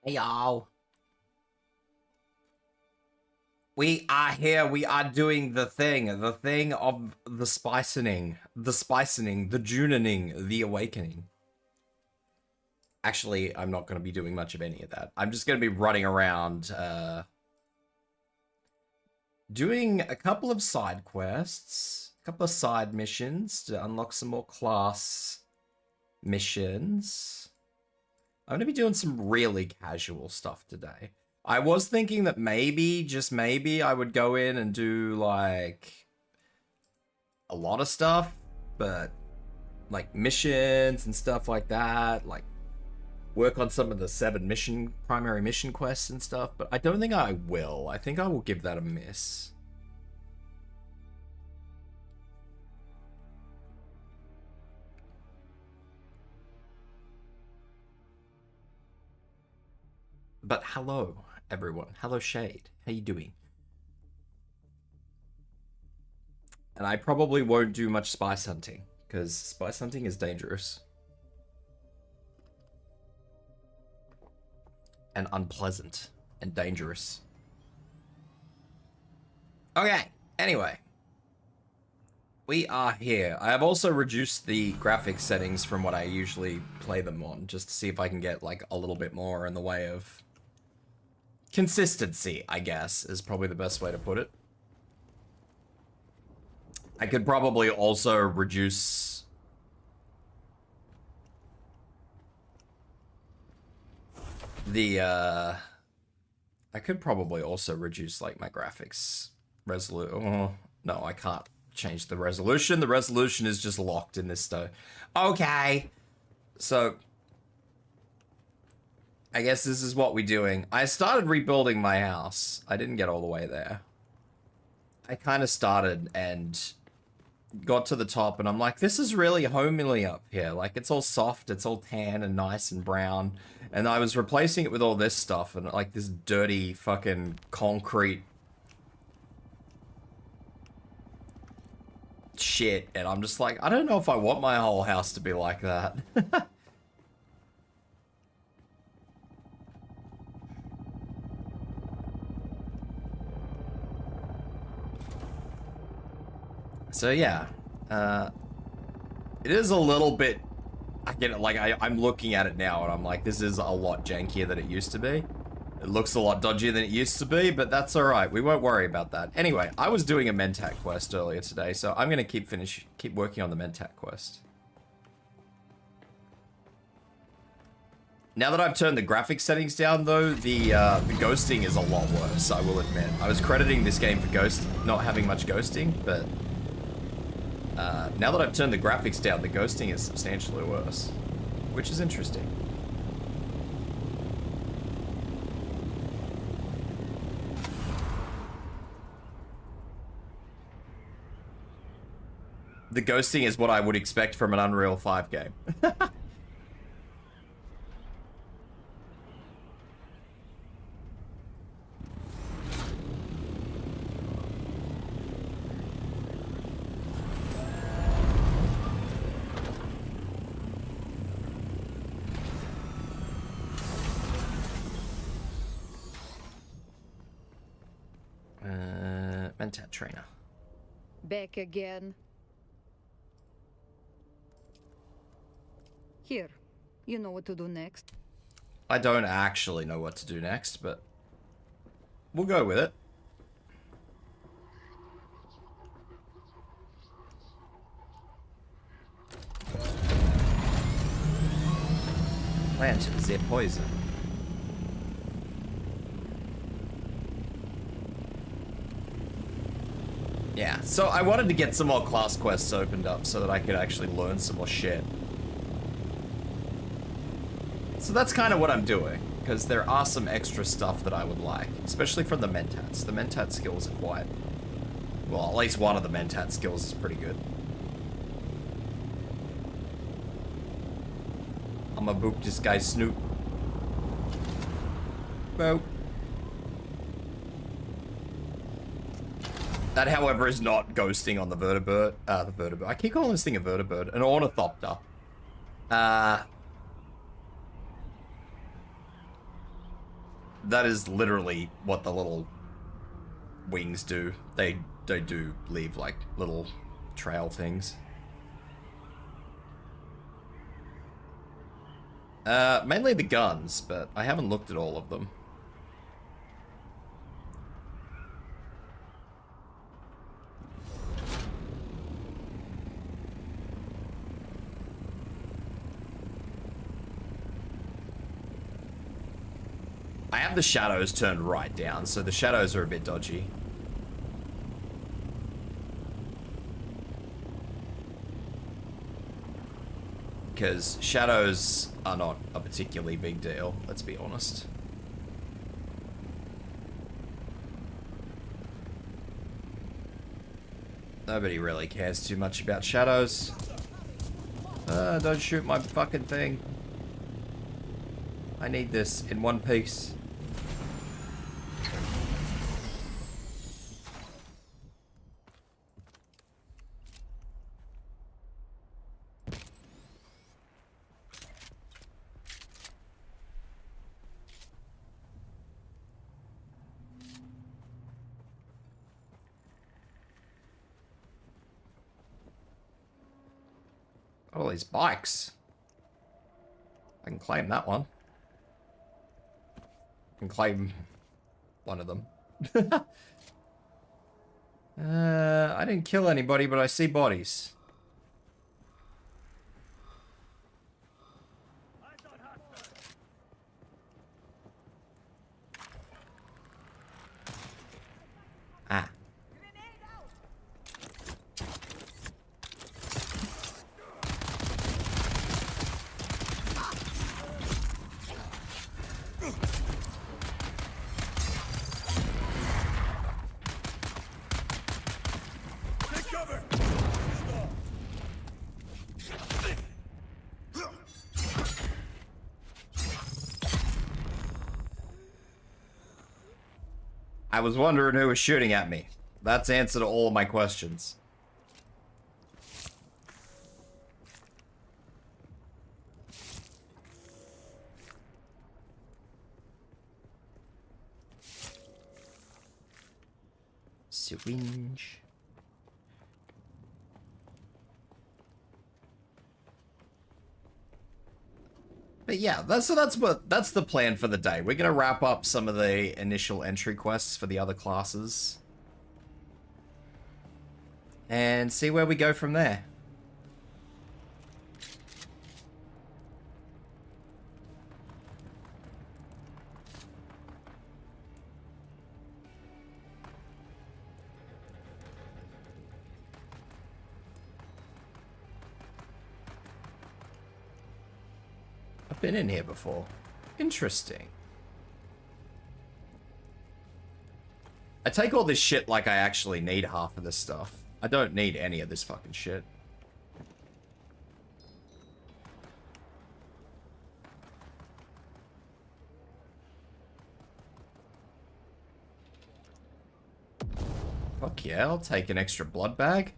Hey y'all. We are here. We are doing the thing of the spicening, the Junening, the awakening. Actually, I'm not going to be doing much of any of that. I'm just going to be running around, doing a couple of side quests, a couple of side missions to unlock some more class missions. I'm going to be doing some really casual stuff today. I was thinking that maybe, just maybe, I would go in and do, like, a lot of stuff, but, like, missions and stuff like that, like, work on some of the 7 primary mission quests and stuff, but I don't think I will. I think I will give that a miss. But hello, everyone. Hello, Shade. How you doing? And I probably won't do much spice hunting, because spice hunting is dangerous. And unpleasant. And dangerous. Okay, anyway. We are here. I have also reduced the graphics settings from what I usually play them on, just to see if I can get, like, a little bit more in the way of consistency, I guess, is probably the best way to put it. I could probably also reduce the, I could probably also reduce, like, my graphics resolution. Oh, no, I can't change the resolution. The resolution is just locked in this though. Okay. So, I guess this is what we're doing. I started rebuilding my house. I didn't get all the way there. I kind of started and got to the top and I'm like, this is really homely up here. Like, it's all soft, it's all tan and nice and brown. And I was replacing it with all this stuff and like this dirty fucking concrete shit. And I'm just like, I don't know if I want my whole house to be like that. So yeah, it is a little bit, I get it, like I'm looking at it now and I'm like, this is a lot jankier than it used to be. It looks a lot dodgier than it used to be, but that's alright, we won't worry about that. Anyway, I was doing a Mentat quest earlier today, so I'm gonna keep working on the Mentat quest. Now that I've turned the graphics settings down though, the ghosting is a lot worse, I will admit. I was crediting this game for not having much ghosting, but now that I've turned the graphics down, the ghosting is substantially worse, which is interesting. The ghosting is what I would expect from an Unreal 5 game. Mentat trainer. Back again. Here, you know what to do next. I don't actually know what to do next, but we'll go with it. Plant their poison. Yeah, so I wanted to get some more class quests opened up so that I could actually learn some more shit. So that's kind of what I'm doing, because there are some extra stuff that I would like, especially from the Mentats. The Mentat skills are quite... well, at least one of the Mentat skills is pretty good. I'm gonna boop this guy Snoop. Boop. That, however, is not ghosting on the vertebrate. I keep calling this thing a vertebrate. An ornithopter. that is literally what the little wings do. They do leave like little trail things. Mainly the guns, but I haven't looked at all of them. I have the shadows turned right down, so the shadows are a bit dodgy. Because shadows are not a particularly big deal, let's be honest. Nobody really cares too much about shadows. Don't shoot my fucking thing. I need this in one piece. All these bikes. I can claim that one. I can claim one of them. I didn't kill anybody, but I see bodies. Ah. I was wondering who was shooting at me. That's answer to all of my questions. Syringe. But yeah, that's the plan for the day. We're gonna wrap up some of the initial entry quests for the other classes. And see where we go from there. I've been in here before. Interesting. I take all this shit like I actually need half of this stuff. I don't need any of this fucking shit. Fuck yeah, I'll take an extra blood bag.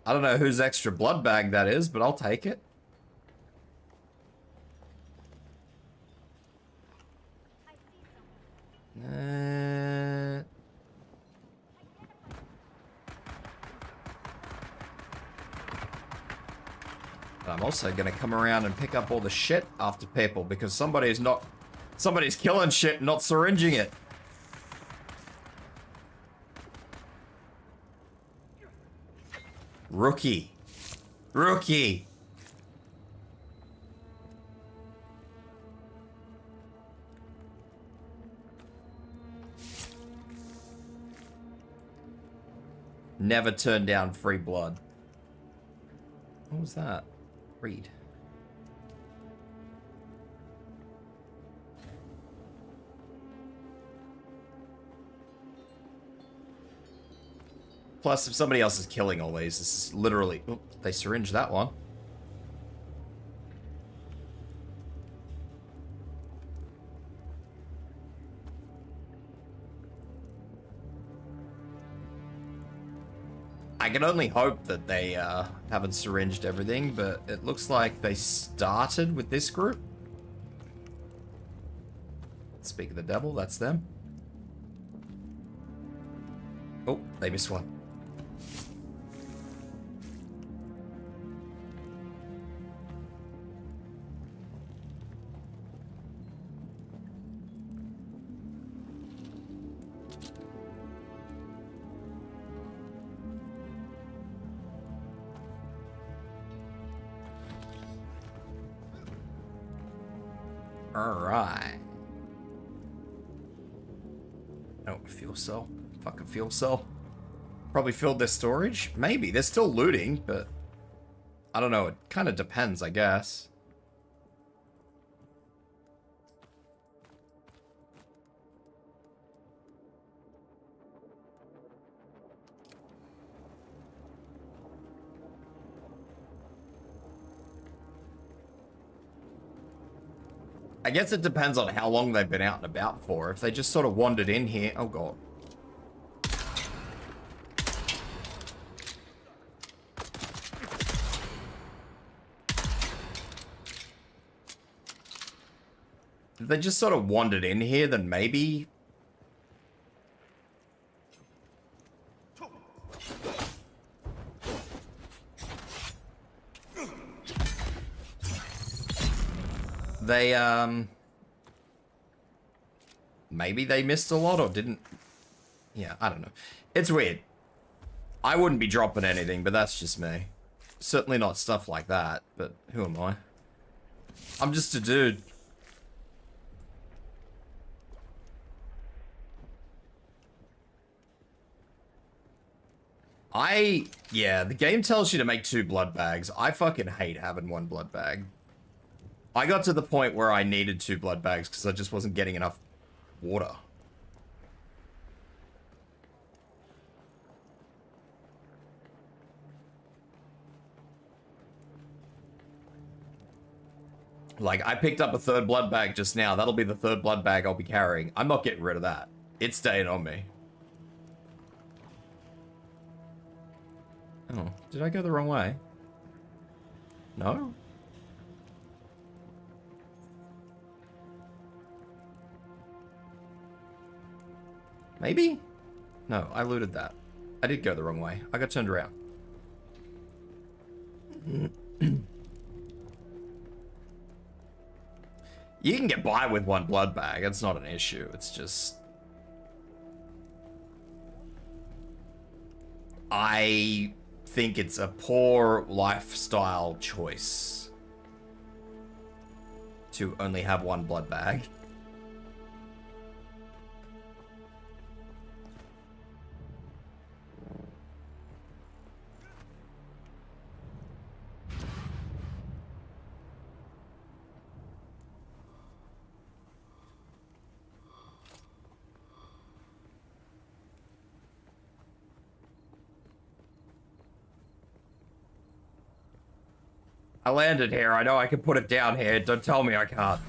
I don't know whose extra blood bag that is, but I'll take it. I'm also gonna come around and pick up all the shit after people because somebody's killing shit, not syringing it. Rookie. Rookie. Never turn down free blood. What was that? Read. Plus, if somebody else is killing all these, this is literally... Oh, they syringed that one. I can only hope that they haven't syringed everything, but it looks like they started with this group. Speak of the devil, that's them. Oh, they missed one. Alright. Oh, fuel cell. Fucking fuel cell. Probably filled their storage? Maybe. They're still looting, but... I don't know. It kind of depends, I guess. I guess it depends on how long they've been out and about for. If they just sort of wandered in here... Oh, God. If they just sort of wandered in here, then maybe... They, maybe they missed a lot or didn't... Yeah, I don't know. It's weird. I wouldn't be dropping anything, but that's just me. Certainly not stuff like that, but who am I? I'm just a dude. Yeah, the game tells you to make 2 blood bags. I fucking hate having 1 blood bag. I got to the point where I needed 2 blood bags because I just wasn't getting enough water. Like, I picked up a 3rd blood bag just now. That'll be the 3rd blood bag I'll be carrying. I'm not getting rid of that. It's staying on me. Oh, did I go the wrong way? No? Maybe? No, I looted that. I did go the wrong way. I got turned around. You can get by with 1 blood bag. It's not an issue. It's just... I think it's a poor lifestyle choice to only have 1 blood bag. I landed here. I know I can put it down here. Don't tell me I can't.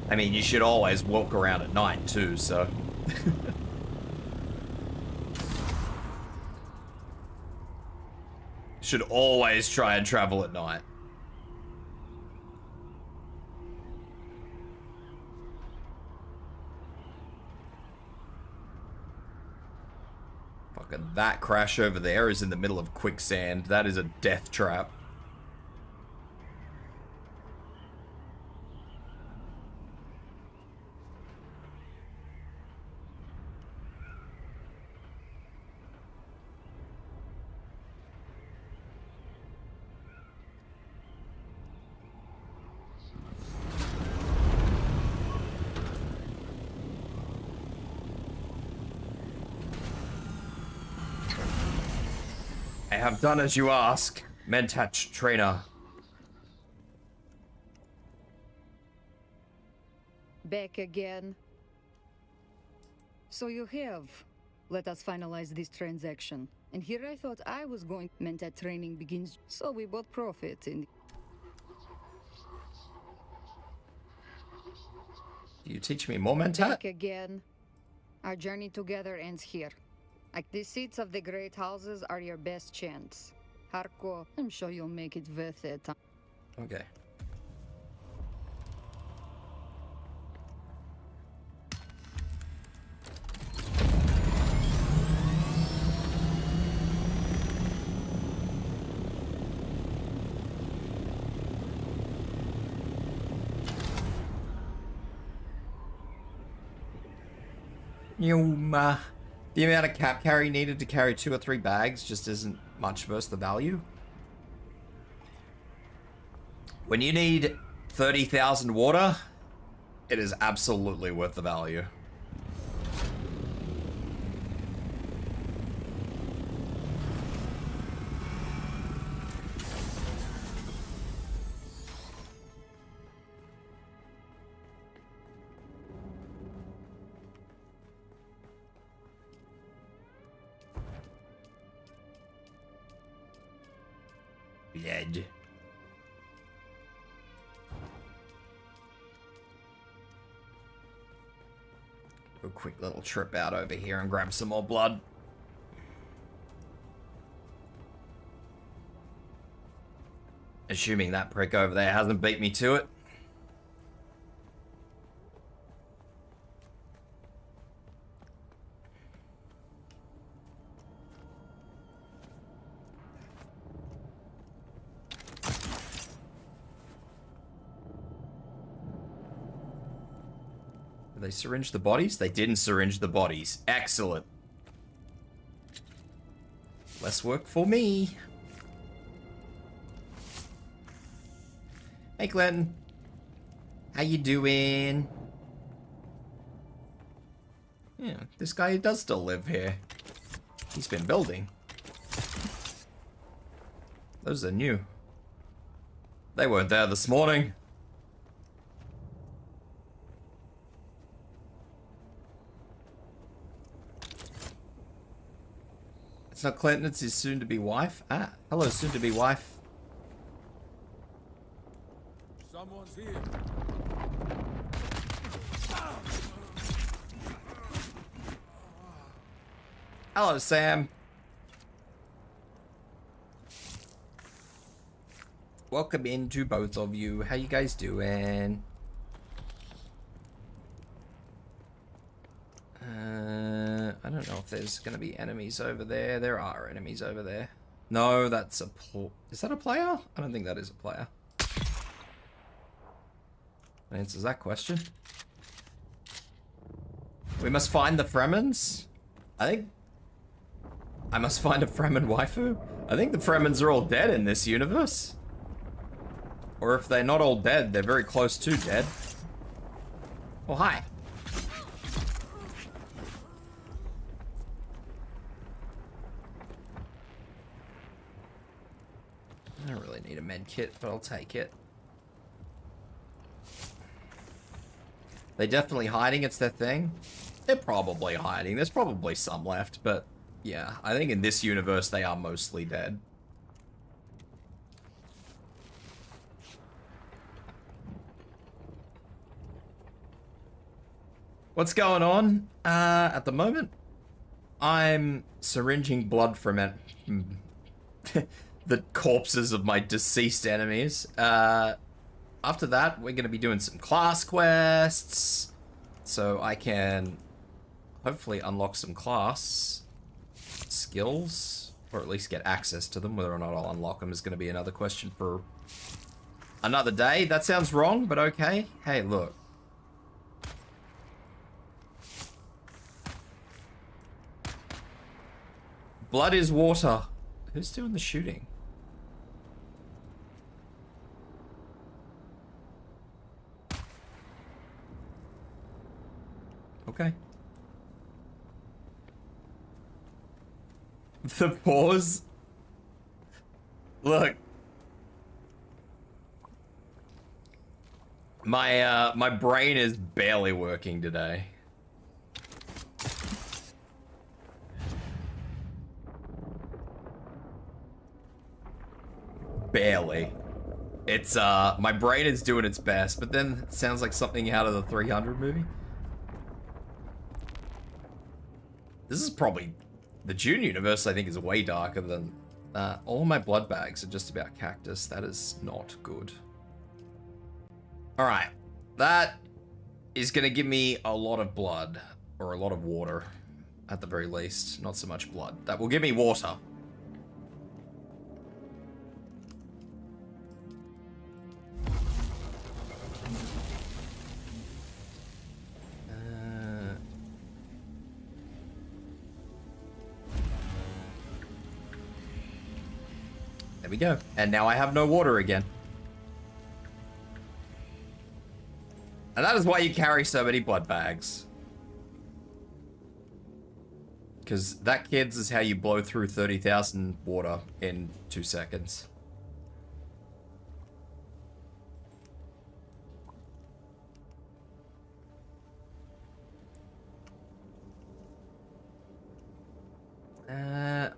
I mean, you should always walk around at night too, so... Should always try and travel at night. Fucking that crash over there is in the middle of quicksand. That is a death trap. I have done as you ask, Mentach trainer. Back again. So you have. Let us finalize this transaction. And here I thought I was going meant that training begins, so we both profit in. Do you teach me more mentat? Back again. Our journey together ends here. Like the seats of the great houses are your best chance. Harko, I'm sure you'll make it worth it. Okay. The amount of cap carry needed to carry 2 or 3 bags just isn't much versus the value. When you need 30,000 water, it is absolutely worth the value. Blood. A quick little trip out over here and grab some more blood. Assuming that prick over there hasn't beat me to it. Did they syringe the bodies? They didn't syringe the bodies. Excellent. Less work for me. Hey, Clinton. How you doing? Yeah, this guy does still live here. He's been building. Those are new. They weren't there this morning. It's not Clinton, it's his soon-to-be wife. Ah, hello, soon-to-be wife. Someone's here. Hello, Sam. Welcome in to both of you. How you guys doing? I don't know if there's going to be enemies over there. There are enemies over there. No, that's a... Is that a player? I don't think that is a player. That answers that question. We must find the Fremens? I think... I must find a Fremen waifu? I think the Fremens are all dead in this universe. Or if they're not all dead, they're very close to dead. Oh, hi. I don't really need a med kit, but I'll take it. They're definitely hiding, it's their thing. They're probably hiding. There's probably some left, but yeah, I think in this universe they are mostly dead. What's going on? At the moment, I'm syringing blood from it. The corpses of my deceased enemies. After that, we're going to be doing some class quests, so I can hopefully unlock some class skills, or at least get access to them. Whether or not I'll unlock them is going to be another question for another day. That sounds wrong, but okay. Hey, look. Blood is water. Who's doing the shooting? Okay. The pause. Look. My brain is barely working today. Barely. It's my brain is doing its best, but then it sounds like something out of the 300 movie. This is probably the Dune universe. I think is way darker than all of my blood bags are just about cactus. That is not good. All right, that is gonna give me a lot of blood or a lot of water, at the very least. Not so much blood. That will give me water. There we go. And now I have no water again. And that is why you carry so many blood bags. Because that, kids, is how you blow through 30,000 water in 2 seconds.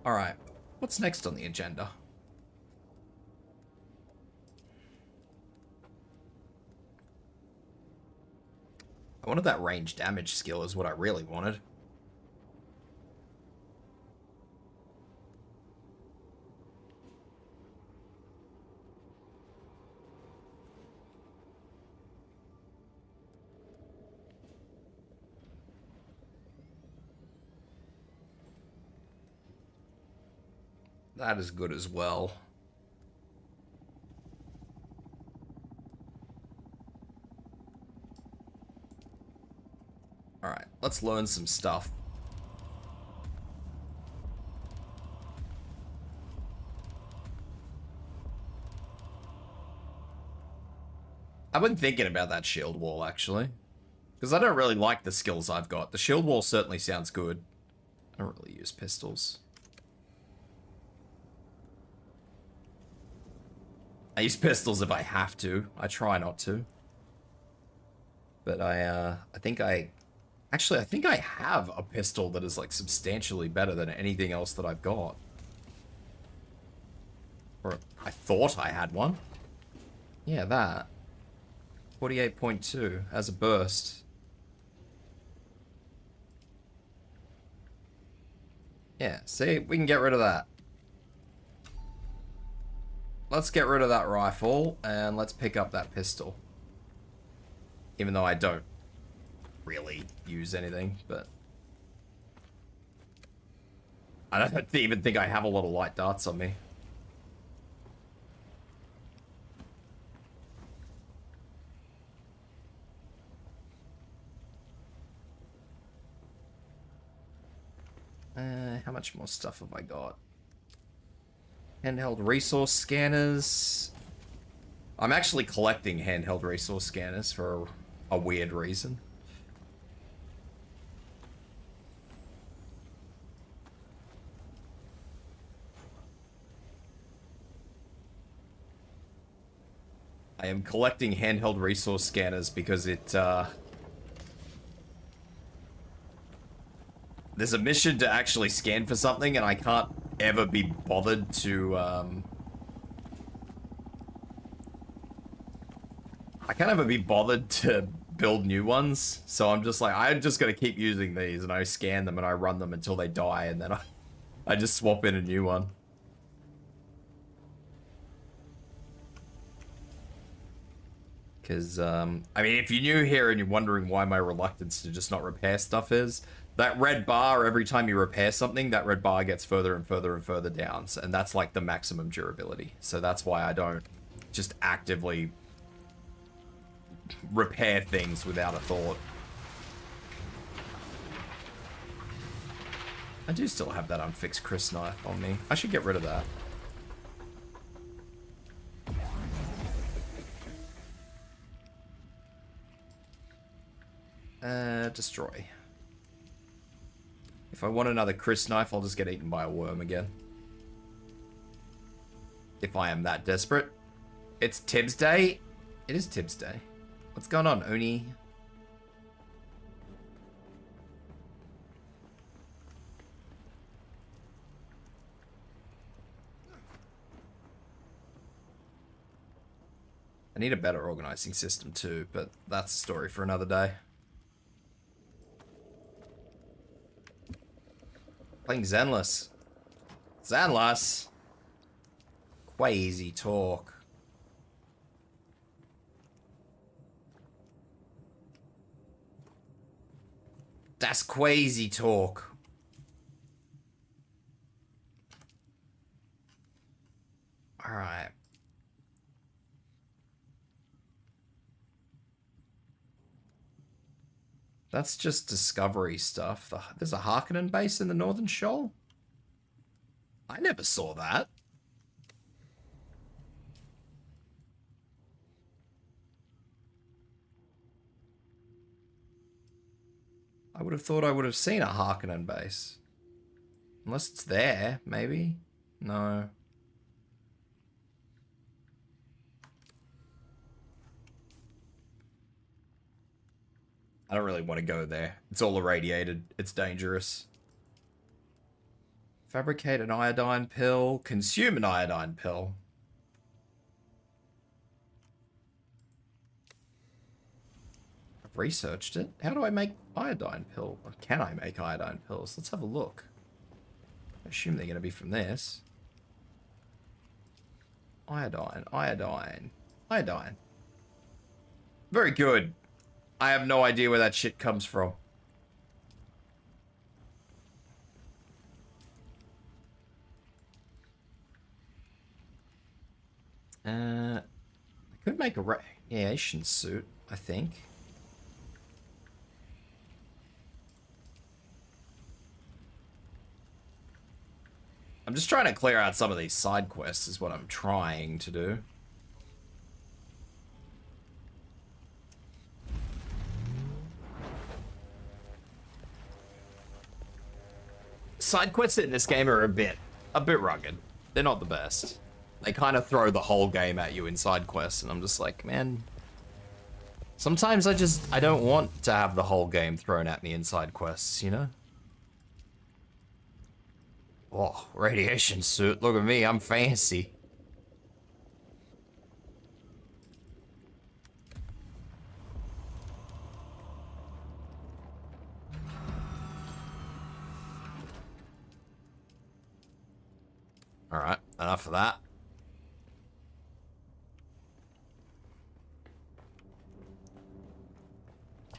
Alright. What's next on the agenda? I wanted that range damage skill is what I really wanted. That is good as well. Alright, let's learn some stuff. I've been thinking about that shield wall, actually. Because I don't really like the skills I've got. The shield wall certainly sounds good. I don't really use pistols. I use pistols if I have to. I try not to. But I think I have a pistol that is, like, substantially better than anything else that I've got. Or I thought I had one. Yeah, that. 48.2 as a burst. Yeah, see? We can get rid of that. Let's get rid of that rifle, and let's pick up that pistol. Even though I don't really use anything, but... I don't even think I have a lot of light darts on me. How much more stuff have I got? Handheld resource scanners. I'm actually collecting handheld resource scanners for a weird reason. I am collecting handheld resource scanners because it, there's a mission to actually scan for something, and I can't ever be bothered to, I can't ever be bothered to build new ones, so I'm just like, I'm just gonna keep using these, and I scan them and I run them until they die, and then I just swap in a new one. Because, I mean, if you're new here and you're wondering why my reluctance to just not repair stuff is, that red bar, every time you repair something, that red bar gets further and further and further down, and that's like the maximum durability. So that's why I don't just actively repair things without a thought. I do still have that unfixed Chris knife on me. I should get rid of that. Destroy. If I want another Chris knife, I'll just get eaten by a worm again. If I am that desperate. It's Tibs Day. It is Tibs Day. What's going on, Oni? I need a better organizing system too, but that's a story for another day. Playing Zenless. Zenless? Crazy talk. That's crazy talk. Alright. That's just discovery stuff. There's a Harkonnen base in the Northern Shoal? I never saw that. I would have thought I would have seen a Harkonnen base. Unless it's there, maybe? No. I don't really want to go there. It's all irradiated. It's dangerous. Fabricate an iodine pill. Consume an iodine pill. I've researched it. How do I make iodine pill? Or can I make iodine pills? Let's have a look. I assume they're going to be from this. Iodine, iodine, iodine. Very good. I have no idea where that shit comes from. I could make a radiation suit, I think. I'm just trying to clear out some of these side quests is what I'm trying to do. Side quests in this game are a bit rugged. They're not the best. They kind of throw the whole game at you in side quests, and I'm just like, man. Sometimes I don't want to have the whole game thrown at me in side quests, you know? Oh, radiation suit. Look at me, I'm fancy. Alright, enough of that.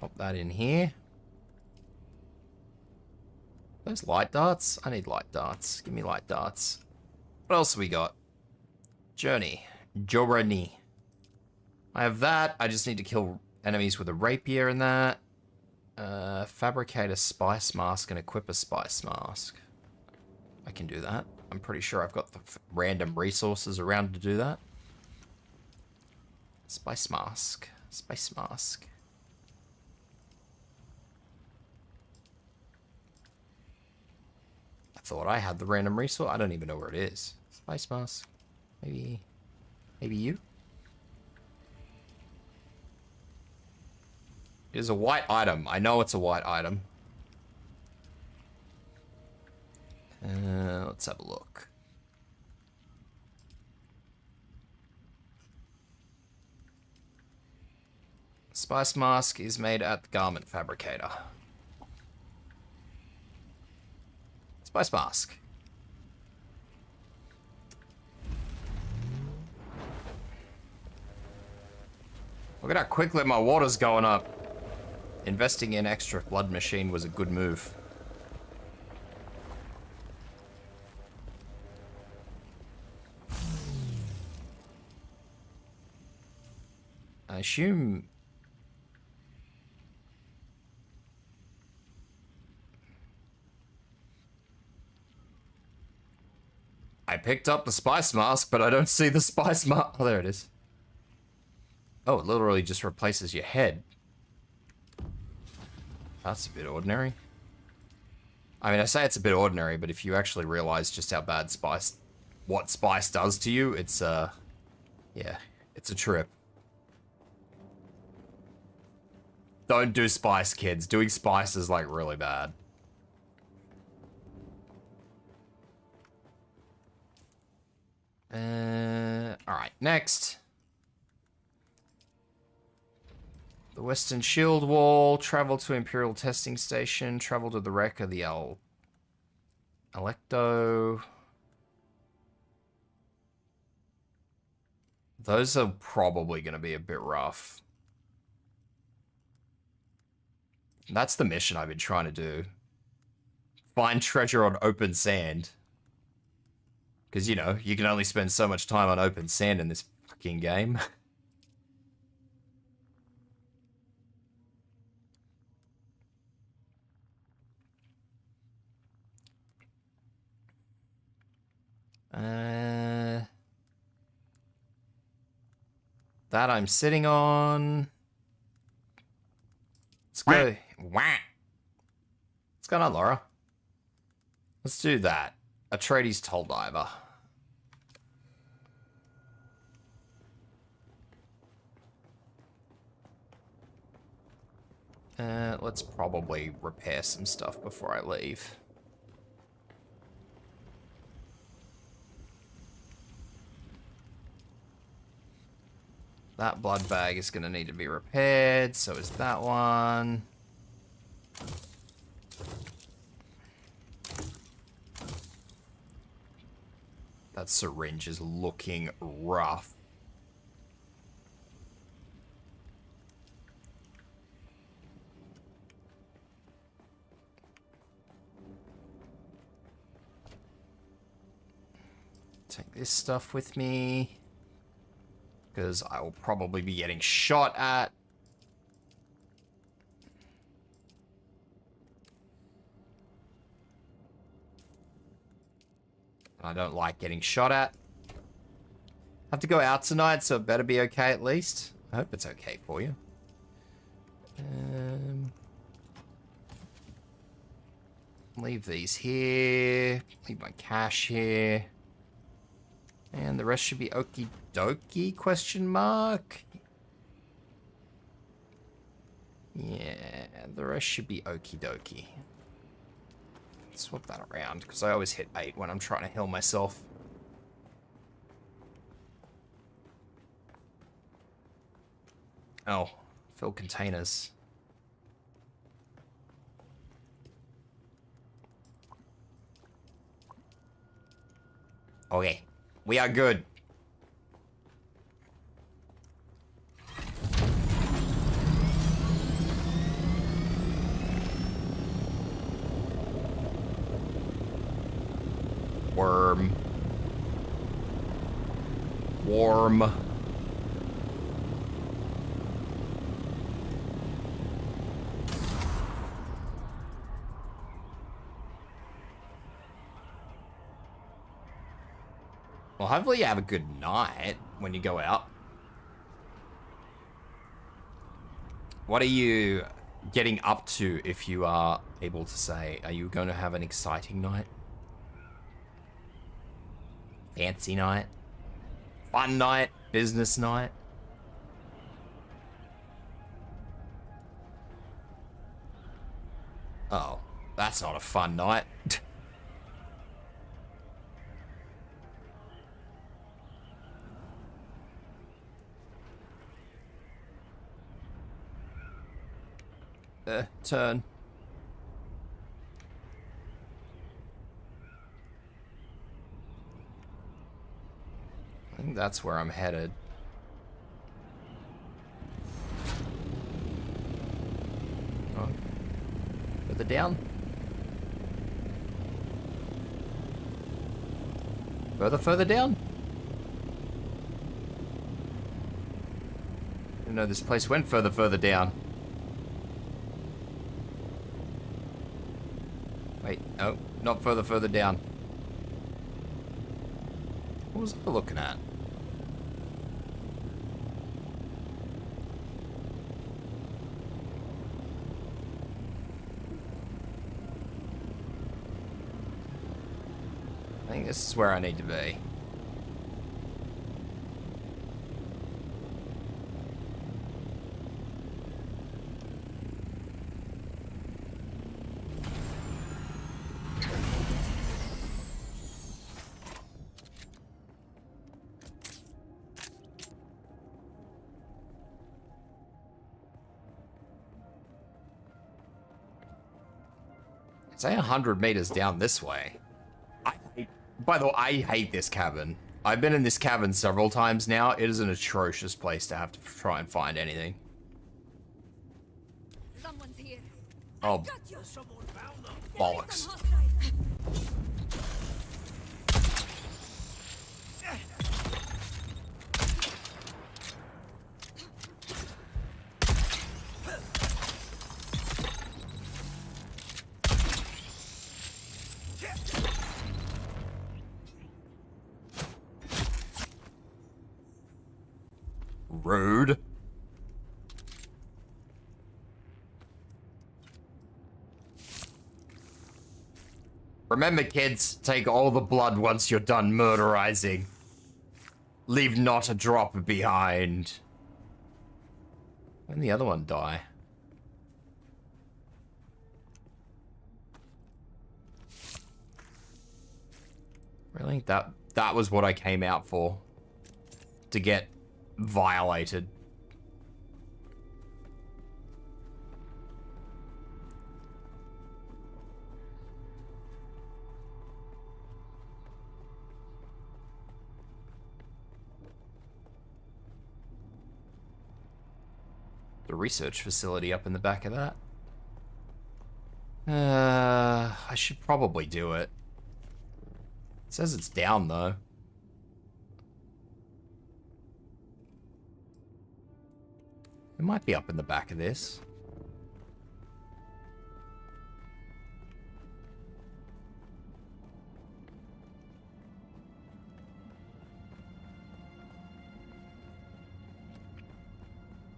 Pop that in here. Those light darts? I need light darts. Give me light darts. What else have we got? Journey. Journey. I have that. I just need to kill enemies with a rapier and that. Fabricate a spice mask and equip a spice mask. I can do that. I'm pretty sure I've got the random resources around to do that. Spice mask. Spice mask. I thought I had the random resource. I don't even know where it is. Spice mask. Maybe you? It is a white item. I know it's a white item. Let's have a look. Spice mask is made at the garment fabricator. Spice mask. Look at how quickly my water's going up. Investing in extra blood machine was a good move. I assume... I picked up the spice mask, but I don't see the spice mask. Oh, there it is. Oh, it literally just replaces your head. That's a bit ordinary. I mean, I say it's a bit ordinary, but if you actually realize just how bad spice... what spice does to you, it's, yeah, it's a trip. Don't do spice, kids. Doing spice is like really bad. Alright, next. The Western Shield Wall. Travel to Imperial Testing Station. Travel to the wreck of the Electo. Those are probably going to be a bit rough. That's the mission I've been trying to do. Find treasure on open sand. Because, you know, you can only spend so much time on open sand in this fucking game. That I'm sitting on. Let's go. What's going on, Laura? Let's do that. Atreides Toll Diver. Let's probably repair some stuff before I leave. That blood bag is going to need to be repaired, so is that one. That syringe is looking rough. Take this stuff with me, because I will probably be getting shot at. I don't like getting shot at. Have to go out tonight, so it better be okay at least. I hope it's okay for you. Leave these here. Leave my cash here. And the rest should be okie dokie, question mark. Yeah, the rest should be okie dokie. Swap that around, because I always hit 8 when I'm trying to heal myself. Oh, fill containers. Okay, we are good. Worm. Warm. Well, hopefully you have a good night when you go out. What are you getting up to, if you are able to say? Are you going to have an exciting night? Fancy night? Fun night? Business night? Oh, that's not a fun night. Turn. I think that's where I'm headed. Oh. Further down. Further down. I didn't know this place went further down. Wait, no, not further down. What was I looking at? I think this is where I need to be. Say 100 meters down this way. By the way, I hate this cabin. I've been in this cabin several times now. It is an atrocious place to have to try and find anything. Someone's here. Oh, bollocks. Rude. Remember, kids, take all the blood once you're done murderizing. Leave not a drop behind. When the other one die? Really? That was what I came out for. To get violated. The research facility up in the back of that. I should probably do it. It says it's down though. It might be up in the back of this.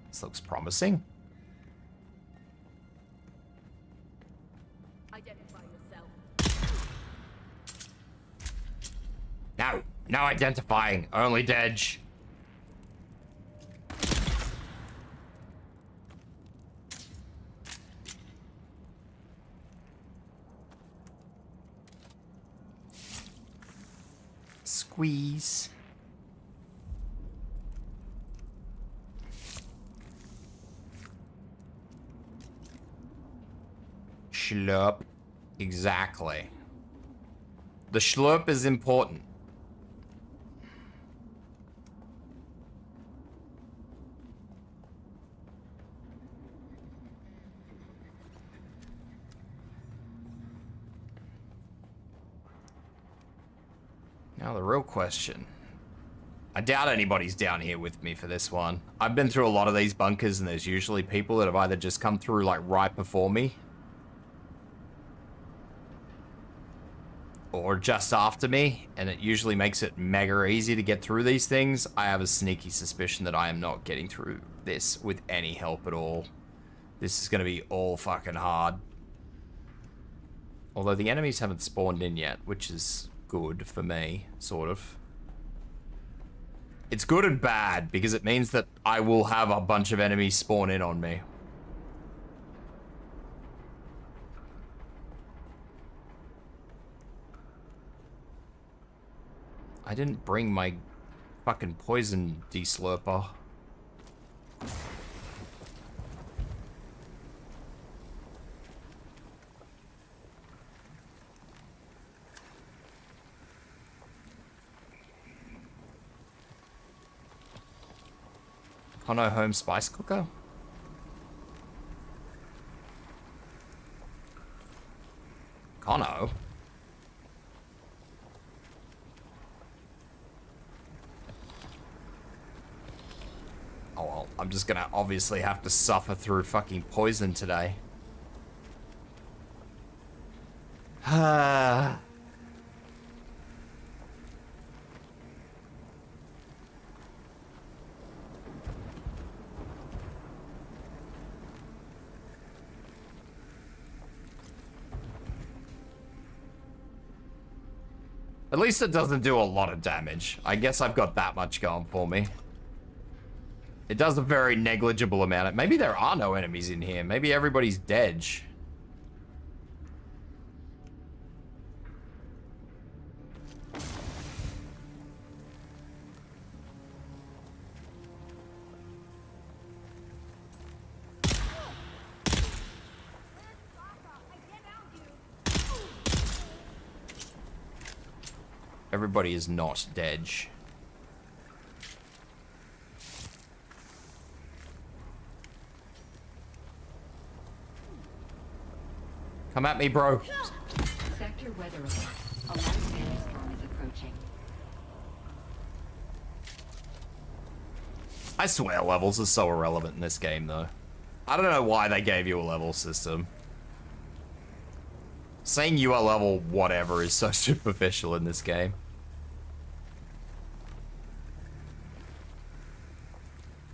This looks promising. Identify yourself. No, no identifying, only Dedge. Squeeze. Schlurp. Exactly. The schlurp is important. Now the real question. I doubt anybody's down here with me for this one. I've been through a lot of these bunkers and there's usually people that have either just come through like right before me or just after me, and it usually makes it mega easy to get through these things. I have a sneaky suspicion that I am not getting through this with any help at all. This is going to be all fucking hard. Although the enemies haven't spawned in yet, which is good for me, sort of. It's good and bad, because it means that I will have a bunch of enemies spawn in on me. I didn't bring my fucking poison deslurper. Kono home spice cooker? Kono? Oh well, I'm just gonna obviously have to suffer through fucking poison today. At least it doesn't do a lot of damage. I guess I've got that much going for me. It does a very negligible amount. Maybe there are no enemies in here. Maybe everybody's dead. Everybody is not dead. Come at me, bro. Sector weather alert. A light sandstorm is approaching. I swear levels are so irrelevant in this game, though. I don't know why they gave you a level system. Saying you are level whatever is so superficial in this game.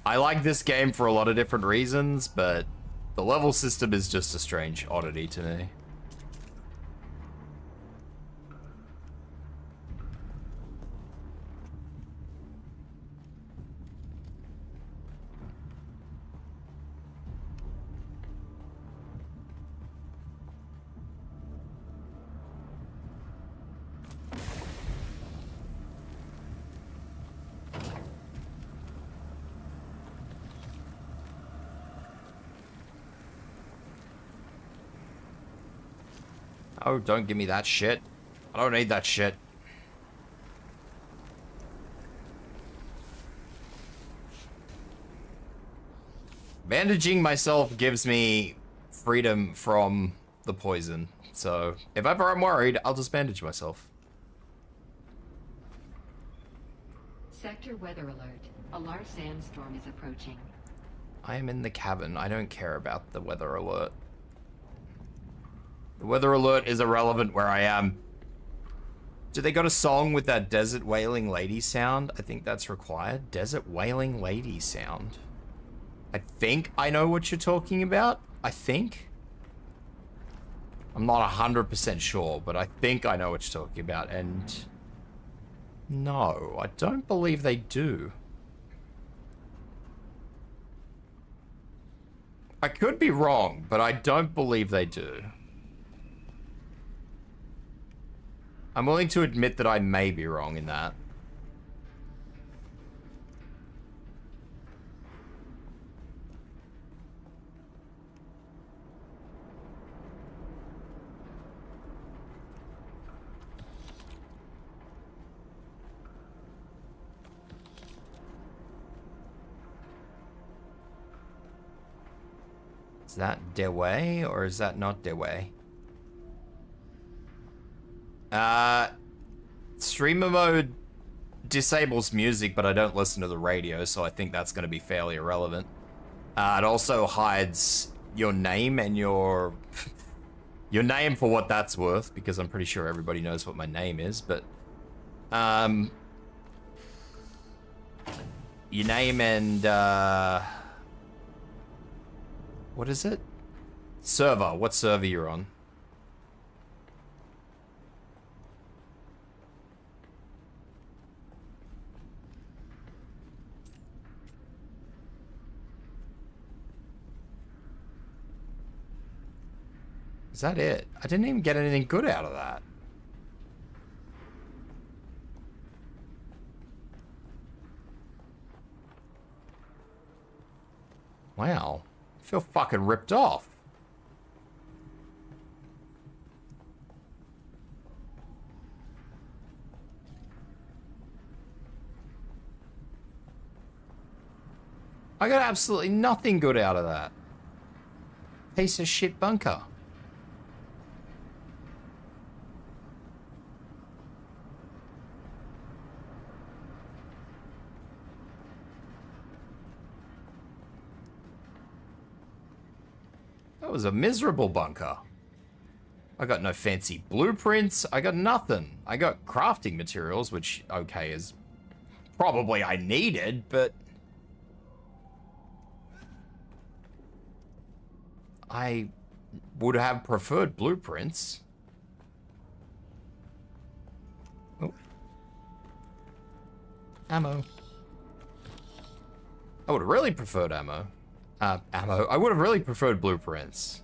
I like this game for a lot of different reasons, but the level system is just a strange oddity to me. Oh, don't give me that shit. I don't need that shit. Bandaging myself gives me freedom from the poison. So, if ever I'm worried, I'll just bandage myself. Sector weather alert. A large sandstorm is approaching. I am in the cabin. I don't care about the weather alert. The weather alert is irrelevant where I am. Do they got a song with that desert wailing lady sound? I think that's required. Desert wailing lady sound. I think I know what you're talking about. I think. I'm not 100% sure, but I think I know what you're talking about. And no, I don't believe they do. I could be wrong, but I don't believe they do. I'm willing to admit that I may be wrong in that. Is that their way, or is that not their way? Streamer mode disables music, but I don't listen to the radio, so I think that's going to be fairly irrelevant. It also hides your name and your your name for what that's worth, because I'm pretty sure everybody knows what my name is, but your name and what is it? Server. What server you're on? Is that it? I didn't even get anything good out of that. Wow. I feel fucking ripped off. I got absolutely nothing good out of that. Piece of shit bunker. That was a miserable bunker. I got no fancy blueprints. I got nothing. I got crafting materials, which, okay, is probably I needed, but I would have preferred blueprints. Oh. Ammo. I would have really preferred ammo. Ammo. I would have really preferred blueprints.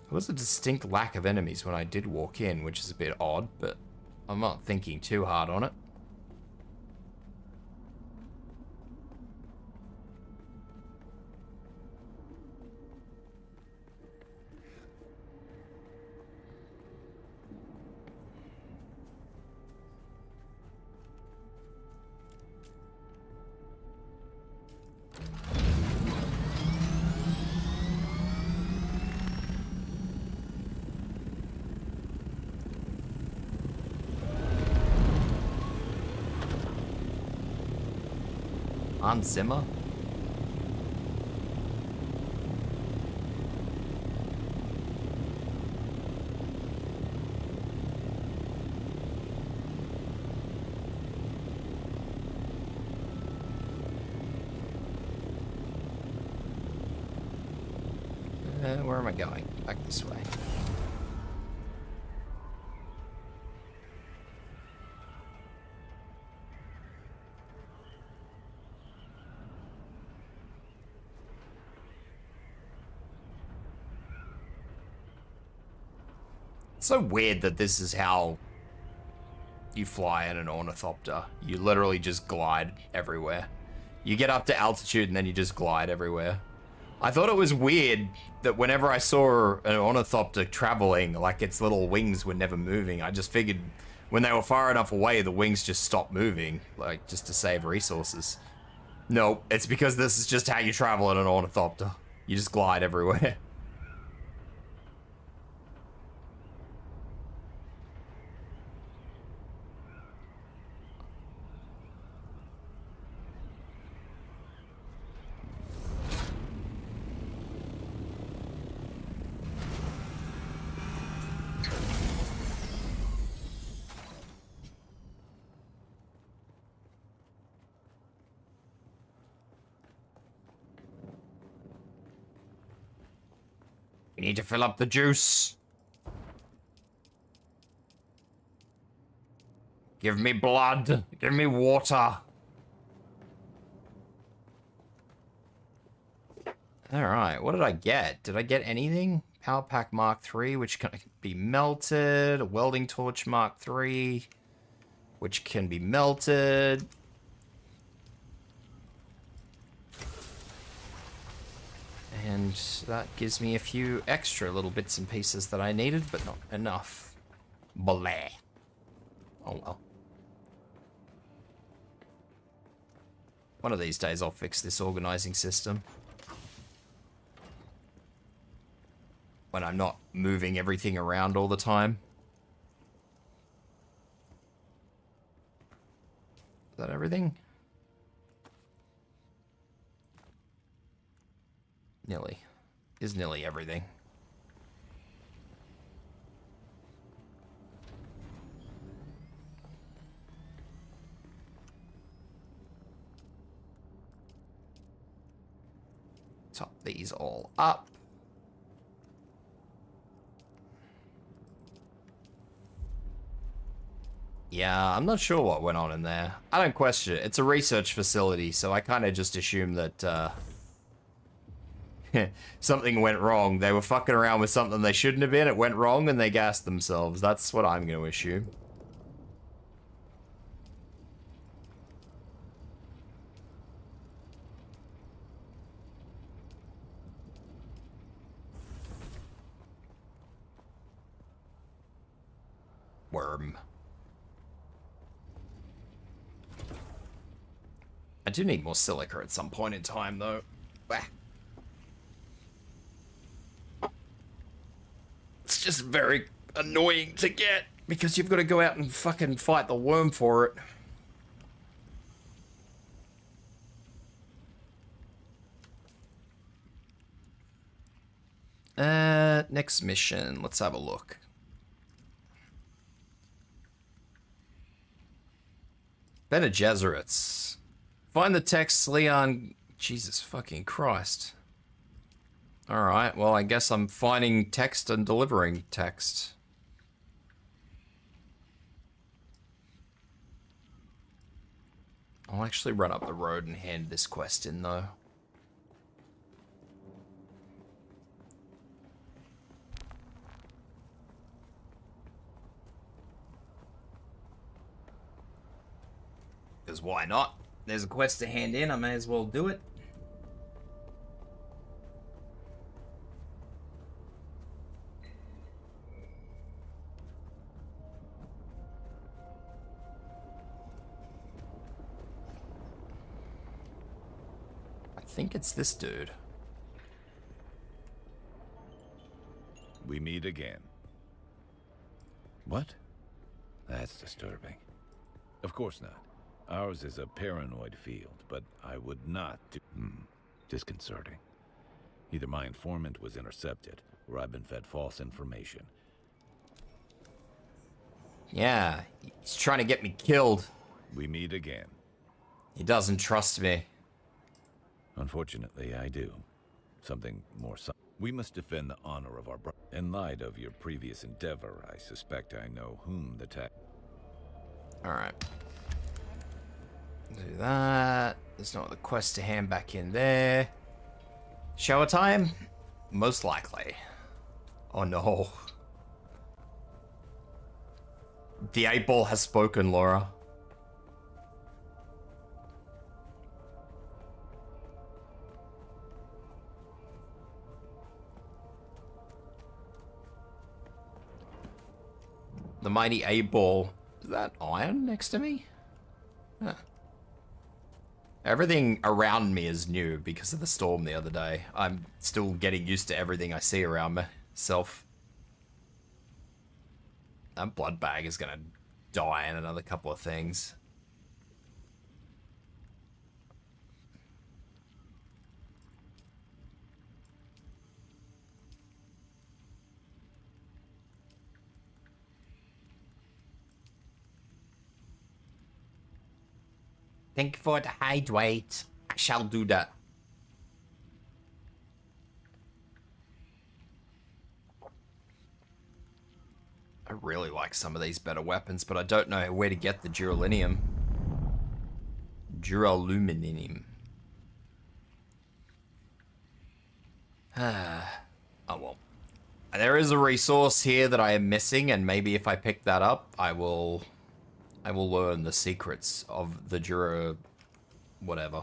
There was a distinct lack of enemies when I did walk in, which is a bit odd, but I'm not thinking too hard on it. Hans Zimmer? Where am I going? Back this way. It's so weird that this is how you fly in an ornithopter. You literally just glide everywhere. You get up to altitude and then you just glide everywhere. I thought it was weird that whenever I saw an ornithopter traveling, like its little wings were never moving. I just figured when they were far enough away, the wings just stopped moving, like just to save resources. No, it's because this is just how you travel in an ornithopter. You just glide everywhere. We need to fill up the juice. Give me blood. Give me water. Alright, what did I get? Did I get anything? Power Pack Mark III, which can be melted. A Welding Torch Mark III, which can be melted. And that gives me a few extra little bits and pieces that I needed, but not enough. Blah. Oh well. One of these days I'll fix this organizing system. When I'm not moving everything around all the time. Is that everything? Nearly. Is nearly everything. Top these all up. Yeah, I'm not sure what went on in there. I don't question it. It's a research facility, so I kind of just assume that, something went wrong. They were fucking around with something they shouldn't have been. It went wrong and they gassed themselves. That's what I'm going to assume. Worm. I do need more silica at some point in time, though. Bah. It's just very annoying to get because you've got to go out and fucking fight the worm for it. Next mission. Let's have a look. Bene Gesserits. Find the text, Leon. Jesus fucking Christ. Alright, well, I guess I'm finding text and delivering text. I'll actually run up the road and hand this quest in, though. Because why not? There's a quest to hand in, I may as well do it. I think it's this dude. We meet again. What? That's disturbing. Of course not. Ours is a paranoid field, but I would not do... disconcerting. Either my informant was intercepted, or I've been fed false information. Yeah, he's trying to get me killed. We meet again. He doesn't trust me. Unfortunately, I do. Something more... We must defend the honor of our brother. In light of your previous endeavor, I suspect I know whom the Alright. Do that. There's no other quest to hand back in there. Shower time? Most likely. Oh no. The 8-ball has spoken, Laura. The mighty 8-ball. Is that iron next to me? Huh. Everything around me is new because of the storm the other day. I'm still getting used to everything I see around myself. That blood bag is gonna die in another couple of things. Thank you for the hydrate. I shall do that. I really like some of these better weapons, but I don't know where to get the duraluminium. Duraluminium. Oh well. There is a resource here that I am missing, and maybe if I pick that up, I will learn the secrets of the Dura... whatever.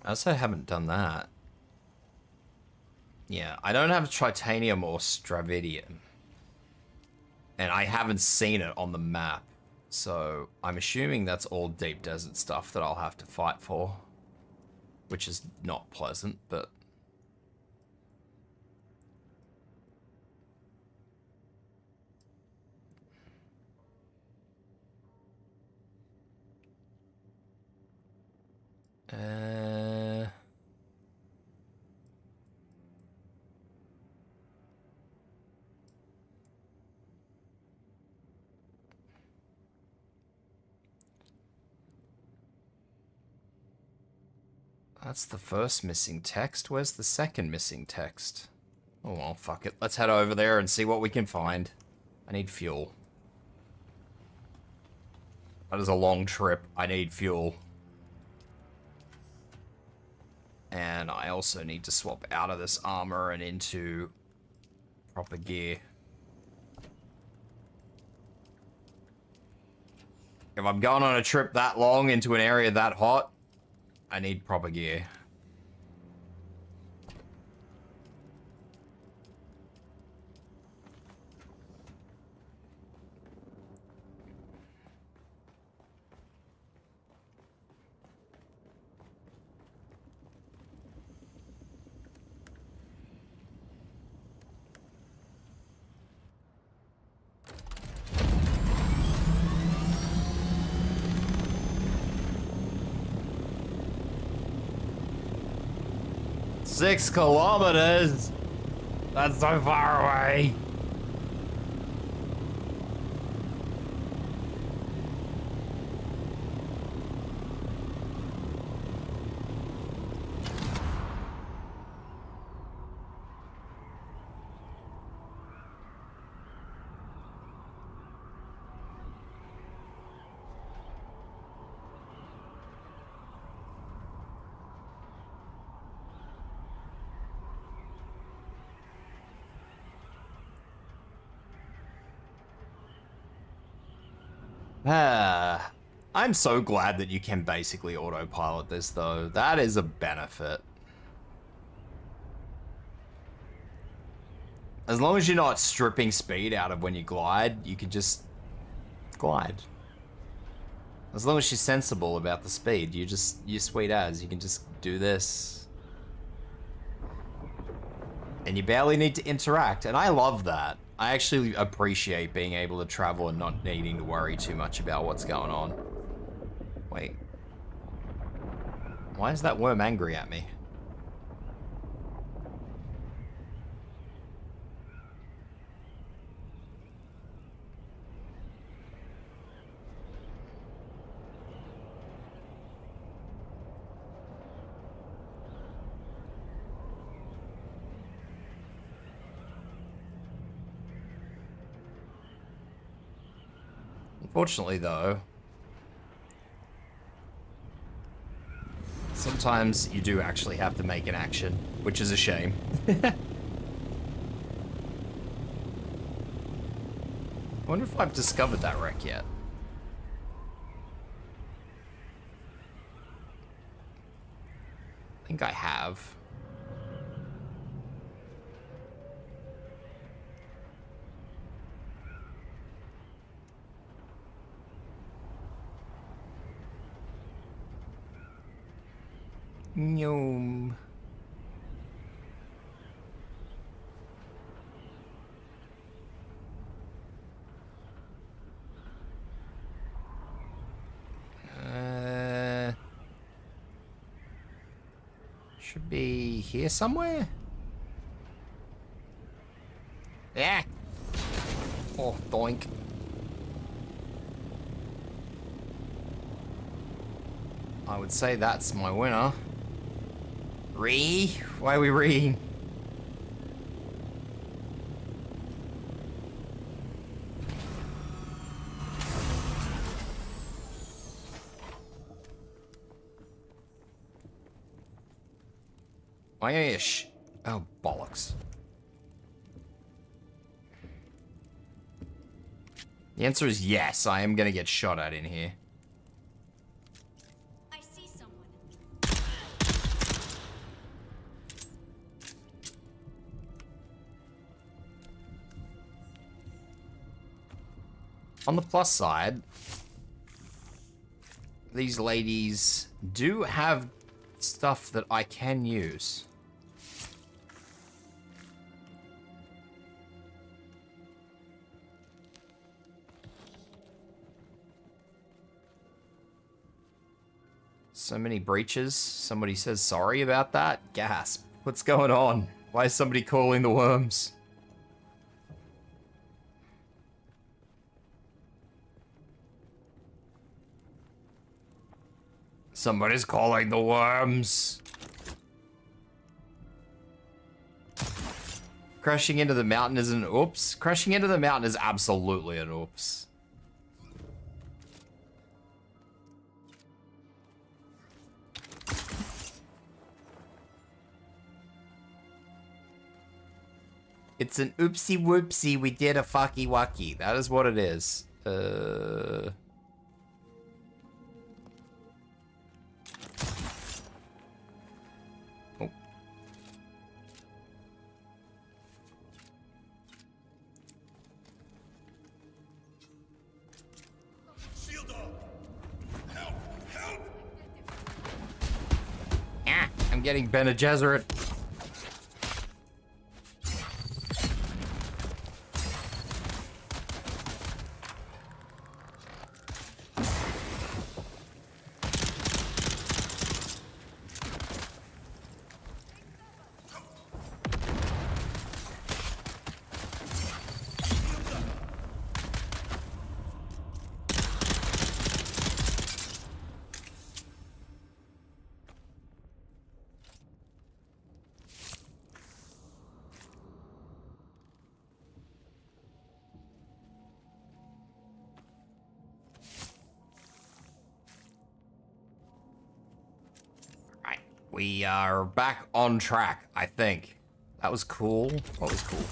I also haven't done that. Yeah, I don't have tritanium or stravidium. And I haven't seen it on the map. So I'm assuming that's all deep desert stuff that I'll have to fight for. Which is not pleasant, but... That's the first missing text. Where's the second missing text? Oh well, fuck it. Let's head over there and see what we can find. I need fuel. That is a long trip. I need fuel. And I also need to swap out of this armor and into proper gear. If I'm going on a trip that long into an area that hot, I need proper gear. Six kilometers? That's so far away. I'm so glad that you can basically autopilot this, though. That is a benefit. As long as you're not stripping speed out of when you glide, you can just glide. As long as you're sensible about the speed, you're sweet as. You can just do this. And you barely need to interact, and I love that. I actually appreciate being able to travel and not needing to worry too much about what's going on. Wait. Why is that worm angry at me? Unfortunately, though, sometimes you do actually have to make an action, which is a shame. I wonder if I've discovered that wreck yet. I think I have. Nyom. Should be here somewhere. Yeah. Oh, doink. I would say that's my winner. Why are we reeing? My ish. Oh, bollocks. The answer is yes, I am gonna get shot at in here. I see someone. On the plus side, these ladies do have stuff that I can use. So many breaches. Somebody says sorry about that. Gasp. What's going on? Why is somebody calling the worms? Somebody's calling the worms. Crashing into the mountain is an oops. Crashing into the mountain is absolutely an oops. It's an oopsie whoopsie, we did a fucky wucky. That is what it is. Oh. Ah, I'm getting Bene Gesserit. We are back on track, I think. That was cool. What was cool?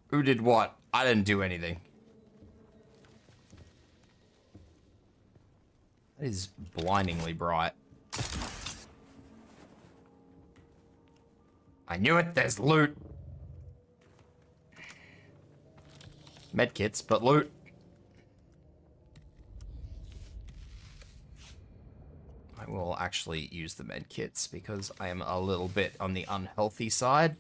Who did what? I didn't do anything. That is blindingly bright. I knew it, there's loot. Medkits, but loot. I will actually use the med kits because I am a little bit on the unhealthy side.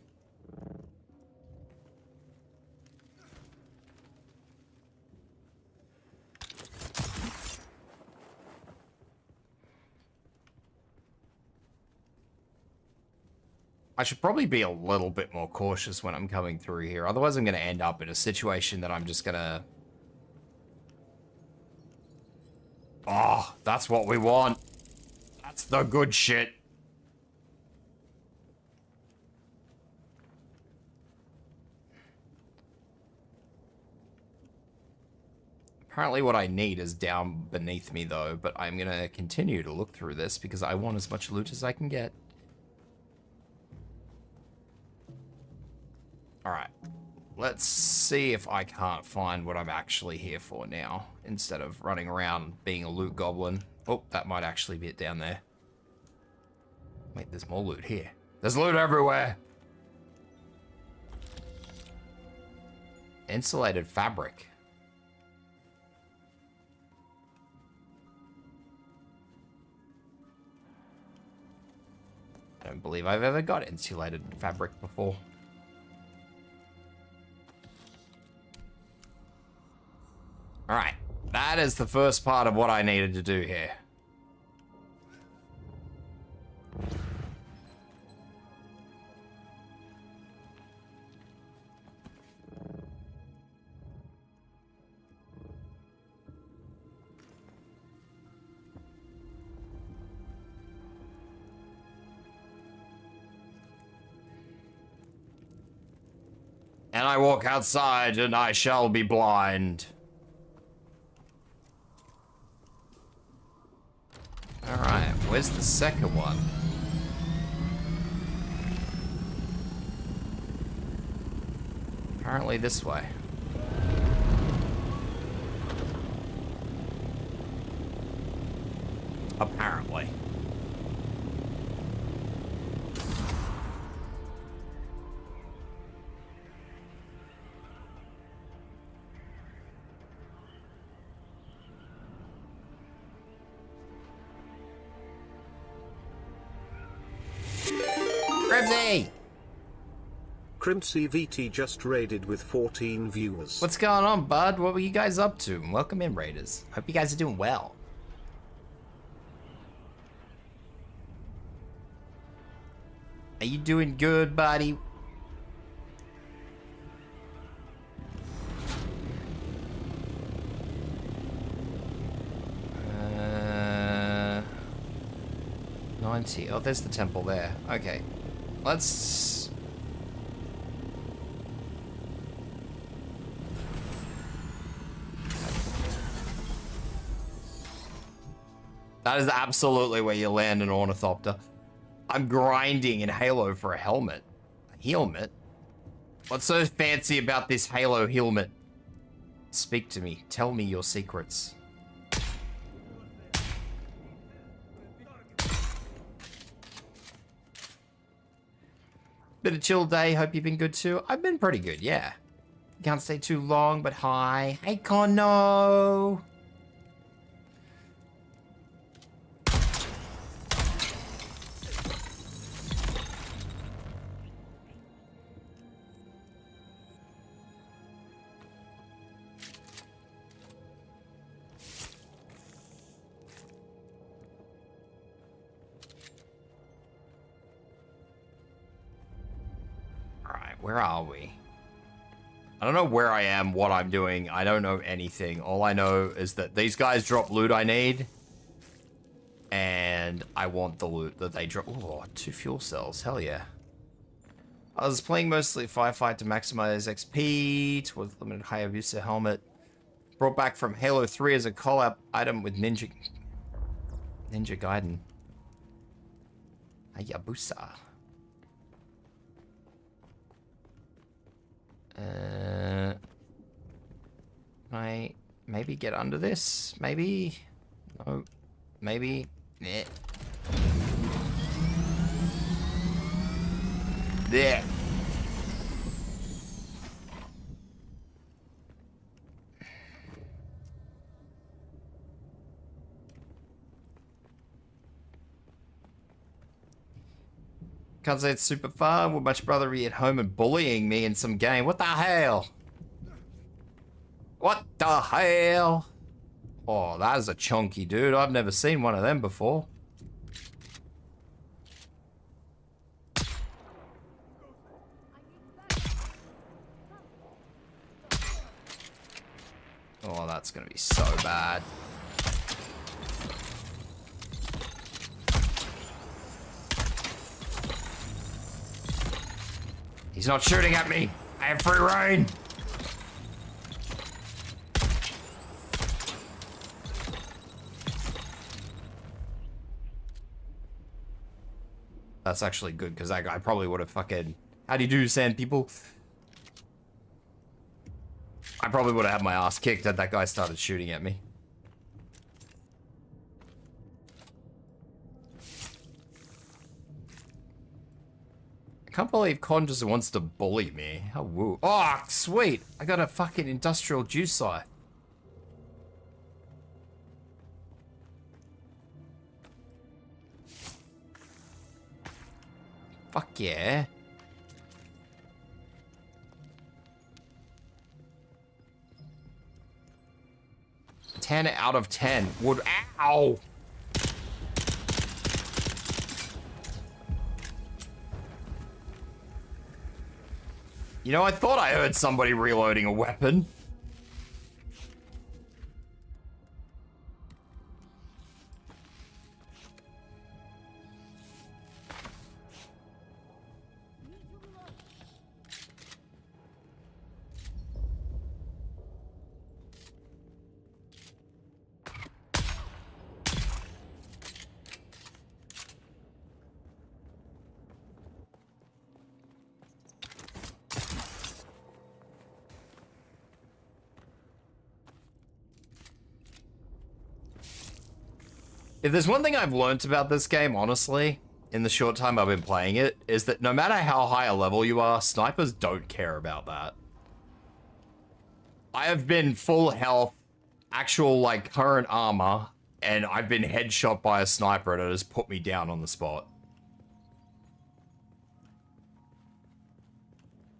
I should probably be a little bit more cautious when I'm coming through here. Otherwise, I'm going to end up in a situation that I'm just going to... Oh, that's what we want. That's the good shit. Apparently what I need is down beneath me, though, but I'm going to continue to look through this because I want as much loot as I can get. Alright. Let's see if I can't find what I'm actually here for now, instead of running around being a loot goblin. Oh, that might actually be it down there. Wait, there's more loot here. There's loot everywhere! Insulated fabric. I don't believe I've ever got insulated fabric before. Alright, that is the first part of what I needed to do here. And I walk outside and I shall be blind. Alright, where's the second one? Apparently this way. Apparently. Grimsy! Crimsy VT just raided with 14 viewers. What's going on, bud? What were you guys up to? Welcome in, Raiders. Hope you guys are doing well. Are you doing good, buddy? Uh, 90. Oh, there's the temple there. Okay. Let's... That is absolutely where you land an ornithopter. I'm grinding in Halo for a helmet. A helmet? What's so fancy about this Halo helmet? Speak to me. Tell me your secrets. Been a chill day. Hope you've been good too. I've been pretty good, yeah. Can't stay too long, but hi. Hey, Conno. Where are we? I don't know where I am, what I'm doing. I don't know anything. All I know is that these guys drop loot I need. And I want the loot that they drop. Oh, 2 fuel cells. Hell yeah. I was playing mostly Firefight to maximize XP towards limited Hayabusa helmet. Brought back from Halo 3 as a collab item with Ninja Gaiden. Hayabusa. Can I maybe get under this? Maybe? No. Maybe? Yeah. There. Can't say it's super fun. Would much rather be at home and bullying me in some game. What the hell? What the hell? Oh, that is a chunky dude. I've never seen one of them before. Oh, that's gonna be so bad. He's not shooting at me. I have free reign. That's actually good, because that guy probably would have fucking... How do you do, sand people? I probably would have had my ass kicked had that guy started shooting at me. I can't believe Con just wants to bully me. How woo. Oh, sweet. I got a fucking industrial juice eye. Fuck yeah. Ten out of 10 would... Ow! You know, I thought I heard somebody reloading a weapon. If there's one thing I've learned about this game, honestly, in the short time I've been playing it, is that no matter how high a level you are, snipers don't care about that. I have been full health, actual, like, current armor, and I've been headshot by a sniper and it has put me down on the spot.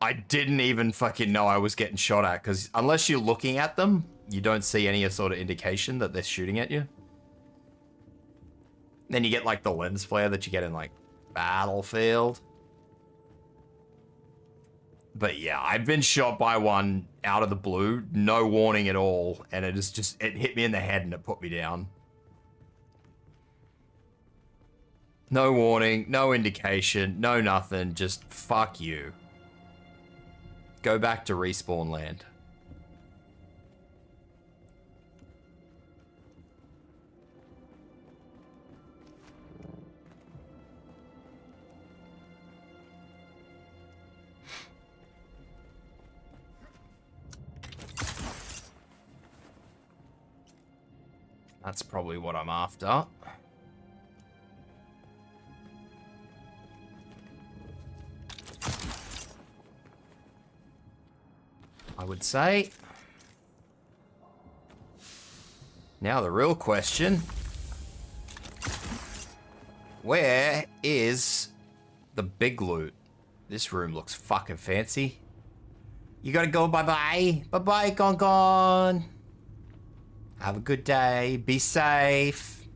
I didn't even fucking know I was getting shot at, because unless you're looking at them, you don't see any sort of indication that they're shooting at you. Then you get, like, the lens flare that you get in, like, Battlefield. But yeah, I've been shot by one out of the blue, no warning at all, and it is just, it hit me in the head and it put me down. No warning, no indication, no nothing, just fuck you. Go back to respawn land. That's probably what I'm after. I would say. Now the real question. Where is the big loot? This room looks fucking fancy. You gotta go, bye-bye. Bye-bye, Gon. Have a good day. Be safe.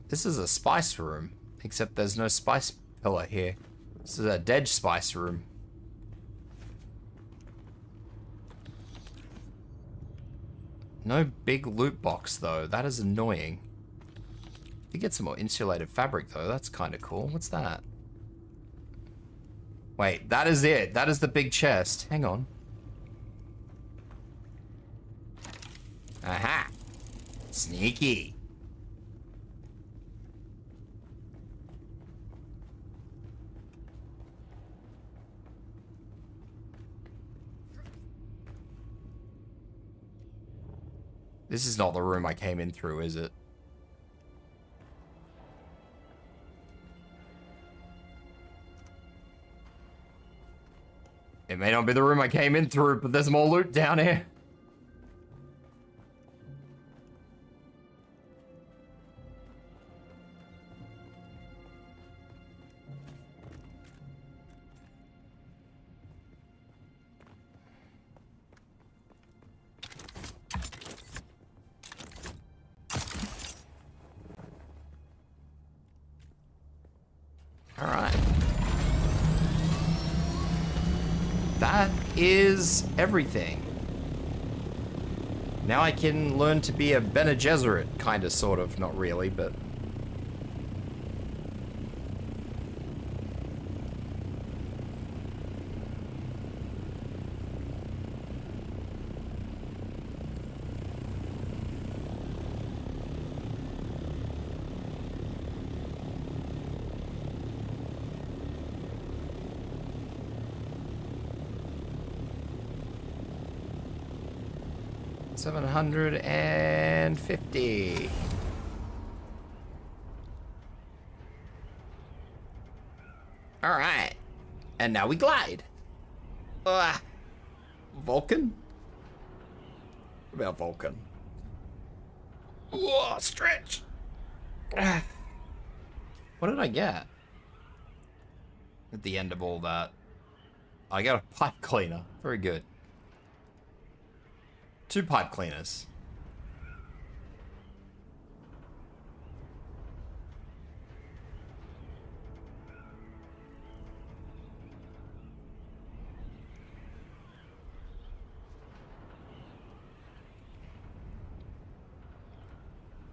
This is a spice room, except there's no spice pillar here. This is a dead spice room. No big loot box, though. That is annoying. You get some more insulated fabric, though. That's kind of cool. What's that? Wait, that is it. That is the big chest. Hang on. Aha! Sneaky. This is not the room I came in through, is it? It may not be the room I came in through, but there's more loot down here. That is everything. Now I can learn to be a Bene Gesserit, kind of, sort of, not really, but... $750. All right, and now we glide. Vulcan? What about Vulcan? Whoa, stretch. What did I get at the end of all that? I got a pipe cleaner. Very good. 2 pipe cleaners.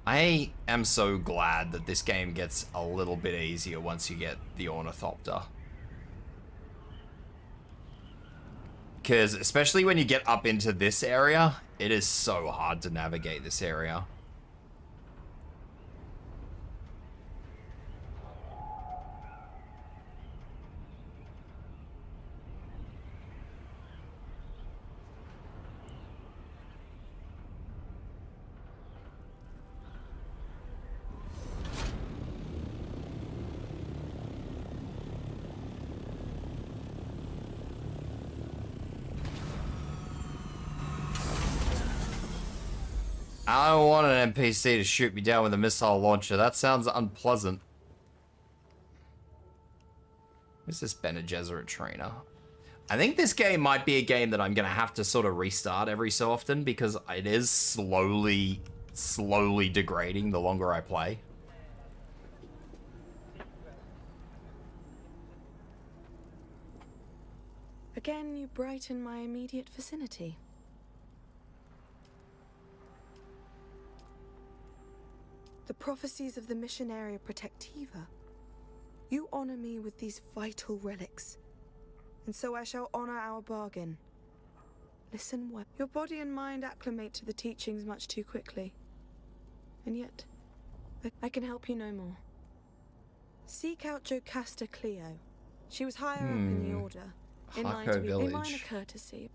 I am so glad that this game gets a little bit easier once you get the Ornithopter. Because especially when you get up into this area, it is so hard to navigate this area. I don't want an NPC to shoot me down with a missile launcher. That sounds unpleasant. Who's this Bene Gesserit trainer? I think this game might be a game that I'm going to have to sort of restart every so often because it is slowly degrading the longer I play. Again, you brighten my immediate vicinity. The prophecies of the mission area protectiva. You honor me with these vital relics, and so I shall honor our bargain. Listen well. Your body and mind acclimate to the teachings much too quickly. And yet, I can help you no more. Seek out Jocasta Cleo. She was higher up in the order, in line to be a minor courtesy.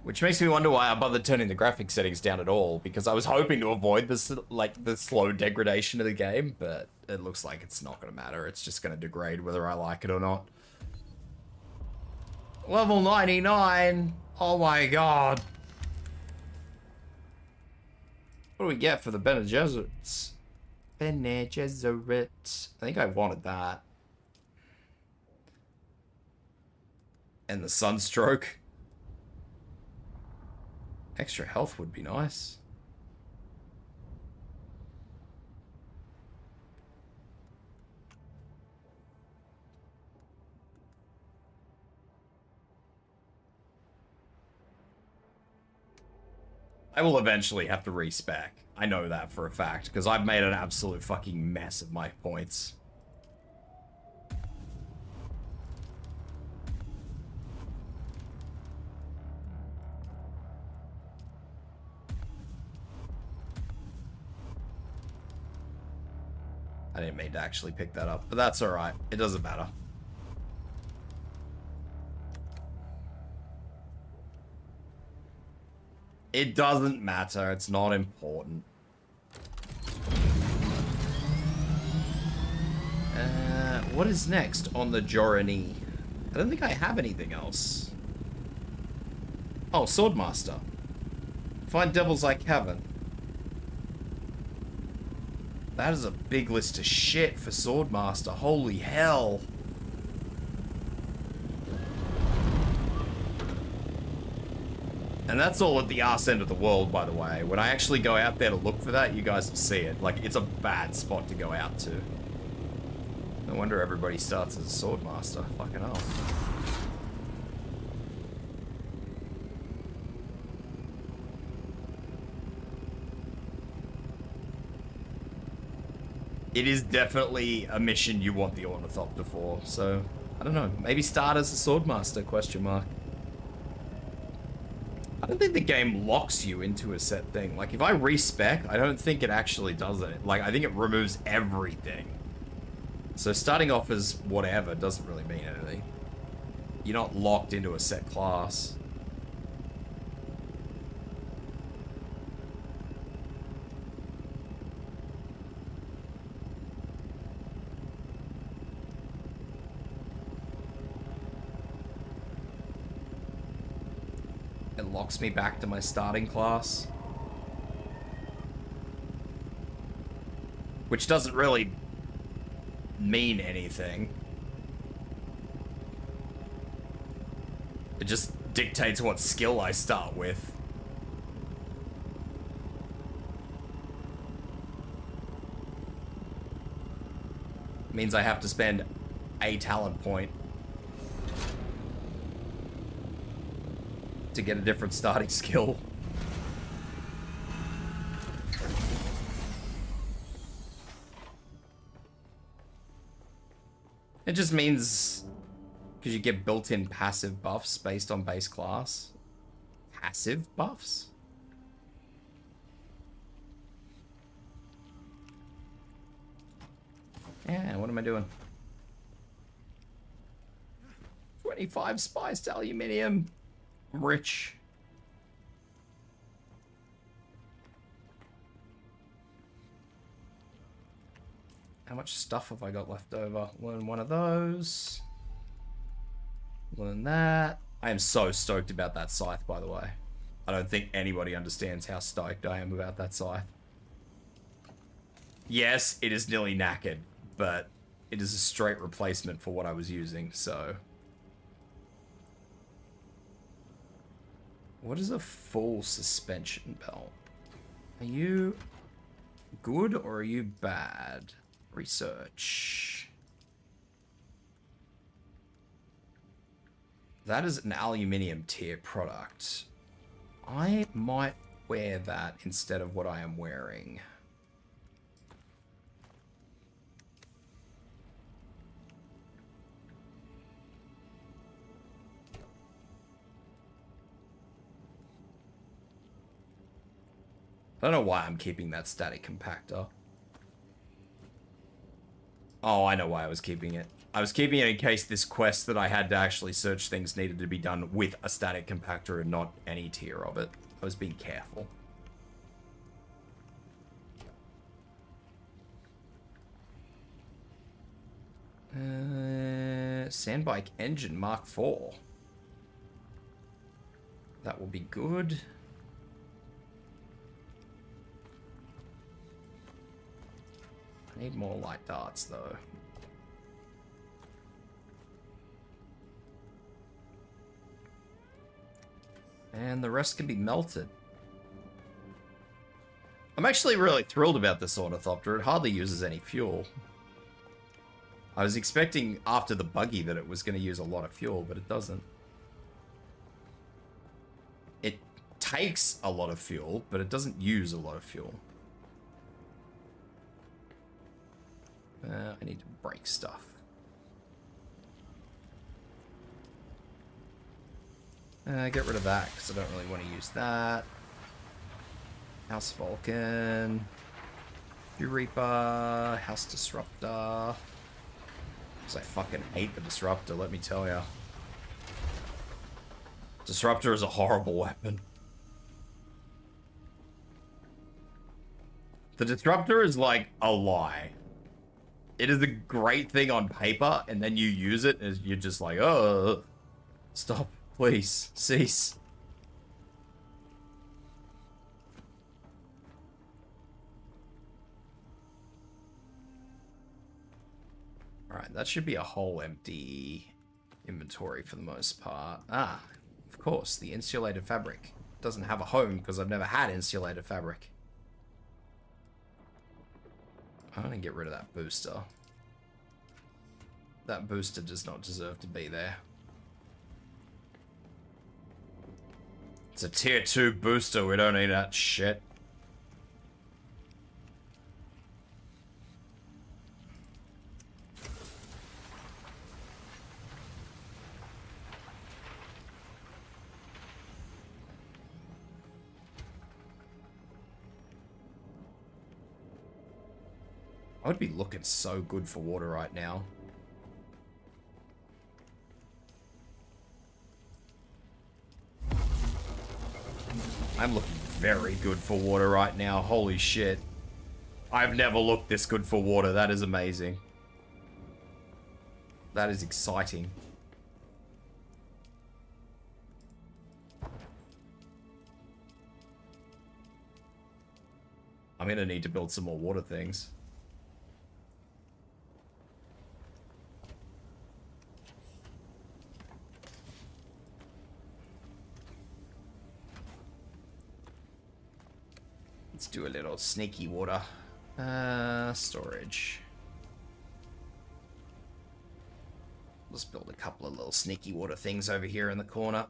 Which makes me wonder why I bothered turning the graphic settings down at all, because I was hoping to avoid this, like, the slow degradation of the game, but it looks like it's not going to matter. It's just going to degrade whether I like it or not. Level 99! Oh my god! What do we get for the Bene Gesserits? Bene Gesserit. I think I wanted that. And the Sunstroke. Extra health would be nice. I will eventually have to respec. I know that for a fact, because I've made an absolute fucking mess of my points. I didn't mean to actually pick that up, but that's alright. It doesn't matter. It doesn't matter. It's not important. What is next on the journey? I don't think I have anything else. Oh, Swordmaster. Find Devil's Eye Cavern. That is a big list of shit for Swordmaster. Holy hell. And that's all at the arse end of the world, by the way. When I actually go out there to look for that, you guys will see it. Like, it's a bad spot to go out to. No wonder everybody starts as a Swordmaster. Fucking hell. it is definitely a mission you want the Ornithopter for. So, I don't know. Maybe start as a Swordmaster, question mark. I don't think the game locks you into a set thing. Like, if I respec, I don't think it actually does it. Like, I think it removes everything. So starting off as whatever doesn't really mean anything. You're not locked into a set class. It locks me back to my starting class. Which doesn't really mean anything. It just dictates what skill I start with. It means I have to spend a talent point to get a different starting skill. It just means because you get built-in passive buffs based on base class. Passive buffs? Yeah, what am I doing? 25 spiced aluminium. I'm rich. How much stuff have I got left over? Learn one of those. Learn that. I am so stoked about that scythe, by the way. I don't think anybody understands how stoked I am about that scythe. Yes, it is nearly knackered, but it is a straight replacement for what I was using, so... What is a full suspension belt? Are you good or are you bad? Research. That is an aluminium tier product. I might wear that instead of what I am wearing. I don't know why I'm keeping that static compactor. Oh, I know why I was keeping it. I was keeping it in case this quest that I had to actually search things needed to be done with a static compactor and not any tier of it. I was being careful. Sandbike engine Mark IV. That will be good. I need more light darts, though. And the rest can be melted. I'm actually really thrilled about this Ornithopter. It hardly uses any fuel. I was expecting after the buggy that it was going to use a lot of fuel, but it doesn't. It takes a lot of fuel, but it doesn't use a lot of fuel. I need to break stuff. Get rid of that, because I don't really want to use that. House Vulcan. Reaper. House Disruptor. Because I fucking hate the Disruptor, let me tell ya. Disruptor is a horrible weapon. The Disruptor is like a lie. It is a great thing on paper, and then you use it, and you're just like, oh, stop, please, cease. Alright, that should be a whole empty inventory for the most part. Ah, of course, the insulated fabric. Doesn't have a home, because I've never had insulated fabric. I'm gonna get rid of that booster. That booster does not deserve to be there. It's a tier 2 booster, we don't need that shit. I would be looking so good for water right now. I'm looking very good for water right now. Holy shit. I've never looked this good for water. That is amazing. That is exciting. I'm gonna need to build some more water things. Let's do a little sneaky water. Storage. Let's build a couple of little sneaky water things over here in the corner.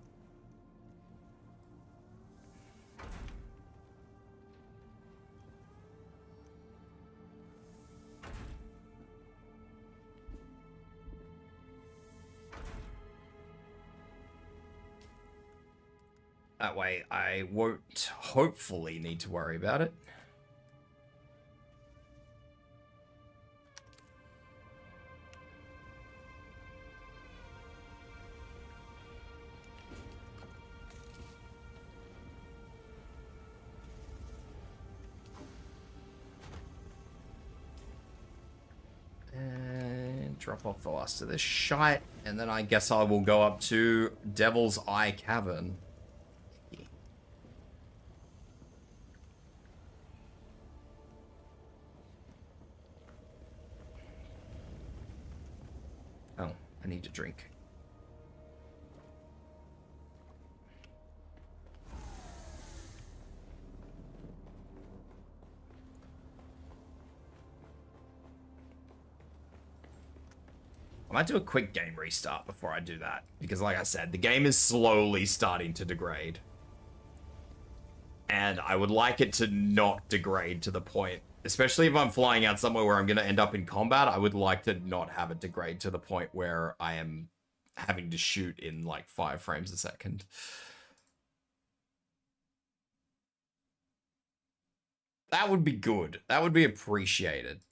That way I won't hopefully need to worry about it. And drop off the last of this shite, and then I guess I will go up to Devil's Eye Cavern. Oh, I need to drink. I might do a quick game restart before I do that, because like I said, the game is slowly starting to degrade. And I would like it to not degrade to the point, especially if I'm flying out somewhere where I'm going to end up in combat, I would like to not have it degrade to the point where I am having to shoot in like 5 frames a second. That would be good. That would be appreciated.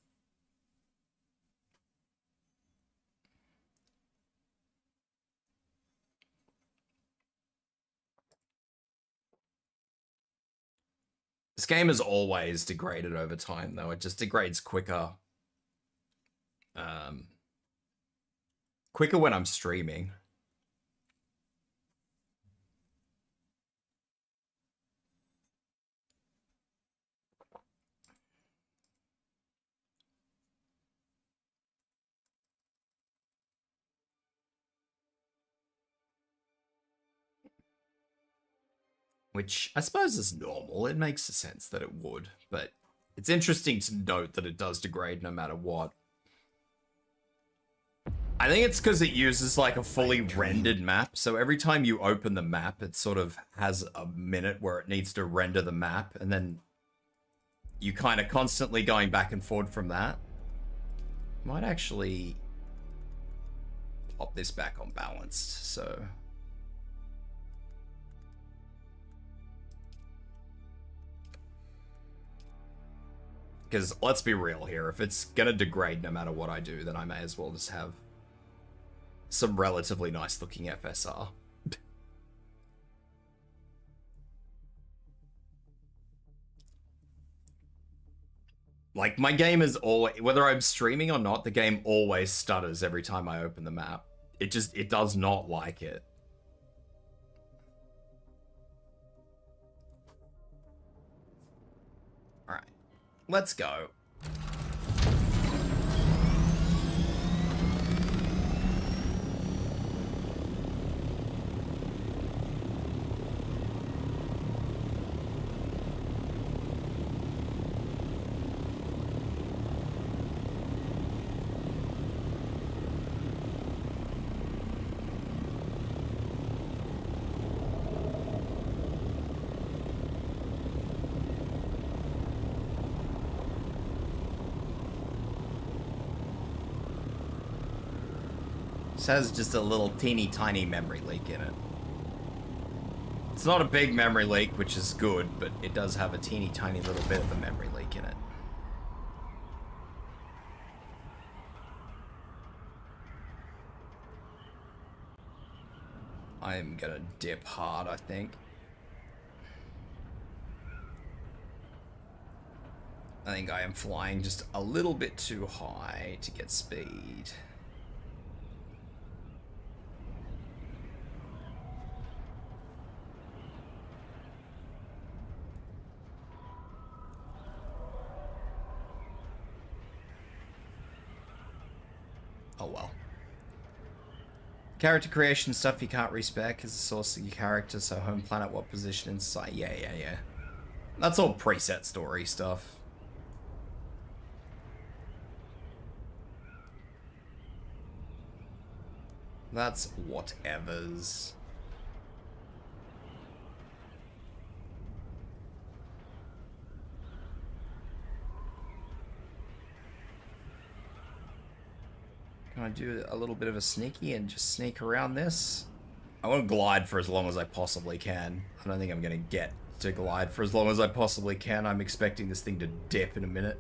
This game is always degraded over time, though. It just degrades quicker. Quicker when I'm streaming. Which I suppose is normal. It makes sense that it would, but it's interesting to note that it does degrade no matter what. I think it's because it uses like a fully rendered map, so every time you open the map, it sort of has a minute where it needs to render the map, and then you kind of constantly going back and forward from that. Might actually pop this back on balanced, so... Because let's be real here, if it's gonna degrade no matter what I do, then I may as well just have some relatively nice looking FSR. Like, my game is always, whether I'm streaming or not, the game always stutters every time I open the map. It does not like it. Alright. Let's go. Has just a little teeny tiny memory leak in it. It's not a big memory leak, which is good, but it does have a teeny tiny little bit of a memory leak in it. I'm gonna dip hard, I think. I think I am flying just a little bit too high to get speed. Oh well. Character creation stuff you can't respec as a source of your character, so home planet, what position inside. Yeah. That's all preset story stuff. That's whatevers. Can I do a little bit of a sneaky and just sneak around this? I want to glide for as long as I possibly can. I don't think I'm going to get to glide for as long as I possibly can. I'm expecting this thing to dip in a minute.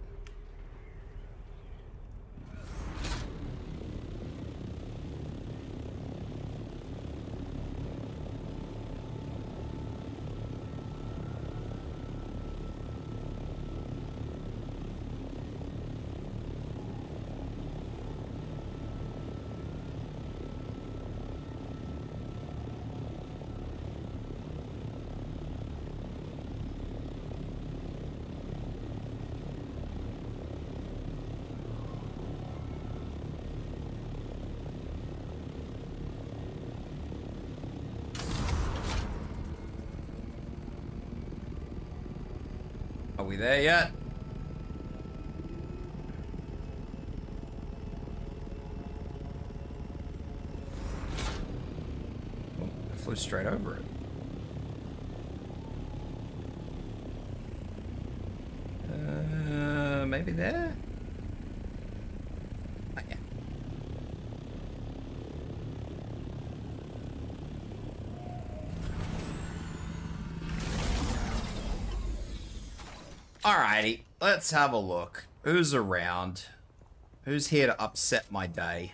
Are we there yet? Oh, I flew straight over it. Maybe there? Oh, yeah. Alrighty, let's have a look. Who's around? Who's here to upset my day?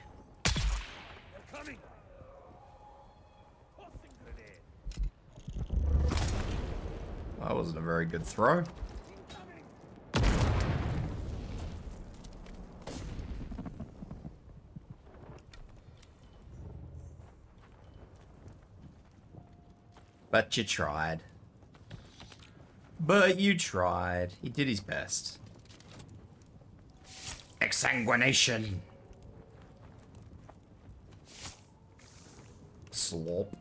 That wasn't a very good throw. But you tried. But you tried. He did his best. Exsanguination. Slop.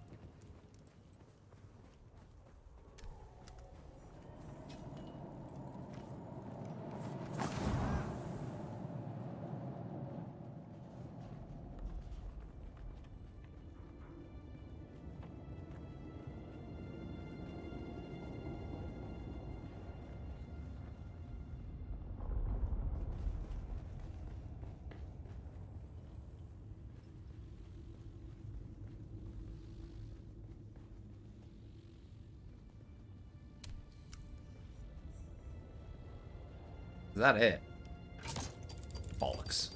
Is that it? Bollocks.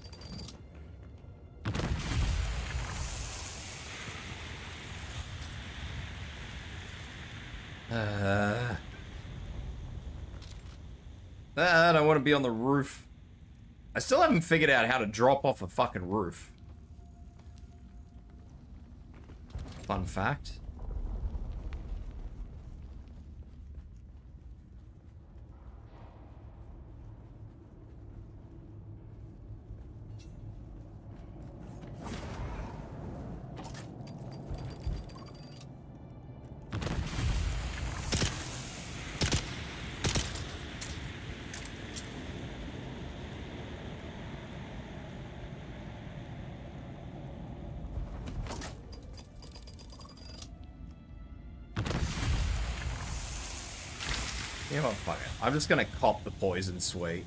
I don't want to be on the roof. I still haven't figured out how to drop off a fucking roof. Fun fact. You know what, fuck it. I'm just gonna cop the poison sweet.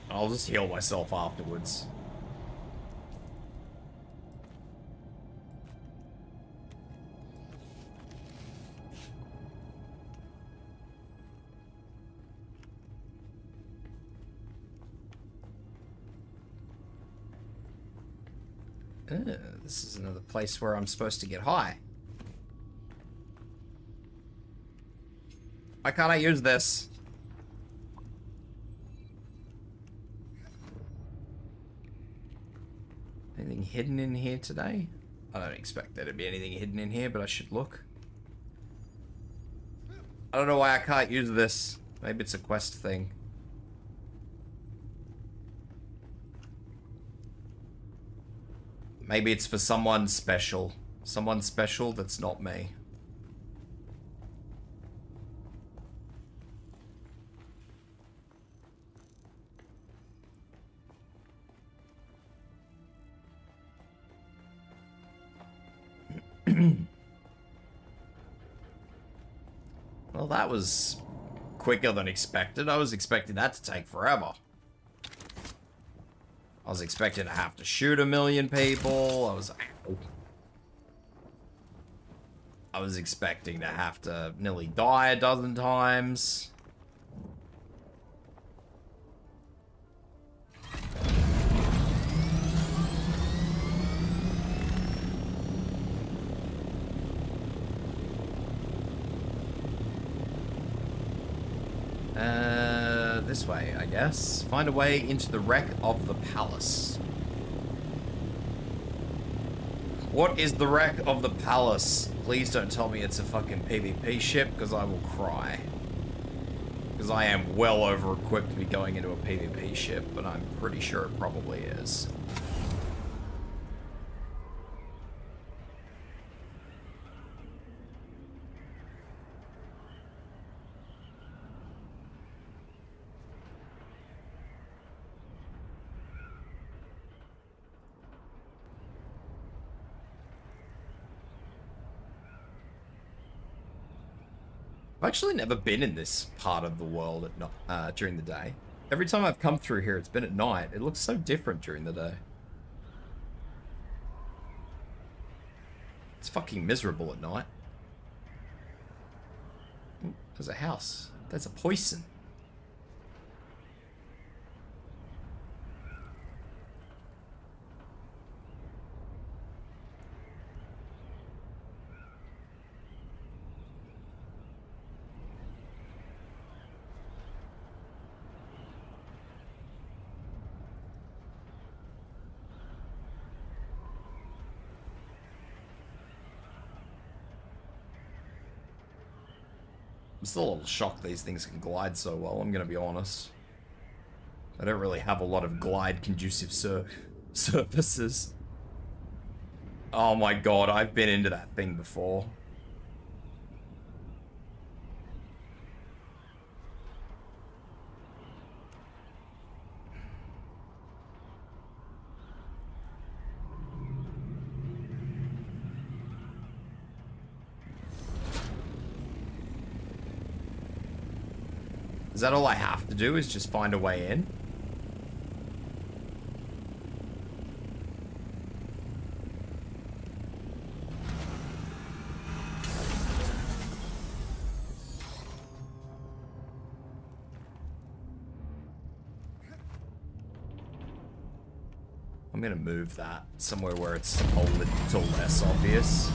I'll just heal myself afterwards. This is another place where I'm supposed to get high. Why can't I use this? Anything hidden in here today? I don't expect there to be anything hidden in here, but I should look. I don't know why I can't use this. Maybe it's a quest thing. Maybe it's for someone special. Someone special that's not me. Well, that was quicker than expected. I was expecting that to take forever. I was expecting to have to shoot 1 million people. I was expecting to have to nearly die a dozen times. This way, I guess. Find a way into the wreck of the palace. What is the wreck of the palace? Please don't tell me it's a fucking PvP ship, because I will cry. Because I am well over-equipped to be going into a PvP ship, but I'm pretty sure it probably is. I've actually never been in this part of the world at night, during the day. Every time I've come through here, it's been at night. It looks so different during the day. It's fucking miserable at night. Ooh, there's a house. There's a poison. I'm still a little shocked these things can glide so well, I'm gonna be honest. I don't really have a lot of glide conducive surfaces. Oh my god, I've been into that thing before. Is that all I have to do, is just find a way in? I'm gonna move that somewhere where it's a little less obvious.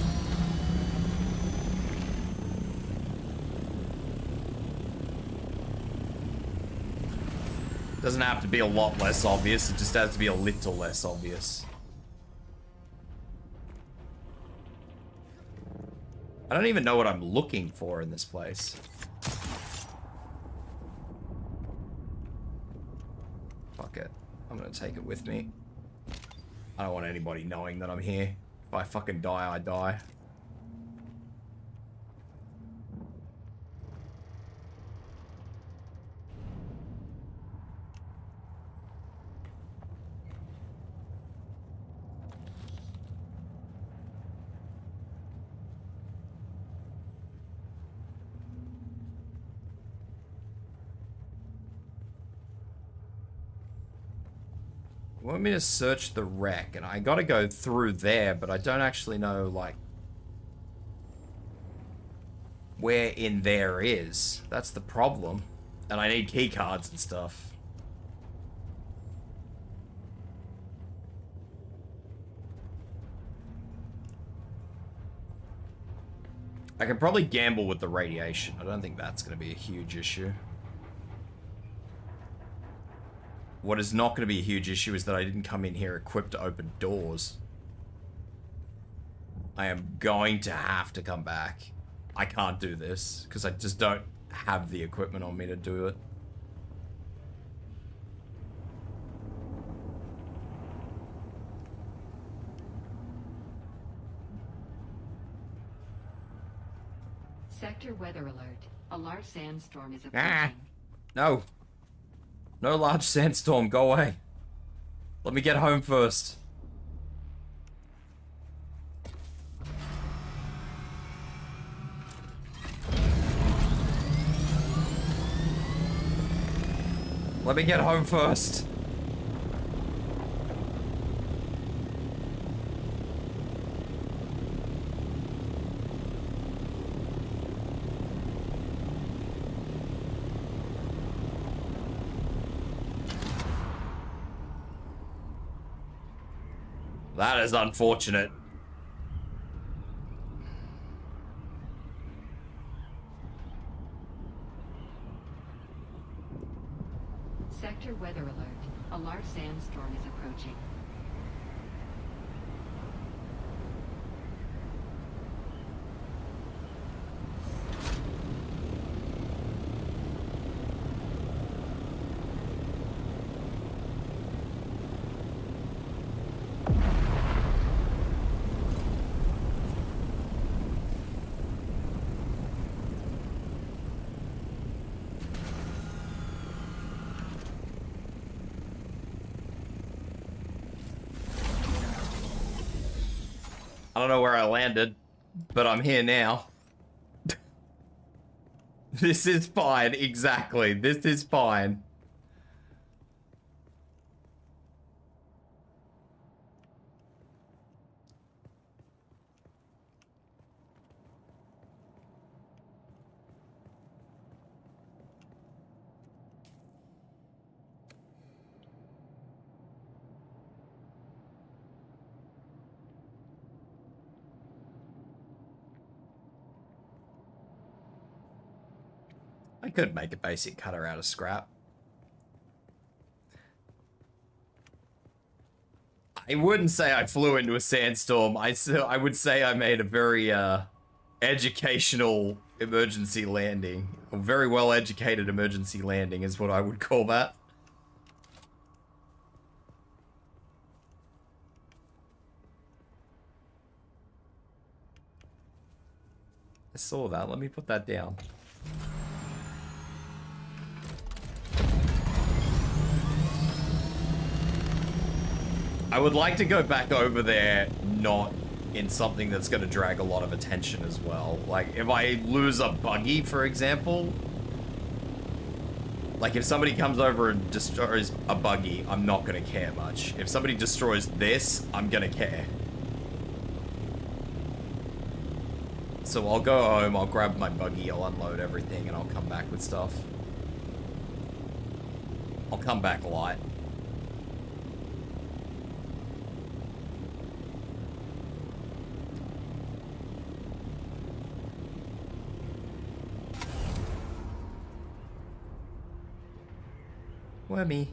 Doesn't have to be a lot less obvious, it just has to be a little less obvious. I don't even know what I'm looking for in this place. Fuck it. I'm gonna take it with me. I don't want anybody knowing that I'm here. If I fucking die, I die. Want me to search the wreck, and I gotta go through there, but I don't actually know, like, where in there is. That's the problem. And I need key cards and stuff. I can probably gamble with the radiation. I don't think that's going to be a huge issue. What is not going to be a huge issue is that I didn't come in here equipped to open doors. I am going to have to come back. I can't do this because I just don't have the equipment on me to do it. Sector weather alert. A large sandstorm is approaching. No. No large sandstorm. Go away. Let me get home first. Let me get home first. That is unfortunate. Sector weather alert. A large sandstorm is approaching. I don't know where I landed, but I'm here now. This is fine, exactly. This is fine. I could make a basic cutter out of scrap. I wouldn't say I flew into a sandstorm. I would say I made a very educational emergency landing. A very well educated emergency landing is what I would call that. I saw that. Let me put that down. I would like to go back over there, not in something that's going to drag a lot of attention as well. Like, if I lose a buggy, for example, like if somebody comes over and destroys a buggy, I'm not going to care much. If somebody destroys this, I'm going to care. So I'll go home, I'll grab my buggy, I'll unload everything, and I'll come back with stuff. I'll come back light. Wormy.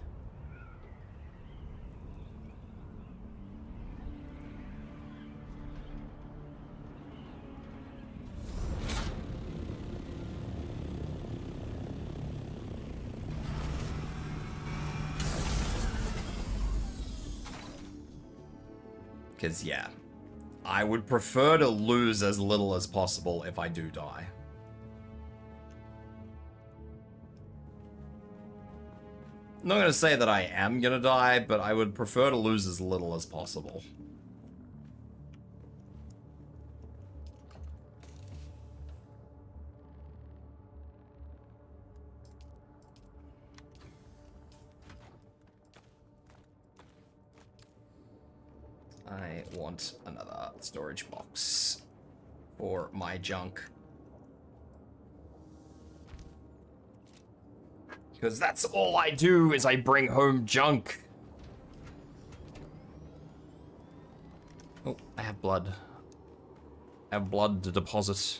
Because, yeah, I would prefer to lose as little as possible if I do die. I'm not going to say that I am going to die, but I would prefer to lose as little as possible. I want another storage box for my junk. Because that's all I do is I bring home junk. Oh, I have blood. I have blood to deposit.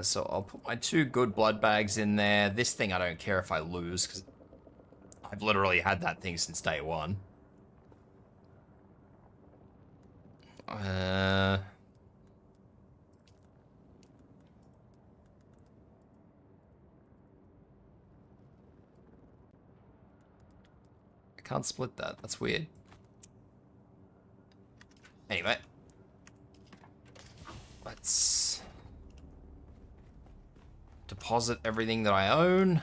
So I'll put my 2 good blood bags in there. This thing I don't care if I lose, because I've literally had that thing since day 1. I can't split that. That's weird. Anyway. Let's deposit everything that I own.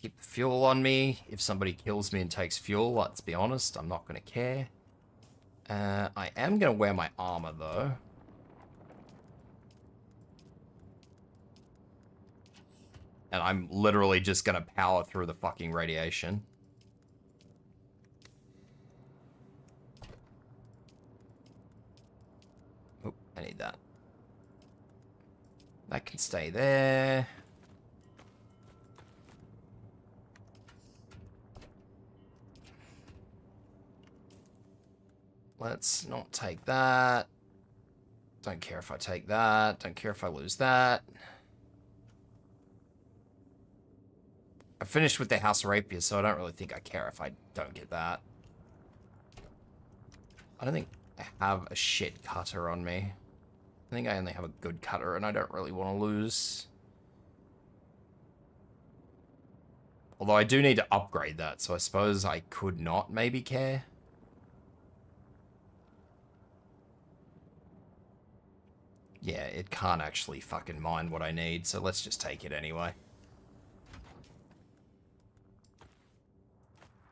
Keep the fuel on me. If somebody kills me and takes fuel, let's be honest, I'm not going to care. I am going to wear my armor, though. And I'm literally just going to power through the fucking radiation. Oh, I need that. That can stay there. Let's not take that. Don't care if I take that. Don't care if I lose that. I finished with the House Rapier, so I don't really think I care if I don't get that. I don't think I have a shit cutter on me. I think I only have a good cutter, and I don't really want to lose. Although I do need to upgrade that, so I suppose I could not maybe care. Yeah, it can't actually fucking mind what I need, so let's just take it anyway.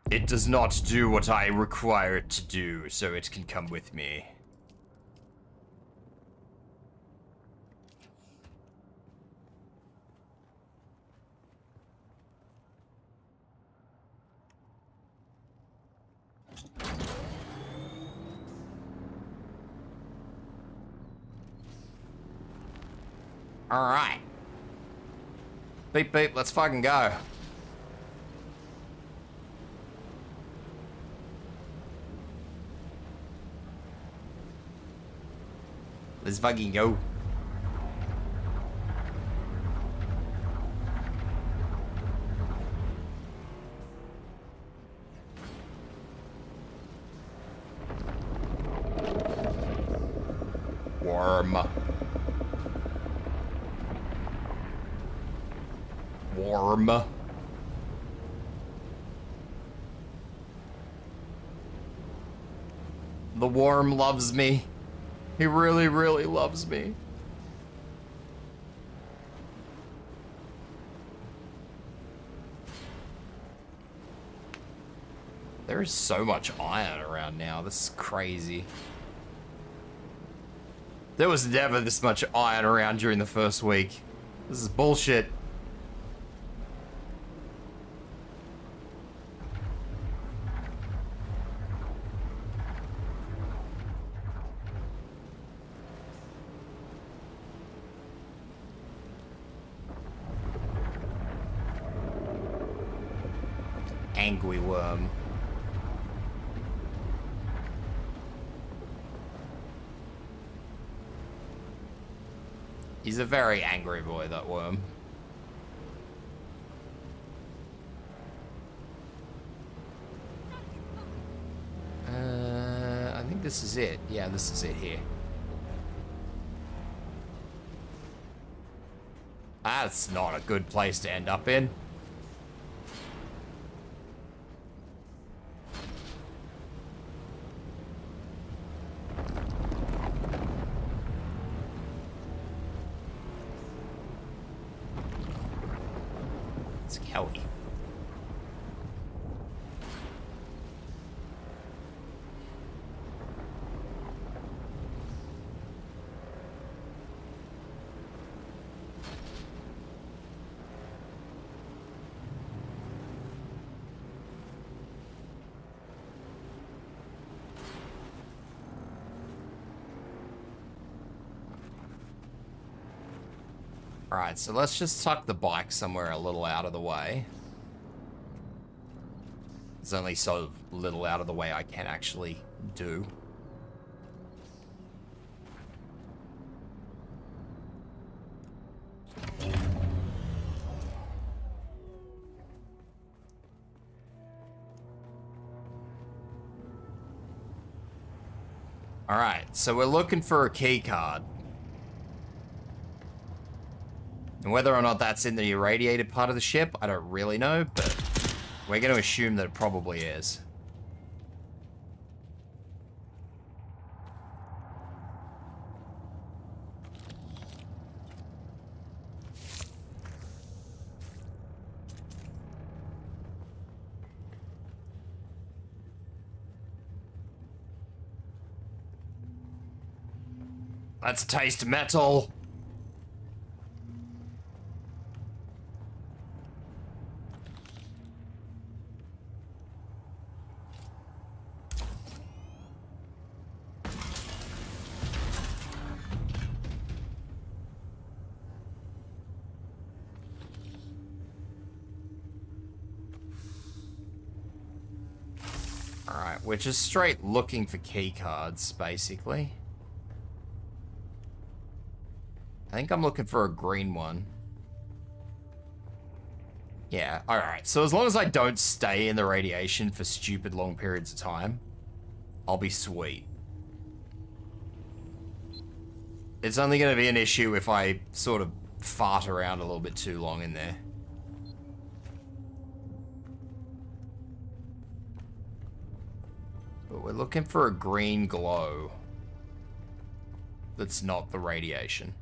It does not do what I require it to do, so it can come with me. Alright. Beep beep, let's fucking go. Let's fucking go. Warm. Warm. The worm loves me. He really, really loves me. There is so much iron around now. This is crazy. There was never this much iron around during the first week. This is bullshit. Angry worm. He's a very angry boy, that worm. I think this is it. Yeah, this is it here. That's not a good place to end up in. Scowy. Alright, so let's just tuck the bike somewhere a little out of the way. There's only so little out of the way I can actually do. Alright, so we're looking for a key card. And whether or not that's in the irradiated part of the ship, I don't really know, but we're going to assume that it probably is. Let's taste metal. Alright, we're just straight looking for key cards, basically. I think I'm looking for a green one. Yeah, alright. So as long as I don't stay in the radiation for stupid long periods of time, I'll be sweet. It's only going to be an issue if I sort of fart around a little bit too long in there. But we're looking for a green glow that's not the radiation.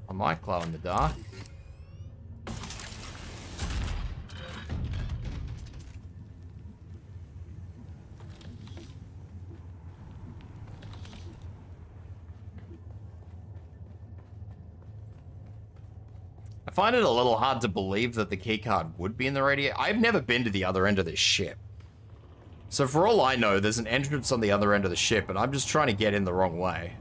I might glow in the dark. I find it a little hard to believe that the keycard would be in the radio. I've never been to the other end of this ship. So for all I know, there's an entrance on the other end of the ship, and I'm just trying to get in the wrong way.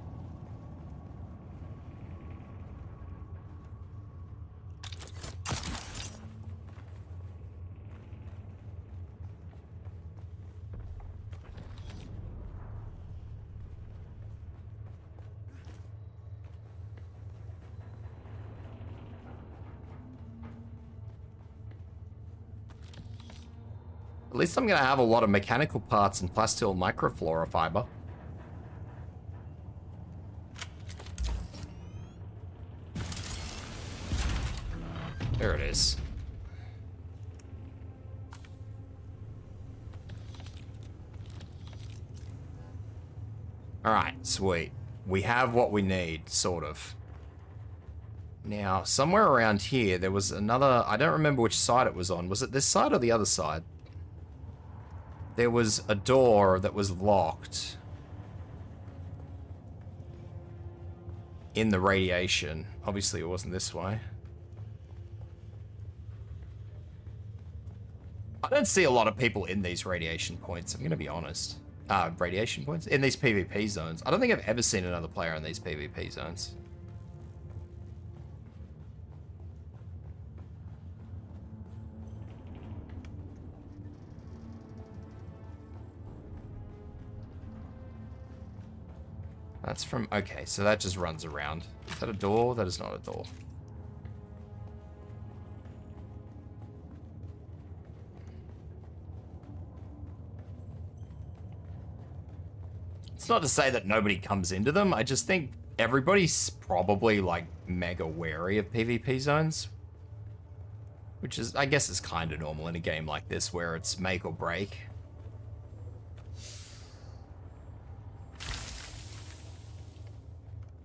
At least I'm going to have a lot of mechanical parts and plasteel microflora fiber. There it is. Alright, sweet. We have what we need, sort of. Now, somewhere around here, there was another... I don't remember which side it was on. Was it this side or the other side? There was a door that was locked in the radiation. Obviously, it wasn't this way. I don't see a lot of people in these radiation points, I'm going to be honest. Radiation points? In these PvP zones. I don't think I've ever seen another player in these PvP zones. That's from... Okay, so that just runs around. Is that a door? That is not a door. It's not to say that nobody comes into them. I just think everybody's probably, like, mega wary of PvP zones. Which is, I guess, is kind of normal in a game like this where it's make or break.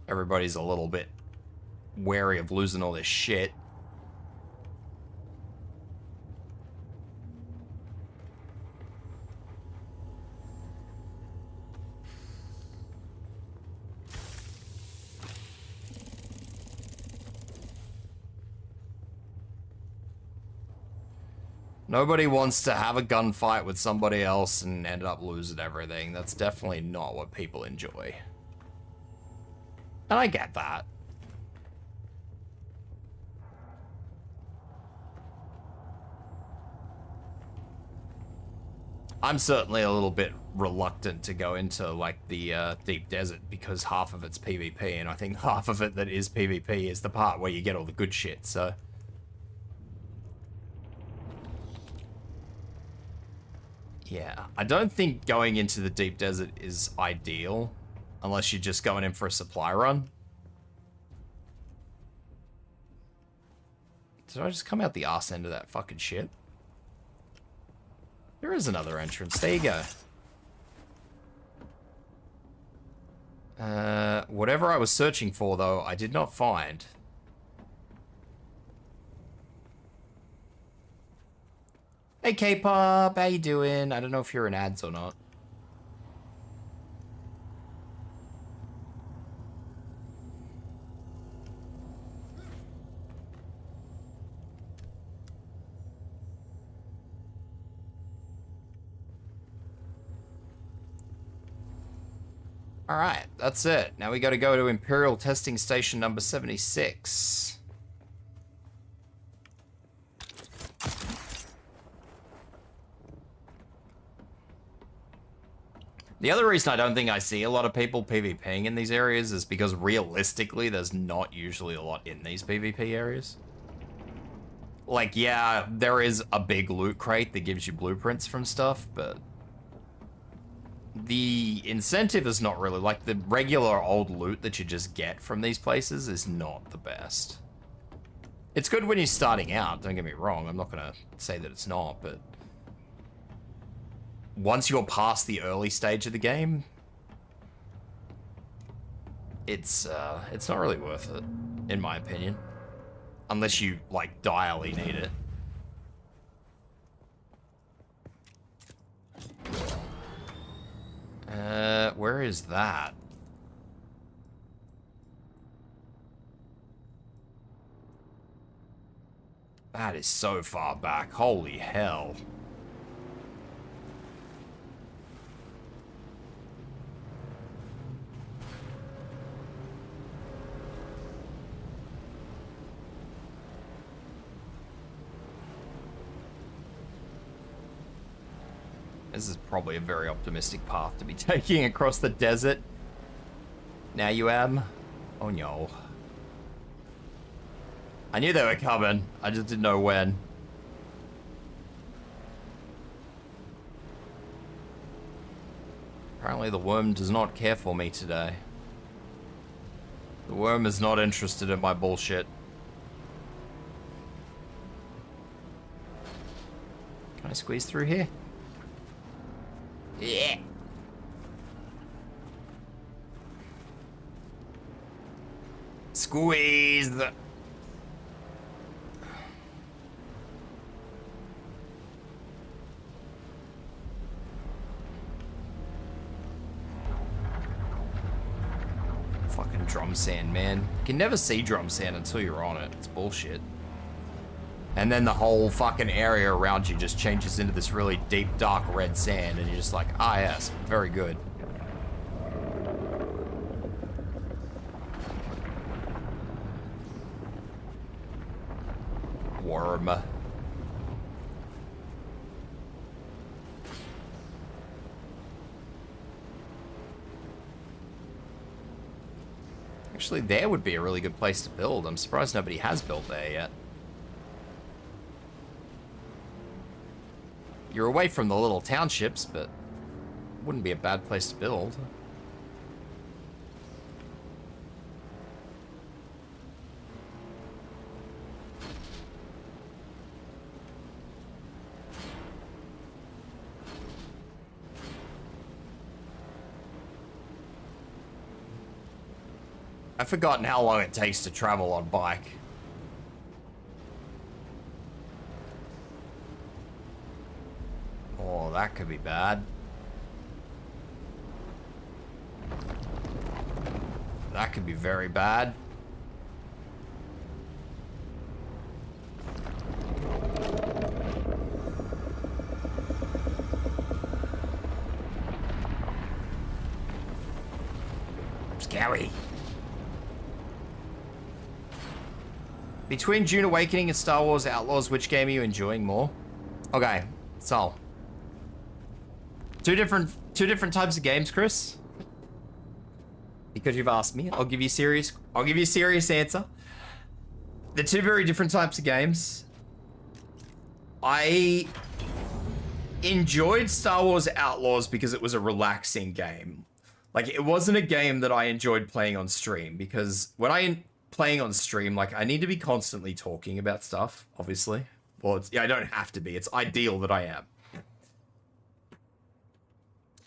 Everybody's a little bit wary of losing all this shit. Nobody wants to have a gunfight with somebody else and end up losing everything. That's definitely not what people enjoy. And I get that. I'm certainly a little bit reluctant to go into, like, the deep desert because half of it's PvP, and I think half of it that is PvP is the part where you get all the good shit, so... Yeah, I don't think going into the deep desert is ideal, unless you're just going in for a supply run. Did I just come out the arse end of that fucking shit? There is another entrance. There you go. Whatever I was searching for, though, I did not find. Hey, K-pop, how you doing? I don't know if you're in ads or not. Alright, that's it. Now we gotta go to Imperial Testing Station number 76. The other reason I don't think I see a lot of people PvPing in these areas is because realistically there's not usually a lot in these PvP areas. Like, yeah, there is a big loot crate that gives you blueprints from stuff, but... the incentive is not really, like, the regular old loot that you just get from these places is not the best. It's good when you're starting out, don't get me wrong, I'm not gonna say that it's not, but... once you're past the early stage of the game, it's not really worth it, in my opinion. Unless you, like, direly need it. Where is that? That is so far back. Holy hell. This is probably a very optimistic path to be taking across the desert. Now you am? Oh no. I knew they were coming, I just didn't know when. Apparently the worm does not care for me today. The worm is not interested in my bullshit. Can I squeeze through here? Yeah. Squeeze the... fucking drum sand, man. You can never see drum sand until you're on it. It's bullshit. And then the whole fucking area around you just changes into this really deep, dark red sand, and you're just like, ah, yes, very good. Worm. Actually, there would be a really good place to build. I'm surprised nobody has built there yet. You're away from the little townships, but wouldn't be a bad place to build. I've forgotten how long it takes to travel on bike. Oh, that could be bad. That could be very bad. scary. Between Dune Awakening and Star Wars Outlaws, which game are you enjoying more? Okay, so two different types of games, Chris. Because you've asked me, I'll give you a serious answer. They're two very different types of games. I enjoyed Star Wars Outlaws because it was a relaxing game. Like, it wasn't a game that I enjoyed playing on stream, because when I playing on stream, like, I need to be constantly talking about stuff, obviously. Well, yeah, I don't have to be. It's ideal that I am.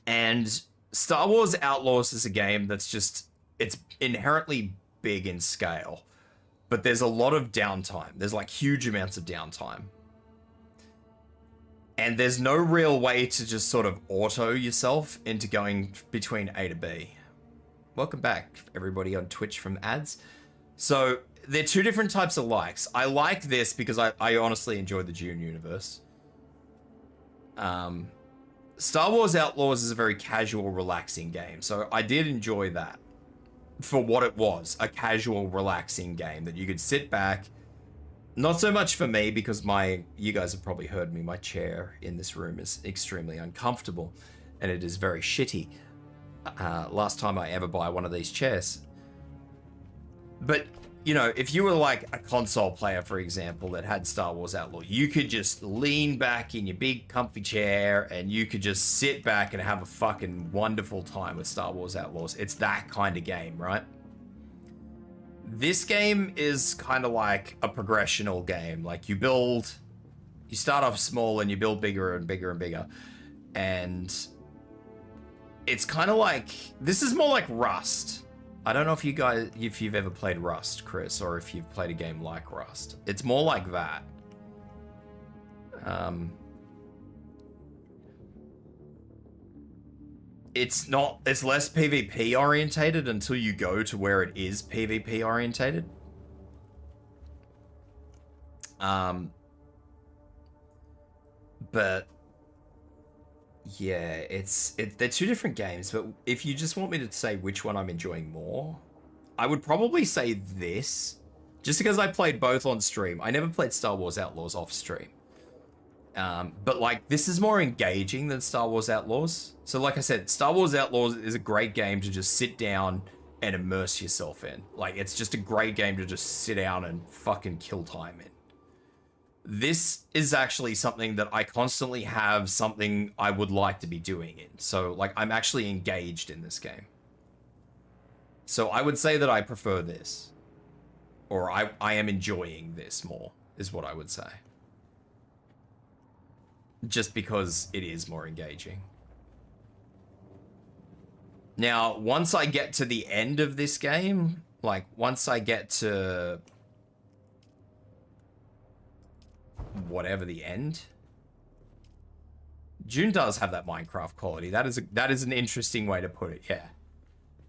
And Star Wars Outlaws is a game that's just, it's inherently big in scale, but there's a lot of downtime. There's like huge amounts of downtime. And there's no real way to just sort of auto yourself into going between A to B. Welcome back, everybody on Twitch from ads. So they're two different types of likes. I like this because I honestly enjoy the Dune universe. Star Wars Outlaws is a very casual, relaxing game. So I did enjoy that for what it was, a casual, relaxing game that you could sit back. Not so much for me because you guys have probably heard me, my chair in this room is extremely uncomfortable and it is very shitty. Last time I ever buy one of these chairs. But, you know, if you were like a console player, for example, that had Star Wars Outlaw, you could just lean back in your big comfy chair and you could just sit back and have a fucking wonderful time with Star Wars Outlaws. It's that kind of game, right? This game is kind of like a progressional game. Like, you start off small and you build bigger and bigger and bigger. And it's kind of like, this is more like Rust. I don't know if you've ever played Rust, Chris, or if you've played a game like Rust. It's more like that. It's less PvP orientated until you go to where it is PvP orientated. But yeah, they're two different games, but if you just want me to say which one I'm enjoying more, I would probably say this, just because I played both on stream. I never played Star Wars Outlaws off stream. But like, this is more engaging than Star Wars Outlaws. So like I said, Star Wars Outlaws is a great game to just sit down and immerse yourself in. Like, it's just a great game to just sit down and fucking kill time in. This is actually something that I constantly have something I would like to be doing in. So like, I'm actually engaged in this game. So I would say that I prefer this. Or I am enjoying this more, is what I would say. Just because it is more engaging. Now, once I get to the end of this game, like once I get to whatever the end, Dune does have that Minecraft quality. That is an interesting way to put it, yeah.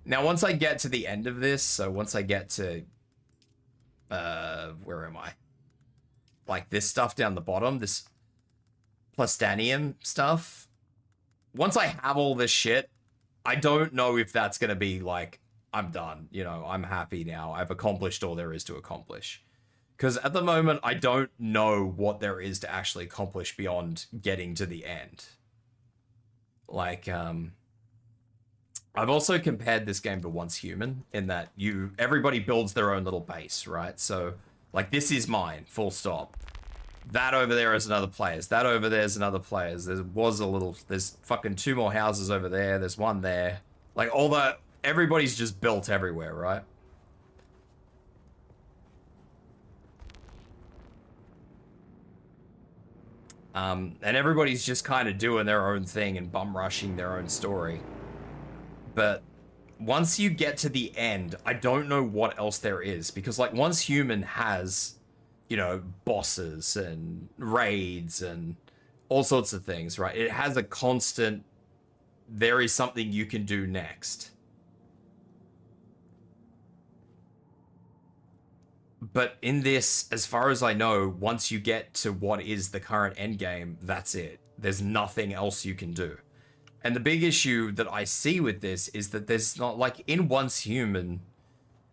Now, once I get to the end of this, so once I get to where am I? Like this stuff down the bottom, this Plastanium stuff. Once I have all this shit, I don't know if that's going to be like, I'm done. You know, I'm happy now. I've accomplished all there is to accomplish. Because at the moment, I don't know what there is to actually accomplish beyond getting to the end. Like, I've also compared this game to Once Human in that everybody builds their own little base, right? So, like, this is mine, full stop. That over there is another player's. That over there is another player's. There's fucking 2 more houses over there. There's one there. Like, everybody's just built everywhere, right? And everybody's just kind of doing their own thing and bum rushing their own story. But once you get to the end, I don't know what else there is. Because, like, Once Human has, you know, bosses and raids and all sorts of things, right? It has a constant, there is something you can do next. But in this, as far as I know, once you get to what is the current end game, that's it. There's nothing else you can do. And the big issue that I see with this is that there's not, like, in Once Human,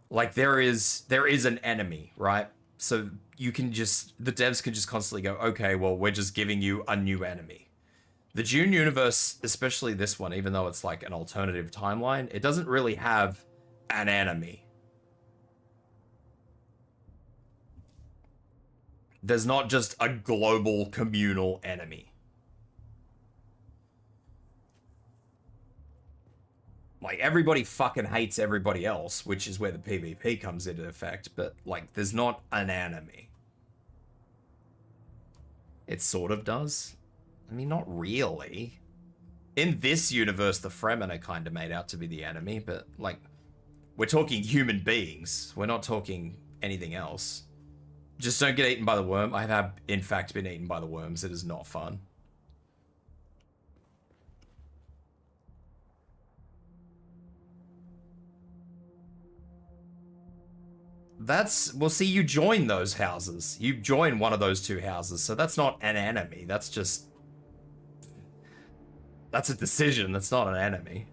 like, there is an enemy, right? So you can just, the devs can just constantly go, okay, well, we're just giving you a new enemy. The Dune universe, especially this one, even though it's like an alternative timeline, it doesn't really have an enemy. There's not just a global communal enemy. Like, everybody fucking hates everybody else, which is where the PvP comes into effect, but, like, there's not an enemy. It sort of does. I mean, not really. In this universe, the Fremen are kind of made out to be the enemy, but, like, we're talking human beings. We're not talking anything else. Just don't get eaten by the worm. I have, in fact, been eaten by the worms. It is not fun. Well, see, you join those houses. You join one of those two houses, so that's not an enemy. That's just... That's a decision. That's not an enemy.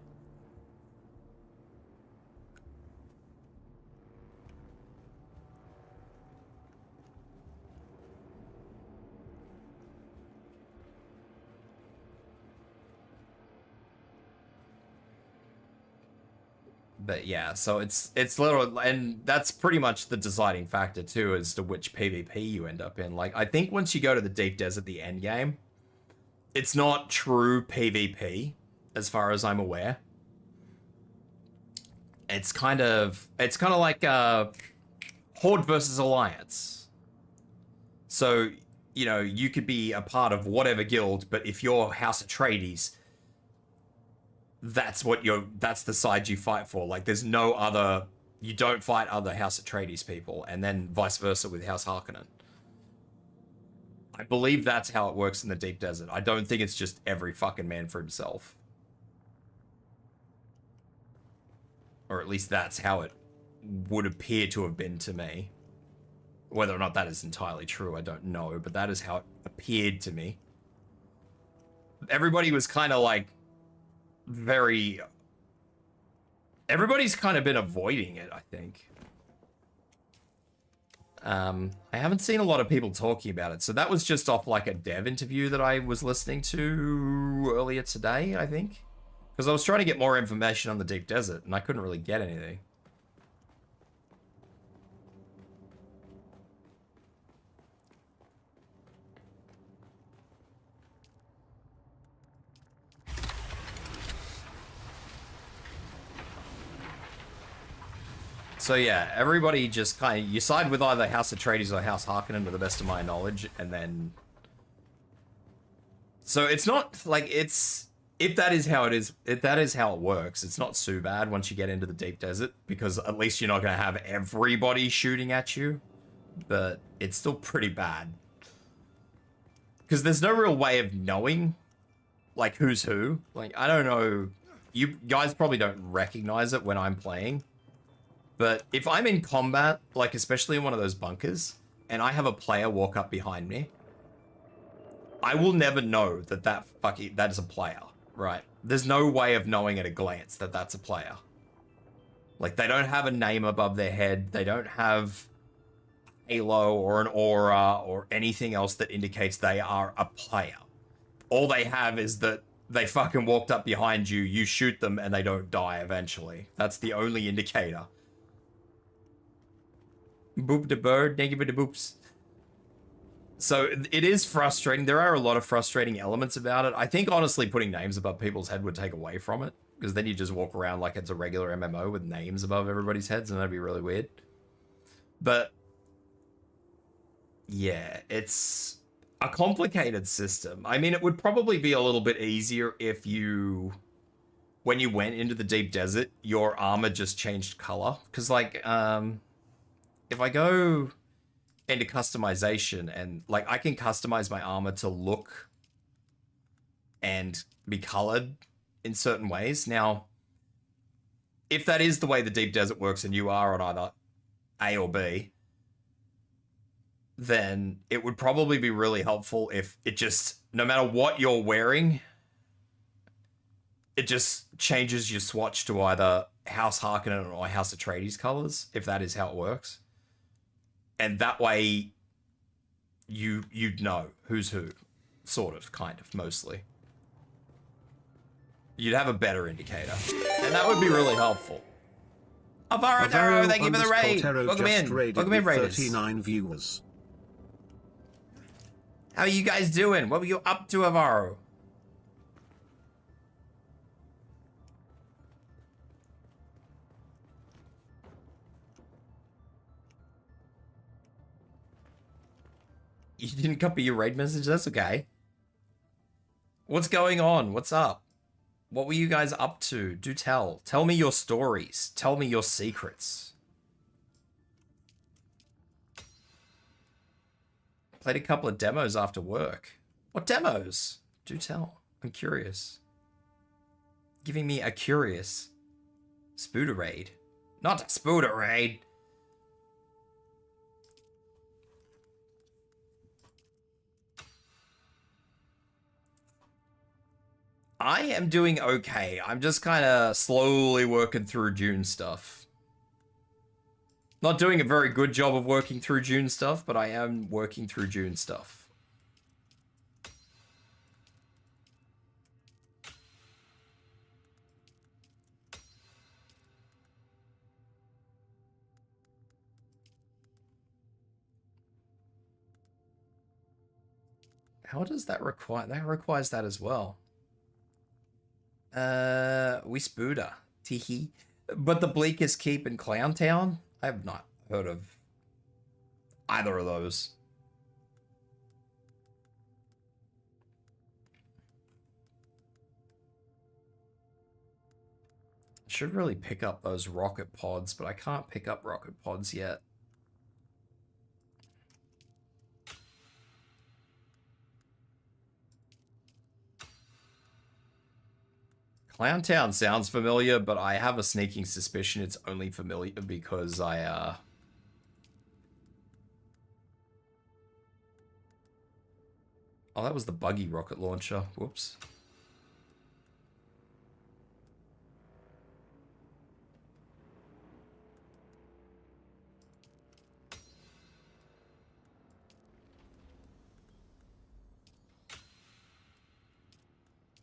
But yeah, so it's literal, and that's pretty much the deciding factor too as to which PvP you end up in. Like, I think once you go to the Deep Desert, the end game, it's not true PvP, as far as I'm aware. It's kind of like Horde versus Alliance. So, you know, you could be a part of whatever guild, but if you're House Atreides, that's the side you fight for. Like, there's no other, you don't fight other House Atreides people, and then vice versa with House Harkonnen. I believe that's how it works in the Deep Desert. I don't think it's just every fucking man for himself. Or at least that's how it would appear to have been to me. Whether or not that is entirely true, I don't know, but that is how it appeared to me. Everybody was kind of like, everybody's kind of been avoiding it, I think. I haven't seen a lot of people talking about it, so that was just off like a dev interview that I was listening to earlier today, I think. Because I was trying to get more information on the Deep Desert, and I couldn't really get anything. So yeah, everybody just kind of, you side with either House Atreides or House Harkonnen to the best of my knowledge, and then... So it's not, like, it's... If that is how it is, if that is how it works, it's not too bad once you get into the Deep Desert, because at least you're not going to have everybody shooting at you, but it's still pretty bad. Because there's no real way of knowing, like, who's who. Like, I don't know, you guys probably don't recognize it when I'm playing. But if I'm in combat, like especially in one of those bunkers, and I have a player walk up behind me, I will never know that that is a player, right? There's no way of knowing at a glance that that's a player. Like, they don't have a name above their head. They don't have halo or an aura or anything else that indicates they are a player. All they have is that they fucking walked up behind you, you shoot them, and they don't die eventually. That's the only indicator. Boop the bird, thank you for the boops. So it is frustrating. There are a lot of frustrating elements about it. I think honestly putting names above people's head would take away from it, because then you just walk around like it's a regular MMO with names above everybody's heads, and that'd be really weird. But yeah, it's a complicated system. I mean, it would probably be a little bit easier if you, when you went into the Deep Desert, your armor just changed color. Because like, if I go into customization and like I can customize my armor to look and be colored in certain ways. Now, if that is the way the Deep Desert works and you are on either A or B, then it would probably be really helpful if it just, no matter what you're wearing, it just changes your swatch to either House Harkonnen or House Atreides colors, if that is how it works. And that way, you'd know who's who, sort of, kind of, mostly. You'd have a better indicator, and that would be really helpful. Alvaro, thank you for the raid. Welcome in, Raiders. 39 viewers. How are you guys doing? What were you up to, Alvaro? You didn't copy your raid message? That's okay. What's going on? What's up? What were you guys up to? Do tell. Tell me your stories. Tell me your secrets. Played a couple of demos after work. What demos? Do tell. I'm curious. Giving me a curious spooder raid. Not a spooder raid. I am doing okay. I'm just kind of slowly working through Dune stuff. Not doing a very good job of working through Dune stuff, but I am working through Dune stuff. How does that require? That requires that as well. We spooder. Teehee. But the Bleakest Keep in Clowntown? I have not heard of either of those. I should really pick up those rocket pods, but I can't pick up rocket pods yet. Clowntown sounds familiar, but I have a sneaking suspicion it's only familiar because I, Oh, that was the buggy rocket launcher. Whoops.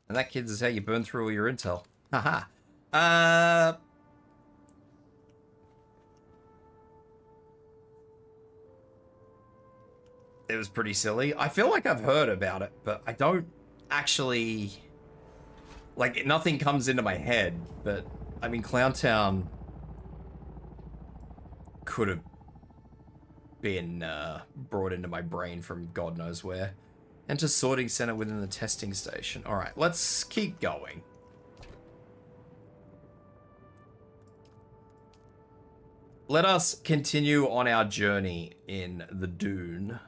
And that, kids, is how you burn through all your intel. Haha. It was pretty silly. I feel like I've heard about it, but I don't actually... Like, nothing comes into my head, but... I mean, Clowntown... could have been brought into my brain from God knows where. Enter sorting center within the testing station. Alright, let's keep going. Let us continue on our journey in the Dune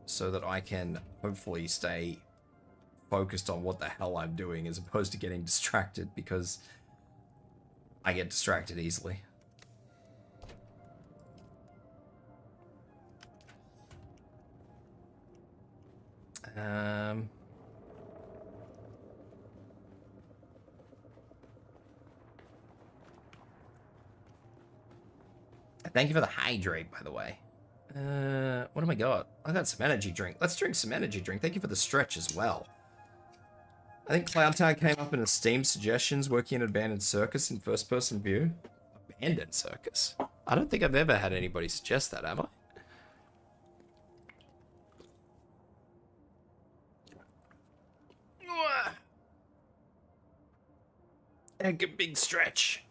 so that I can hopefully stay focused on what the hell I'm doing as opposed to getting distracted, because I get distracted easily. Thank you for the hydrate, by the way. What am I got? I got some energy drink. Let's drink some energy drink. Thank you for the stretch as well. I think Clowntown came up in a Steam suggestions working in an abandoned circus in first-person view. Abandoned circus? I don't think I've ever had anybody suggest that, have I? Like a big stretch.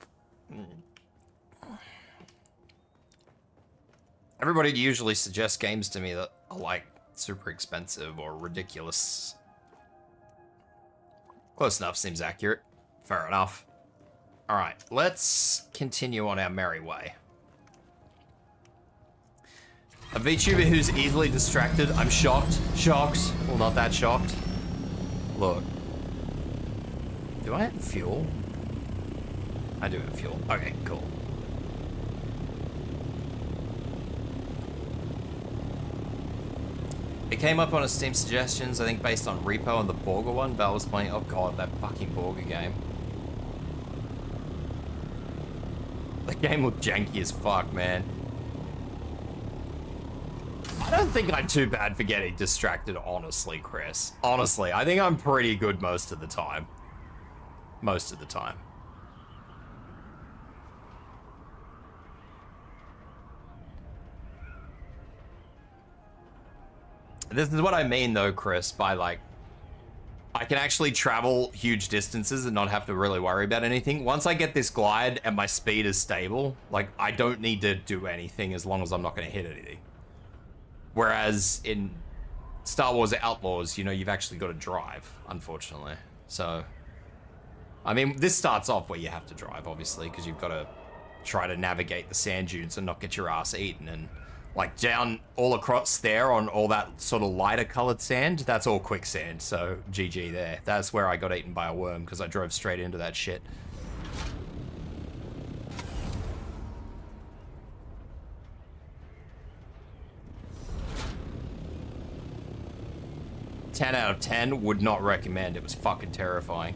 Everybody usually suggests games to me that are like super expensive or ridiculous. Close enough, seems accurate. Fair enough. Alright, let's continue on our merry way. A VTuber who's easily distracted. I'm shocked. Shocked. Well, not that shocked. Look. Do I have fuel? I do have fuel. Okay, cool. It came up on a Steam suggestions, I think based on Repo and the Borger one. Val was playing, oh god, that fucking Borger game. The game looked janky as fuck, man. I don't think I'm too bad for getting distracted, honestly, Chris. Honestly, I think I'm pretty good most of the time. Most of the time. This is what I mean, though, Chris, by, like, I can actually travel huge distances and not have to really worry about anything. Once I get this glide and my speed is stable, like, I don't need to do anything as long as I'm not going to hit anything. Whereas in Star Wars Outlaws, you know, you've actually got to drive, unfortunately. So, I mean, this starts off where you have to drive, obviously, because you've got to try to navigate the sand dunes and not get your ass eaten. And, like, down all across there on all that sort of lighter colored sand, that's all quicksand. So, GG there. That's where I got eaten by a worm, because I drove straight into that shit. $10 out of 10, would not recommend. It was fucking terrifying.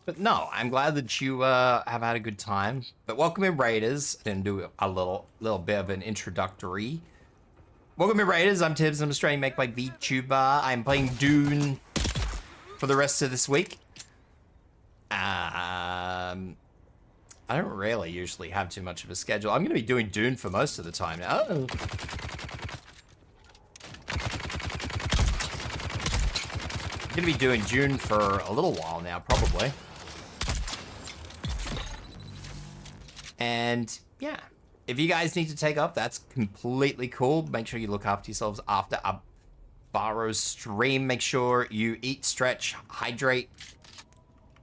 But no, I'm glad that you have had a good time. But welcome in, Raiders. And do a little bit of an introductory. Welcome in, Raiders. I'm Tibs. I'm Australian make by vtuber. I'm playing Dune for the rest of this week. I don't really usually have too much of a schedule. I'm going to be doing Dune for most of the time now. Oh. I'm going to be doing Dune for a little while now, probably. And yeah, if you guys need to take off, that's completely cool. Make sure you look after yourselves after a Barrow's stream. Make sure you eat, stretch, hydrate,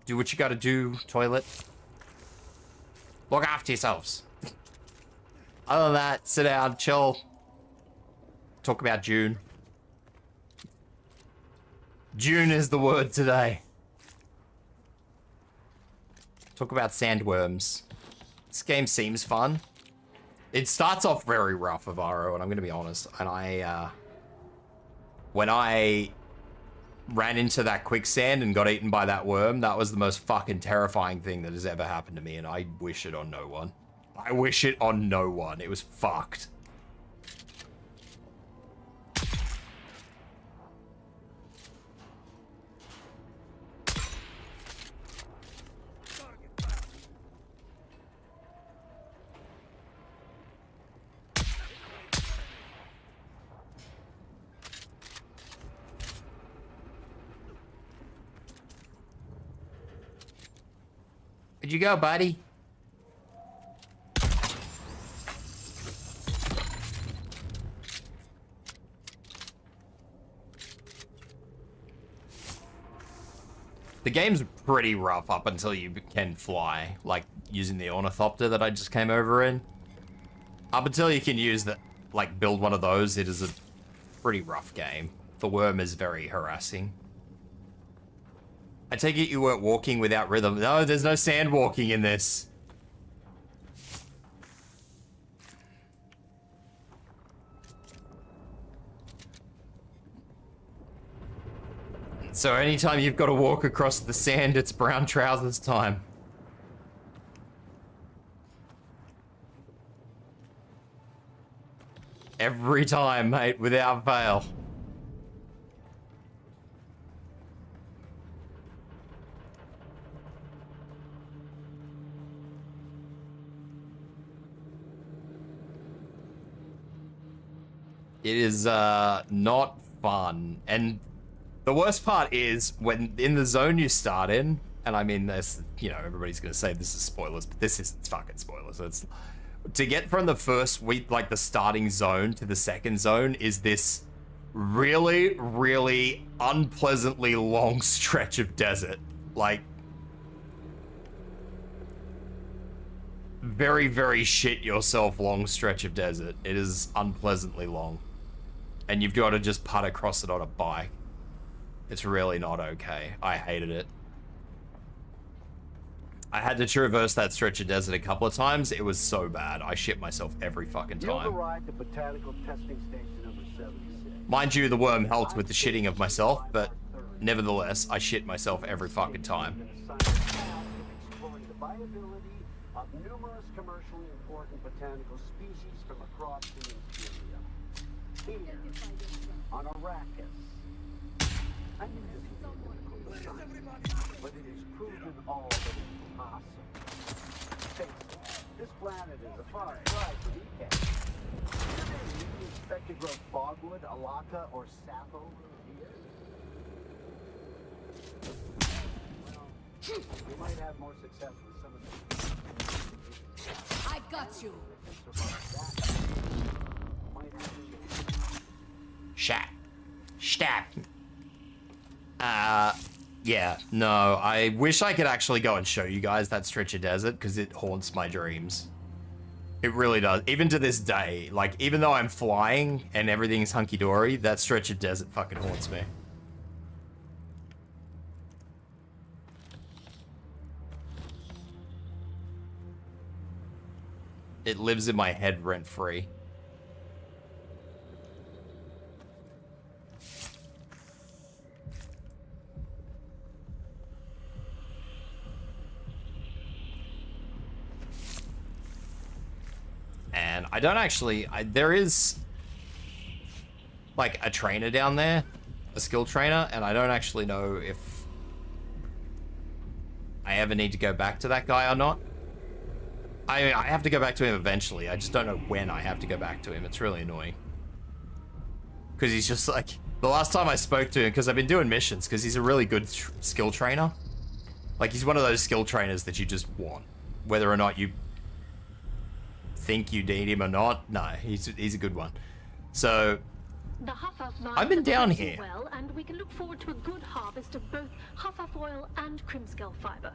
do what you gotta do, toilet. Look after yourselves. Other than that, sit down, chill, talk about Dune. Dune is the word today. Talk about sandworms. This game seems fun. It starts off very rough, Avaro, and I'm going to be honest. And when I ran into that quicksand and got eaten by that worm, that was the most fucking terrifying thing that has ever happened to me, and I wish it on no one. I wish it on no one. It was fucked. Where'd you go, buddy? The game's pretty rough up until you can fly, like using the ornithopter that I just came over in. Up until you can use that, like build one of those, it is a pretty rough game. The worm is very harassing. I take it you weren't walking without rhythm. No, there's no sand walking in this. So anytime you've got to walk across the sand, it's brown trousers time. Every time, mate, without fail. It is not fun. And the worst part is when in the zone you start in, and I mean this, you know, everybody's gonna say this is spoilers, but this isn't fucking spoilers. It's to get from the first week, like the starting zone to the second zone is this really, really unpleasantly long stretch of desert. Like very, very shit yourself long stretch of desert. It is unpleasantly long. And you've got to just putt across it on a bike. It's really not okay. I hated it. I had to traverse that stretch of desert a couple of times. It was so bad. I shit myself every fucking time. Arrived at Botanical Testing Station number 76. Mind you, the worm helped with the shitting of myself, but nevertheless, I shit myself every fucking time. Exploring the viability of numerous commercially important botanical species from across the interior. Here, on Arrakis. I knew this would be difficult, but it is proven all that is possible. Face it, this planet is a far cry from Ecam. You expect to grow bogwood, alaka, or sappho here? Well, you might have more success with some of the... I got you. Shat. Stat. Yeah, no, I wish I could actually go and show you guys that stretch of desert, because it haunts my dreams. It really does. Even to this day, like, even though I'm flying and everything's hunky-dory, that stretch of desert fucking haunts me. It lives in my head rent-free. And I don't actually, there is like a trainer down there, a skill trainer, and I don't actually know if I ever need to go back to that guy or not. I have to go back to him eventually. I just don't know when I have to go back to him. It's really annoying. Because he's just like, the last time I spoke to him, because I've been doing missions, because he's a really good skill trainer. Like, he's one of those skill trainers that you just want. Whether or not you think you need him or not, no, he's a good one. So, I've been down here. Well, and we can look forward to a good harvest of both Huffaf oil and Crimskull fiber.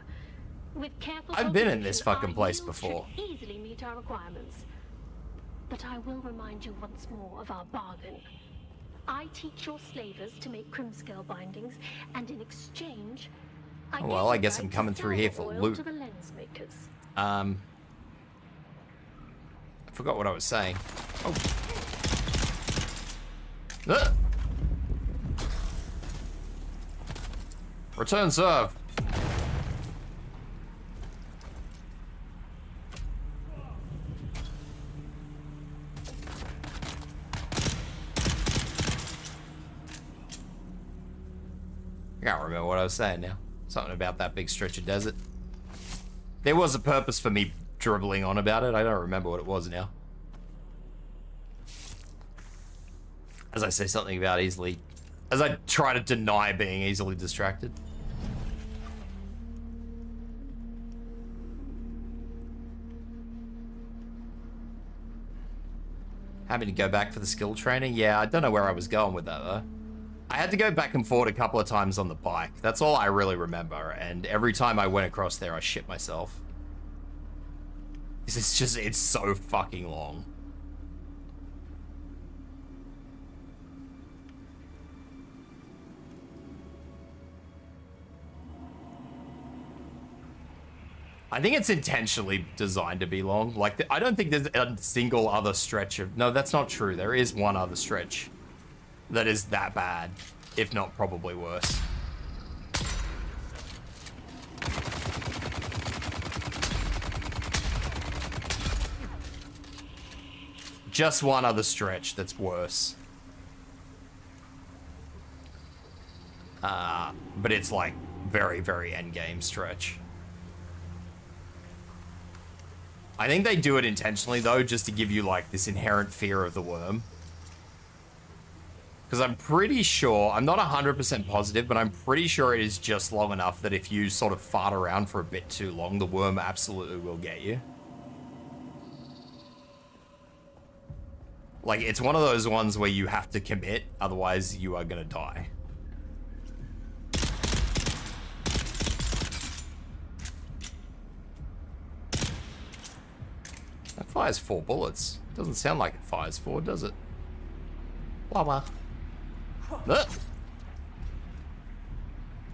With careful I've been in this cultivation, fucking place our yields before. should easily meet our requirements. But I will remind you once more of our bargain. I teach your slavers to make Crimskull bindings, and in exchange, Well, I guess I'm coming through here for loot. to the lens makers. I forgot what I was saying. Oh. Return serve. I can't remember what I was saying now. Something about that big stretch of desert. There was a purpose for me dribbling on about it. I don't remember what it was now. As I say something about easily... As I try to deny being easily distracted. Having to go back for the skill training? Yeah, I don't know where I was going with that though. I had to go back and forth a couple of times on the bike. That's all I really remember. And every time I went across there, I shit myself. This is just, it's so fucking long. I think it's intentionally designed to be long. Like, I don't think there's a single other stretch of... No, that's not true. There is one other stretch that is that bad, if not probably worse. Just one other stretch that's worse. But it's like very, very endgame stretch. I think they do it intentionally though, just to give you like this inherent fear of the worm. Because I'm pretty sure, I'm not 100% positive, but I'm pretty sure it is just long enough that if you sort of fart around for a bit too long, the worm absolutely will get you. Like, it's one of those ones where you have to commit, otherwise you are gonna die. That fires 4 bullets. Doesn't sound like it fires 4, does it? Blah blah.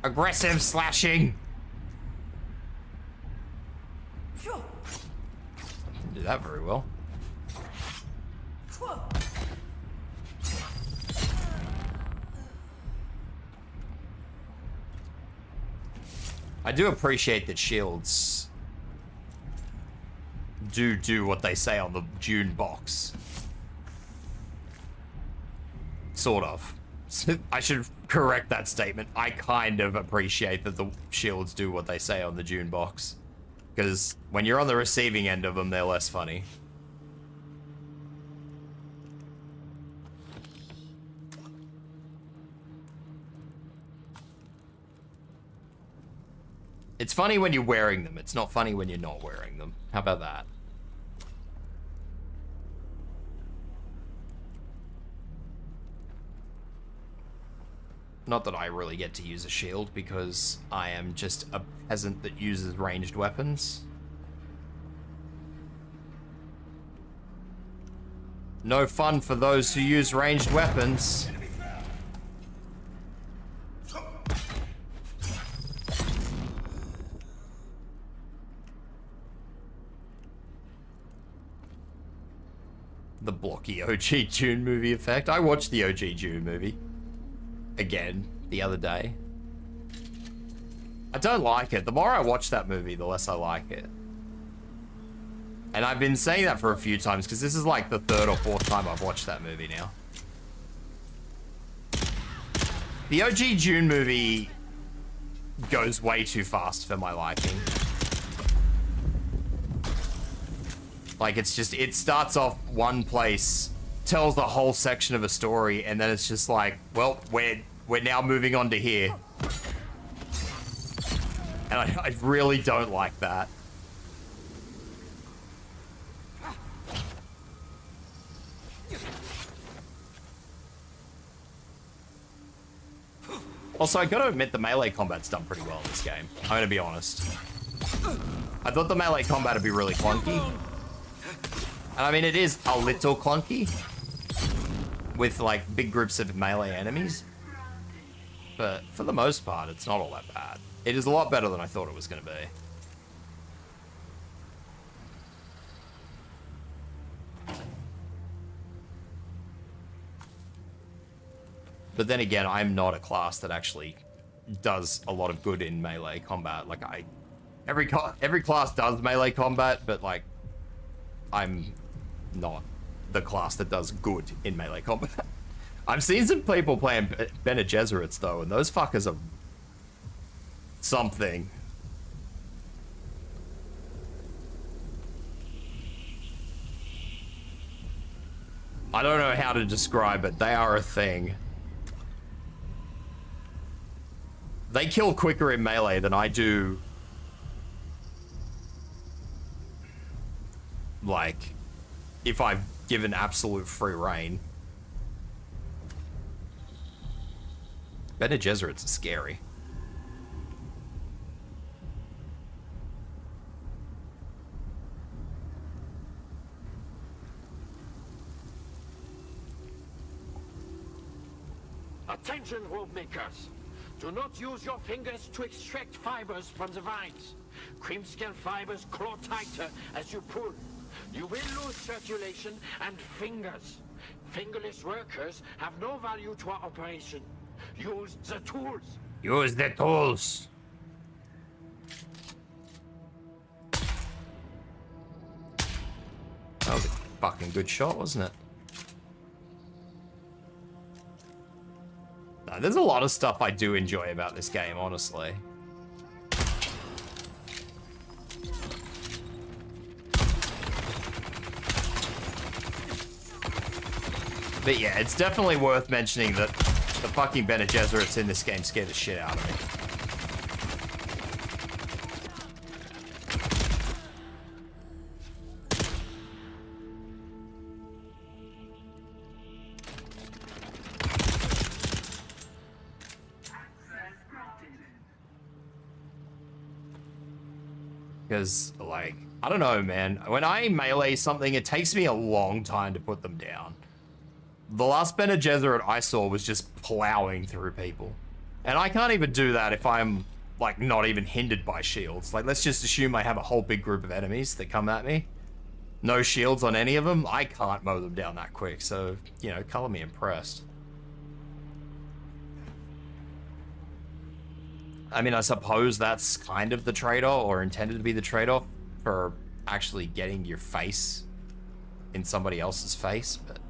Aggressive slashing. Didn't do that very well. I do appreciate that shields do what they say on the Dune box. Sort of. I should correct that statement. I kind of appreciate that the shields do what they say on the Dune box. Because when you're on the receiving end of them, they're less funny. It's funny when you're wearing them. It's not funny when you're not wearing them. How about that? Not that I really get to use a shield because I am just a peasant that uses ranged weapons. No fun for those who use ranged weapons. The blocky OG Dune movie effect. I watched the OG Dune movie again the other day. I don't like it. The more I watch that movie, the less I like it. And I've been saying that for a few times because this is like the third or fourth time I've watched that movie now. The OG Dune movie goes way too fast for my liking. Like, it's just, it starts off one place, tells the whole section of a story, and then it's just like, well, we're now moving on to here. And I really don't like that. Also, I gotta admit the melee combat's done pretty well in this game. I'm gonna be honest. I thought the melee combat would be really clunky. And I mean, it is a little clunky with like big groups of melee enemies, but for the most part, it's not all that bad. It is a lot better than I thought it was going to be. But then again, I'm not a class that actually does a lot of good in melee combat. Like every class does melee combat, but like I'm not the class that does good in melee combat. I've seen some people playing Bene Gesserits though, and those fuckers are something. I don't know how to describe it. They are a thing. They kill quicker in melee than I do. Like, if I've given absolute free reign. Bene Gesserits are scary. Attention, rope makers! Do not use your fingers to extract fibers from the vines. Crimscale fibers claw tighter as you pull. You will lose circulation and fingers. Fingerless workers have no value to our operation. Use the tools. Use the tools. That was a fucking good shot, wasn't it? No, there's a lot of stuff I do enjoy about this game, honestly. But yeah, it's definitely worth mentioning that the fucking Bene Gesserits in this game scared the shit out of me. Because, like, I don't know, man. When I melee something, it takes me a long time to put them down. The last Bene Gesserit I saw was just plowing through people. And I can't even do that if I'm, like, not even hindered by shields. Like, let's just assume I have a whole big group of enemies that come at me. No shields on any of them. I can't mow them down that quick, so, you know, color me impressed. I mean, I suppose that's kind of the trade-off, or intended to be the trade-off, for actually getting your face in somebody else's face, but...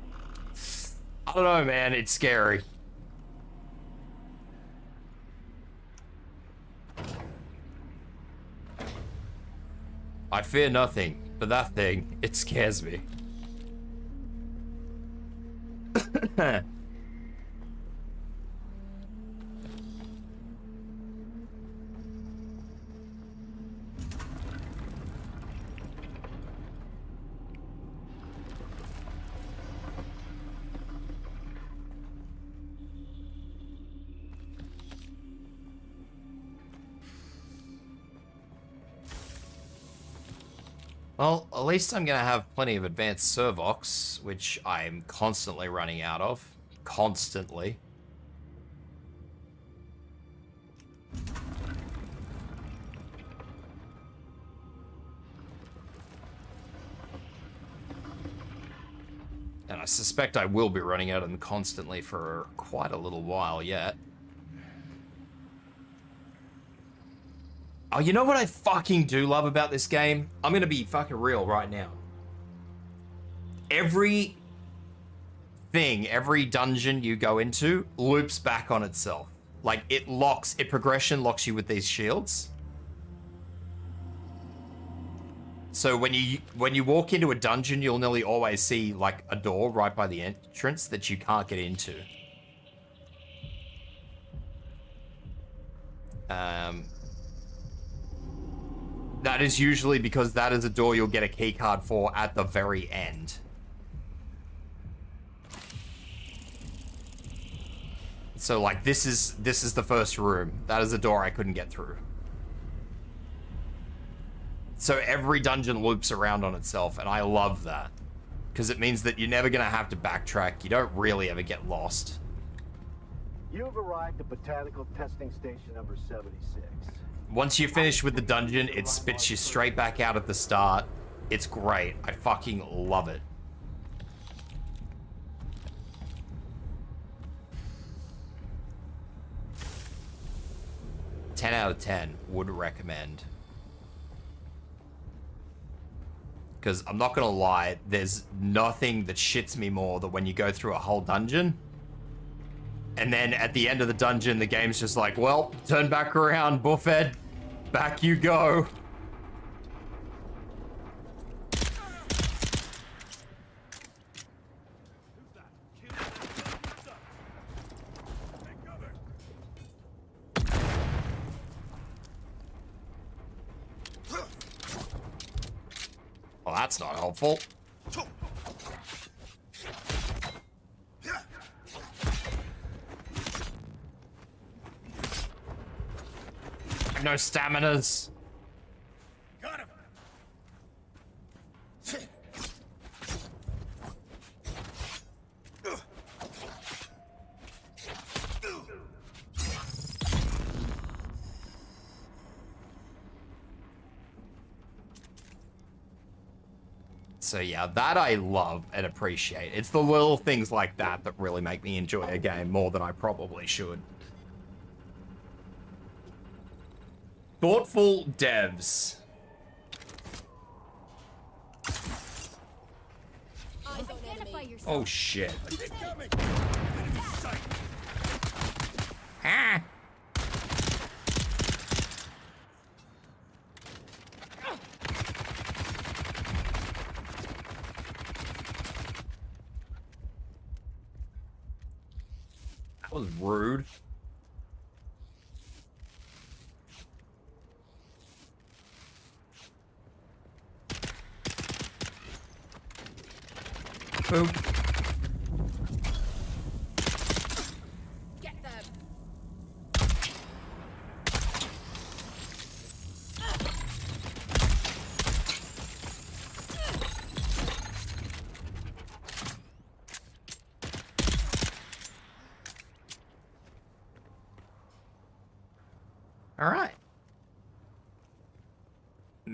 I don't know, man. It's scary. I fear nothing, but that thing, it scares me. Well, at least I'm gonna have plenty of advanced servox, which I'm constantly running out of. Constantly. And I suspect I will be running out of them constantly for quite a little while yet. Oh, you know what I fucking do love about this game? I'm gonna be fucking real right now. Every dungeon you go into loops back on itself. Like, it progression locks you with these shields. So when you walk into a dungeon, you'll nearly always see, like, a door right by the entrance that you can't get into. That is usually because that is a door you'll get a key card for at the very end. So, like, this is the first room. That is a door I couldn't get through. So every dungeon loops around on itself, and I love that. Because it means that you're never going to have to backtrack. You don't really ever get lost. You've arrived at Botanical Testing Station number 76. Once you finish with the dungeon, it spits you straight back out at the start. It's great. I fucking love it. $10 out of 10 would recommend. Because I'm not gonna lie, there's nothing that shits me more than when you go through a whole dungeon and then at the end of the dungeon, the game's just like, well, turn back around, Buffet. Back you go. Well, that's not helpful. No staminas. Got him. So yeah, that I love and appreciate. It's the little things like that that really make me enjoy a game more than I probably should. Thoughtful devs. Oh shit. Ah. That was rude. Boom. Get them.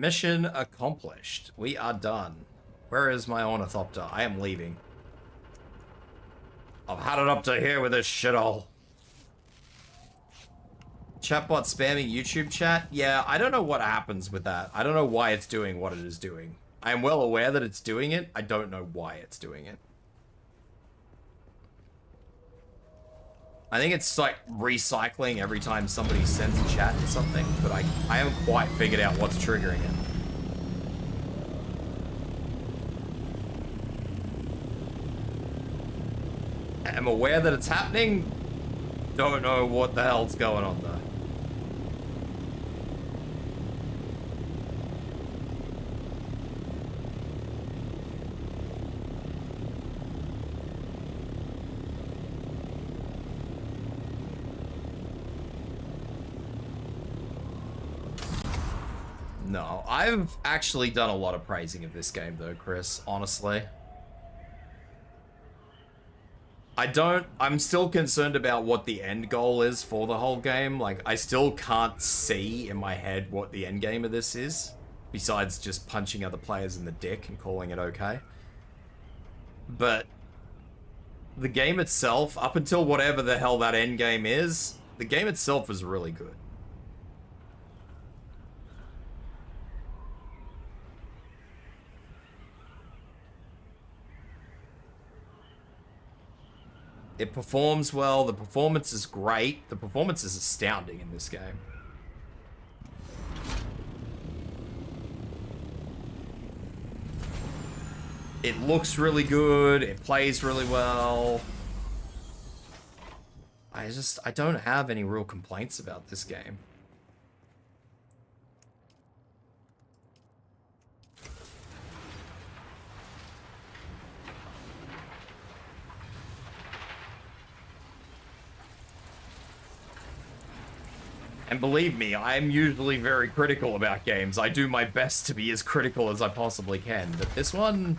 Mission accomplished. We are done. Where is my ornithopter? I am leaving. I've had it up to here with this shithole. Chatbot spamming YouTube chat? Yeah, I don't know what happens with that. I don't know why it's doing what it is doing. I am well aware that it's doing it. I don't know why it's doing it. I think it's like recycling every time somebody sends a chat to something, but I haven't quite figured out what's triggering it. I'm aware that it's happening. Don't know what the hell's going on though. No, I've actually done a lot of praising of this game though, Chris, honestly. I'm still concerned about what the end goal is for the whole game. Like, I still can't see in my head what the end game of this is, besides just punching other players in the dick and calling it okay. But the game itself, up until whatever the hell that end game is, the game itself is really good. It performs well, the performance is great, the performance is astounding in this game. It looks really good, it plays really well. I don't have any real complaints about this game. And believe me, I'm usually very critical about games. I do my best to be as critical as I possibly can, but this one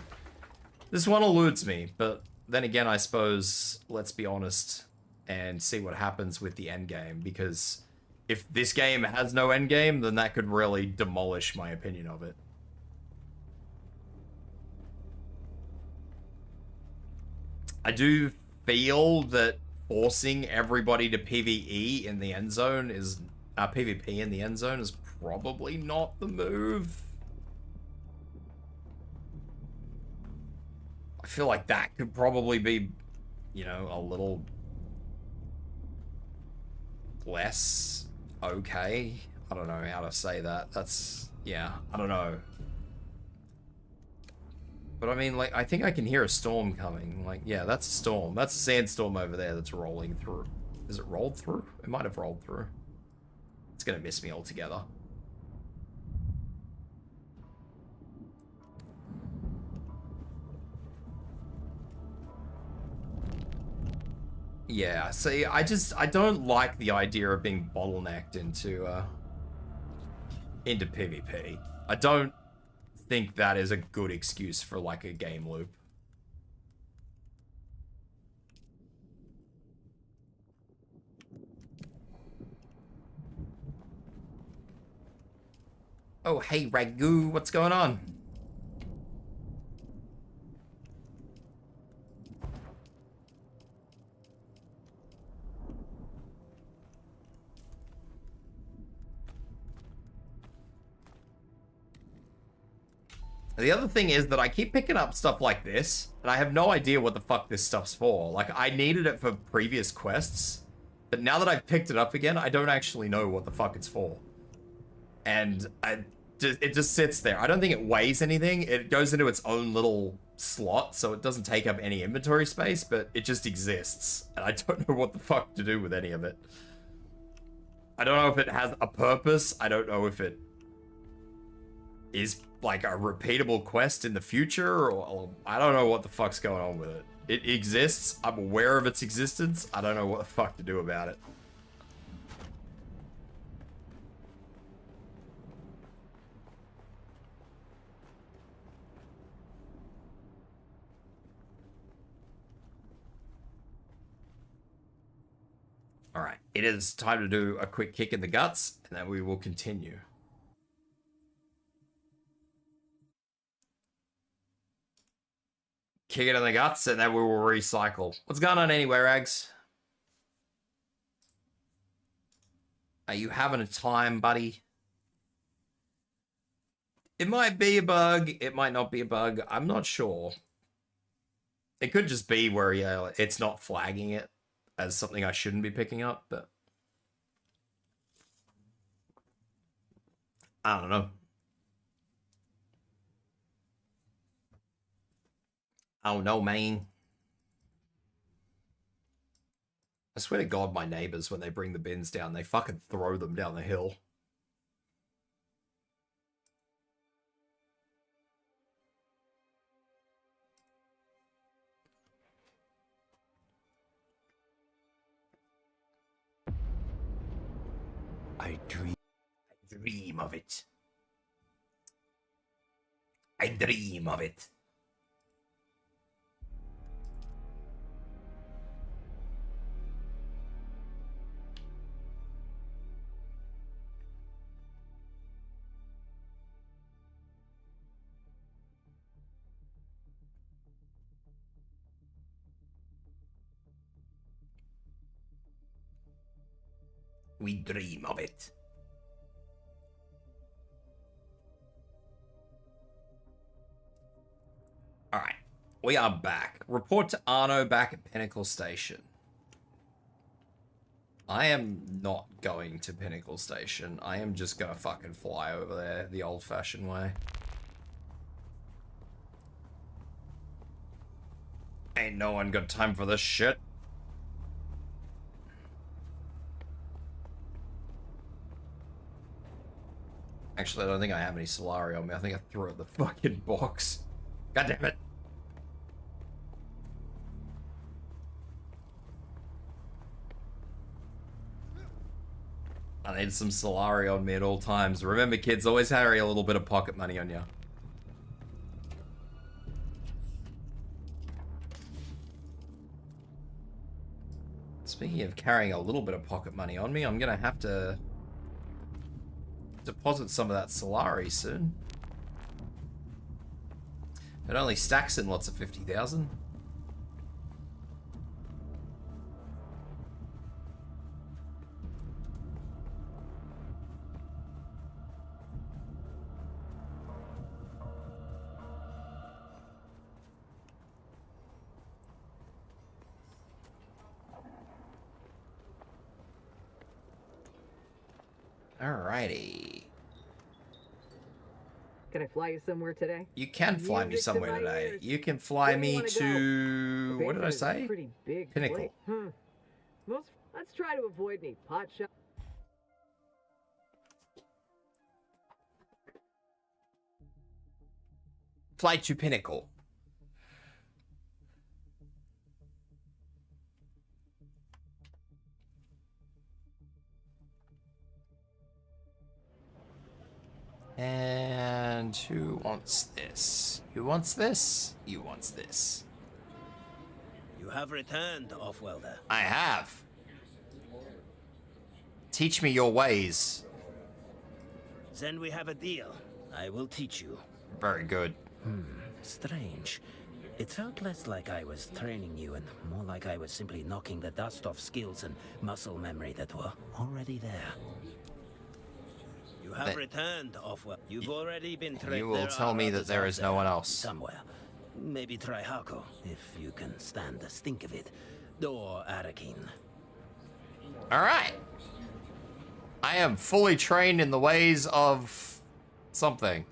eludes me. But then again, I suppose, let's be honest and see what happens with the end game, because if this game has no end game, then that could really demolish my opinion of it. I do feel that forcing everybody to PvE in the end zone is PvP in the end zone is probably not the move. I feel like that could probably be, you know, a little less okay. I don't know how to say that. That's, yeah, I don't know. But I mean, like, I think I can hear a storm coming. Like, yeah, that's a storm. That's a sandstorm over there that's rolling through. Is it rolled through? It might have rolled through. It's gonna miss me altogether. Yeah, see, I don't like the idea of being bottlenecked into PvP. I don't think that is a good excuse for, like, a game loop. Oh, hey, Ragu, what's going on? The other thing is that I keep picking up stuff like this, and I have no idea what the fuck this stuff's for. Like, I needed it for previous quests, but now that I've picked it up again, I don't actually know what the fuck it's for. And it just sits there. I don't think it weighs anything. It goes into its own little slot, so it doesn't take up any inventory space, but it just exists. And I don't know what the fuck to do with any of it. I don't know if it has a purpose. I don't know if it is like a repeatable quest in the future, or I don't know what the fuck's going on with it. It exists. I'm aware of its existence. I don't know what the fuck to do about it. All right, it is time to do a quick kick in the guts, and then we will continue. kick it in the guts, and then we will recycle. What's going on anyway, Rags? Are you having a time, buddy? It might be a bug. It might not be a bug. I'm not sure. It could just be where, yeah, it's not flagging it as something I shouldn't be picking up, but I don't know. I don't know, man. I swear to God, my neighbors, when they bring the bins down, they fucking throw them down the hill. I dream of it. I dream of it. We dream of it. Alright, we are back. Report to Arno back at Pinnacle Station. I am not going to Pinnacle Station. I am just gonna fucking fly over there the old-fashioned way. Ain't no one got time for this shit. Actually, I don't think I have any Solari on me. I think I threw it in the fucking box. God damn it. I need some Solari on me at all times. Remember, kids, always carry a little bit of pocket money on you. Speaking of carrying a little bit of pocket money on me, I'm gonna have to deposit some of that Solari soon. It only stacks in lots of 50,000. Alrighty. Can I fly you somewhere today? You can fly me somewhere today. You can fly me to... What did I say? Pinnacle. Let's try to avoid any pot shop. Fly to Pinnacle. And who wants this? Who wants this? You wants this. You have returned, Offwelder. I have. Teach me your ways. Then we have a deal. I will teach you. Very good. Strange. It felt less like I was training you and more like I was simply knocking the dust off skills and muscle memory that were already there. You have returned, Offwell. You've already been trained. You will tell me that there is no one else. Somewhere. Maybe try Hako, if you can stand the stink of it. Or Arrakis. Alright. I am fully trained in the ways of something.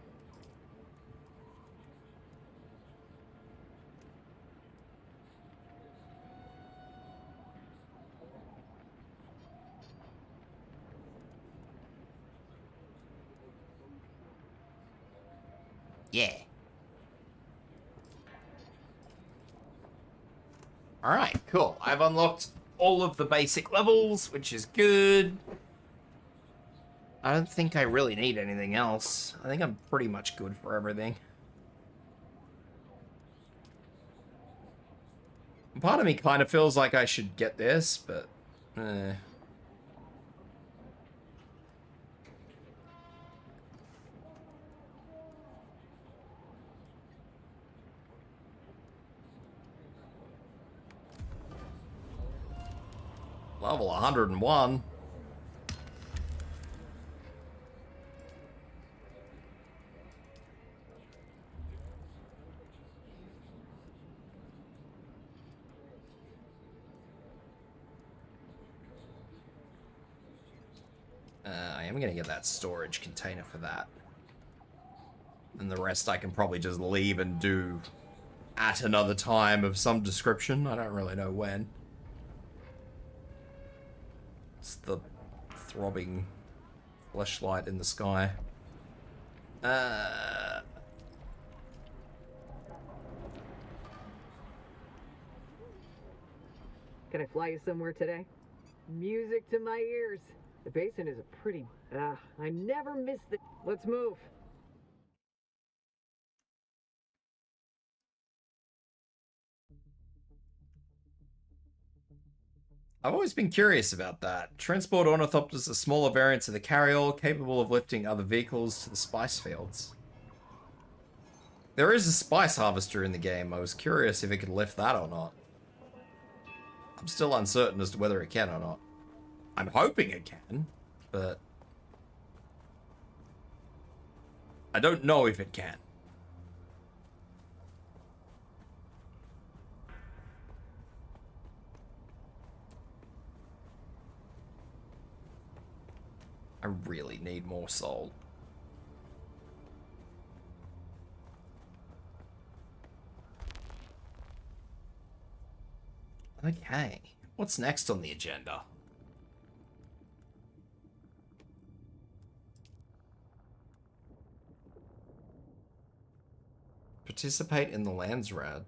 Yeah. Alright, cool. I've unlocked all of the basic levels, which is good. I don't think I really need anything else. I think I'm pretty much good for everything. Part of me kind of feels like I should get this, but... Level 101. I am going to get that storage container for that. And the rest I can probably just leave and do at another time of some description. I don't really know when. It's the throbbing flashlight in the sky. Can I fly you somewhere today? Music to my ears. The basin is a pretty... I never miss the... Let's move. I've always been curious about that. Transport ornithopters are smaller variants of the carryall, capable of lifting other vehicles to the spice fields. There is a spice harvester in the game. I was curious if it could lift that or not. I'm still uncertain as to whether it can or not. I'm hoping it can, but I don't know if it can. I really need more salt. Okay, what's next on the agenda? Participate in the Landsrad.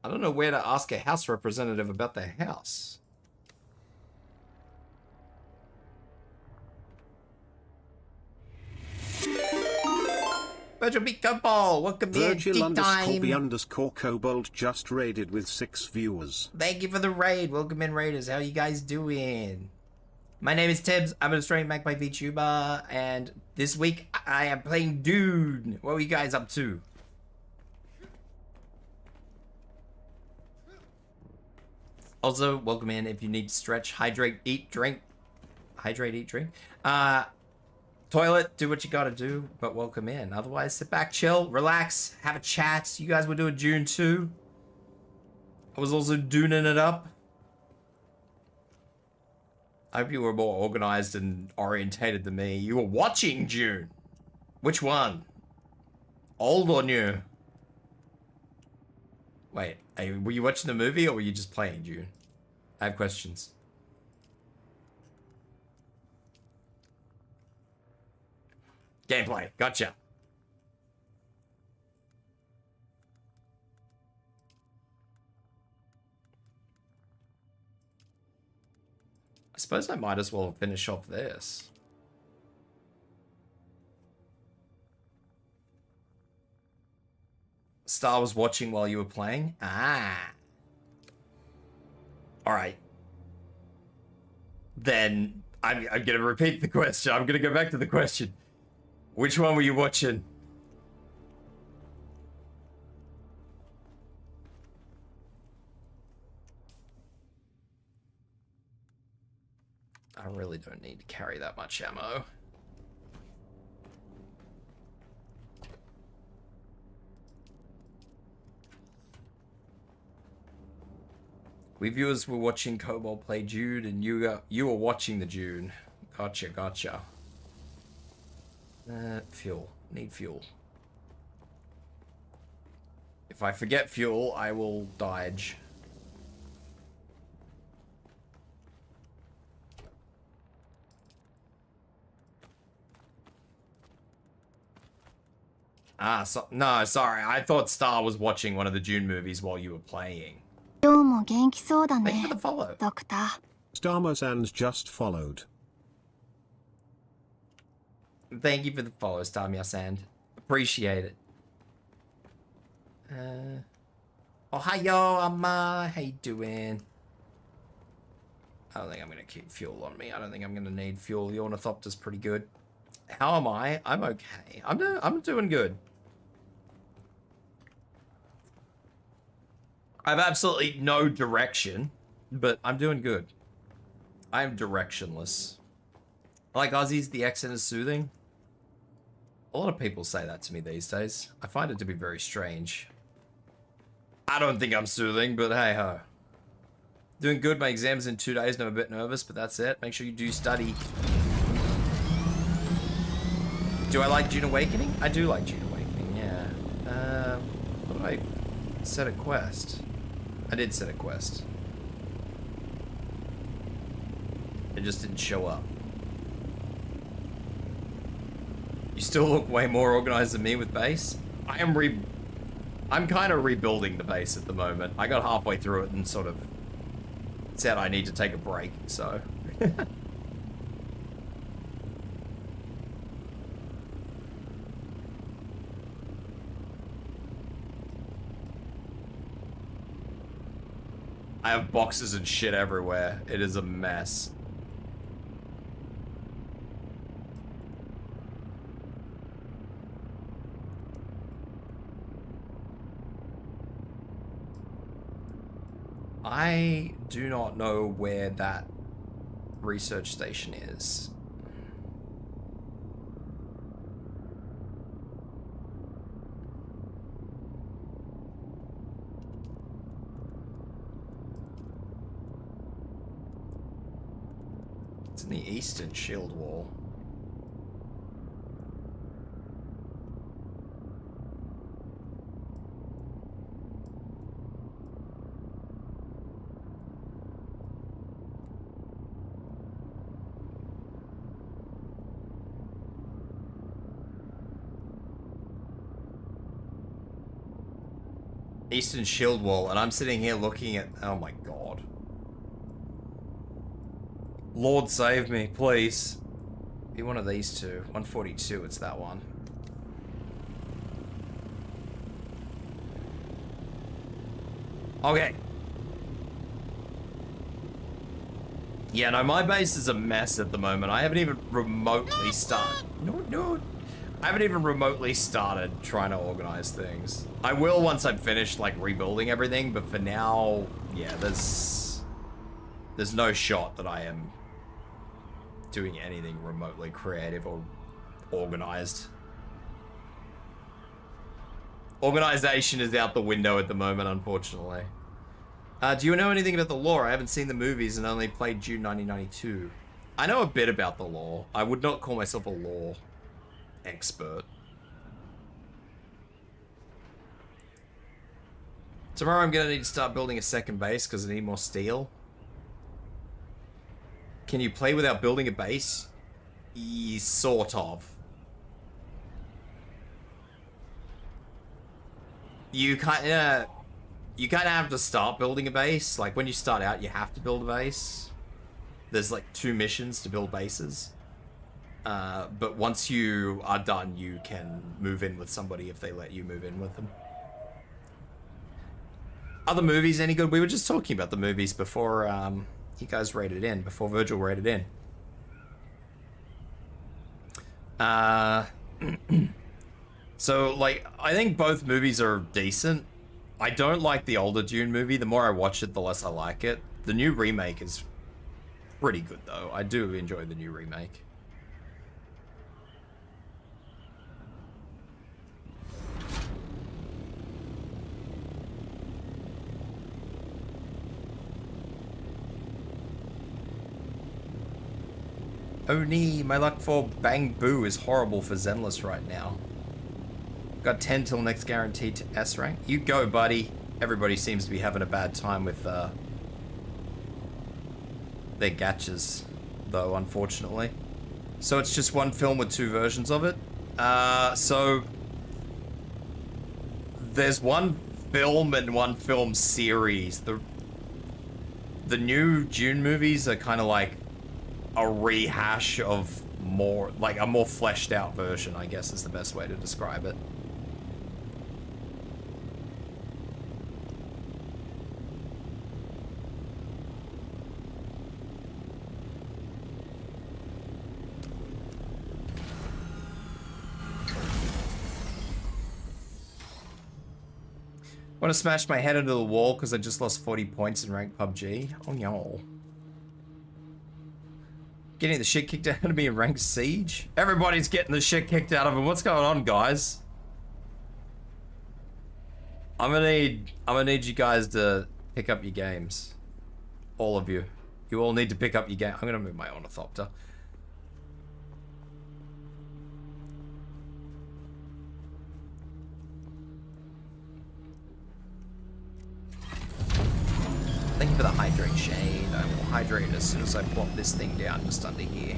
I don't know where to ask a house representative about their house. Virgil B. Cobalt, welcome in. Virgil_B_Kobold just raided with 6 viewers. Thank you for the raid. Welcome in, raiders. How you guys doing? My name is Tibs. I'm an Australian Magpie VTuber, and this week I am playing Dune. What are you guys up to? Also, welcome in if you need to stretch, hydrate, eat, drink. Hydrate, eat, drink. Toilet, do what you gotta do, but welcome in. Otherwise, sit back, chill, relax, have a chat. You guys were doing Dune too. I was also Duning it up. I hope you were more organized and orientated than me. You were watching Dune. Which one? Old or new? Wait, were you watching the movie or were you just playing Dune? I have questions. Gameplay, gotcha. I suppose I might as well finish off this. Star was watching while you were playing? Ah. Alright. Then, I'm gonna repeat the question. I'm gonna go back to the question. Which one were you watching? I really don't need to carry that much ammo. We viewers were watching Cobalt play Dune, and you were watching the Dune. Gotcha, gotcha. Fuel. Need fuel. If I forget fuel, I will dodge. No, sorry. I thought Star was watching one of the Dune movies while you were playing. Thank you for the follow. Starmazans just followed. Thank you for the follow, Starmazan. Appreciate it. Ohio, Amma. How you doing? I don't think I'm going to keep fuel on me. I don't think I'm going to need fuel. The Ornithopter's pretty good. How am I? I'm okay. I'm doing good. I have absolutely no direction, but I'm doing good. I'm directionless. Like Aussies, the accent is soothing. A lot of people say that to me these days. I find it to be very strange. I don't think I'm soothing, but hey ho. Doing good, my exam's in 2 days and I'm a bit nervous, but that's it. Make sure you do study. Do I like Dune Awakening? I do like Dune Awakening, yeah. What did I set a quest? I did set a quest. It just didn't show up. You still look way more organized than me with base. I'm kind of rebuilding the base at the moment. I got halfway through it and sort of said I need to take a break, so. I have boxes and shit everywhere. It is a mess. I do not know where that research station is. It's in the eastern shield wall. Eastern shield wall, and I'm sitting here looking at... Oh my god. Lord save me, please. Be one of these two. 142, it's that one. Okay. Yeah, no, my base is a mess at the moment. I haven't even remotely started... No. I haven't even remotely started trying to organize things. I will once I'm finished, like, rebuilding everything, but for now, yeah, there's no shot that I am doing anything remotely creative or organized. Organization is out the window at the moment, unfortunately. Do you know anything about the lore? I haven't seen the movies and only played Dune 1992. I know a bit about the lore. I would not call myself a lore expert. Tomorrow I'm gonna need to start building a second base because I need more steel. Can you play without building a base? Sort of. You kind of have to start building a base. Like when you start out, you have to build a base. There's like 2 missions to build bases. But once you are done, you can move in with somebody if they let you move in with them. Are the movies any good? We were just talking about the movies before you guys rated in, before Virgil rated in. So, like, I think both movies are decent. I don't like the older Dune movie. The more I watch it, the less I like it. The new remake is pretty good, though. I do enjoy the new remake. Oh nee, my luck for Bang Boo is horrible for Zenless right now. Got 10 till next guaranteed to S rank. You go, buddy. Everybody seems to be having a bad time with their gachas, though, unfortunately. So it's just one film with 2 versions of it. So there's one film and one film series. The new Dune movies are kind of like a rehash of more, like a more fleshed out version, I guess is the best way to describe it. Want to smash my head into the wall because I just lost 40 points in ranked PUBG? Oh no. Getting the shit kicked out of me in ranked Siege? Everybody's getting the shit kicked out of them. What's going on, guys? I'm gonna need you guys to pick up your games. All of you. You all need to pick up your game. I'm gonna move my ornithopter. Thank you for the hydrate, Shane. I will hydrate as soon as I plop this thing down just under here.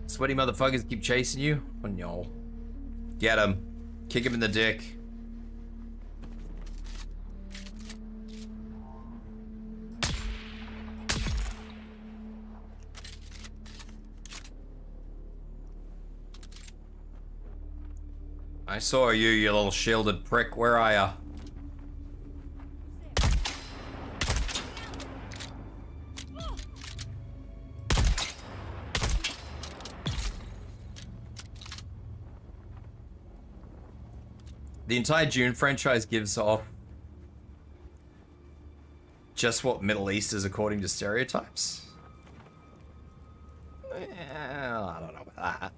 Sweaty motherfuckers keep chasing you? Oh no. Get him. Kick him in the dick. I saw you, you little shielded prick. Where are ya? The entire Dune franchise gives off just what Middle East is according to stereotypes. I don't know about that.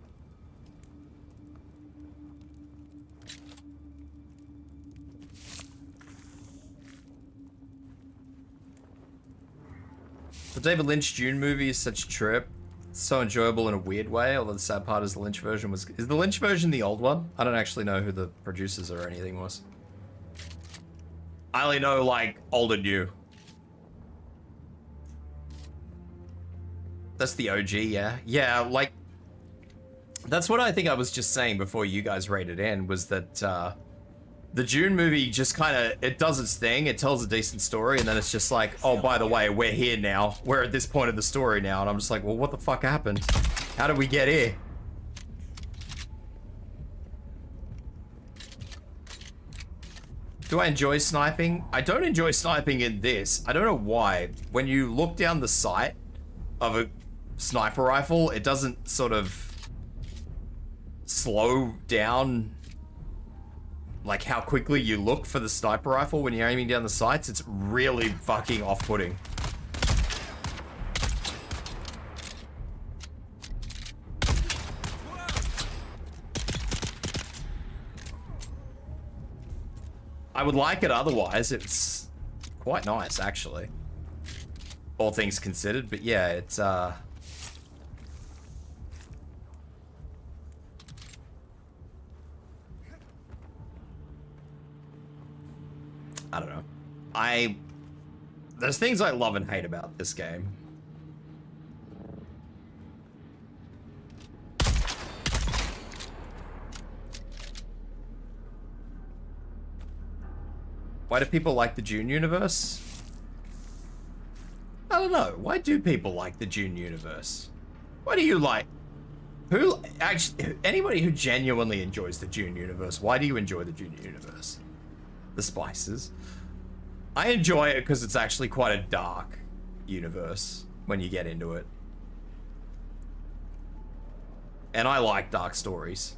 The David Lynch Dune movie is such a trip. It's so enjoyable in a weird way, although the sad part is the Lynch version was... Is the Lynch version the old one? I don't actually know who the producers or anything was. I only know, like, old and new. That's the OG, yeah? Yeah, like... That's what I think I was just saying before you guys rated in, was that, the Dune movie just kind of, it does its thing, it tells a decent story, and then it's just like, oh, by the way, we're here now. We're at this point of the story now, and I'm just like, well, what the fuck happened? How did we get here? Do I enjoy sniping? I don't enjoy sniping in this. I don't know why. When you look down the sight of a sniper rifle, it doesn't sort of slow down like how quickly you look for the sniper rifle when you're aiming down the sights. It's really fucking off-putting. I would like it otherwise. It's quite nice, actually. All things considered, but yeah, it's I don't know. There's things I love and hate about this game. Why do people like the Dune universe? I don't know. Why do people like the Dune universe? Why do you like... Who... Actually, anybody who genuinely enjoys the Dune universe, why do you enjoy the Dune universe? The spices. I enjoy it because it's actually quite a dark universe when you get into it. And I like dark stories.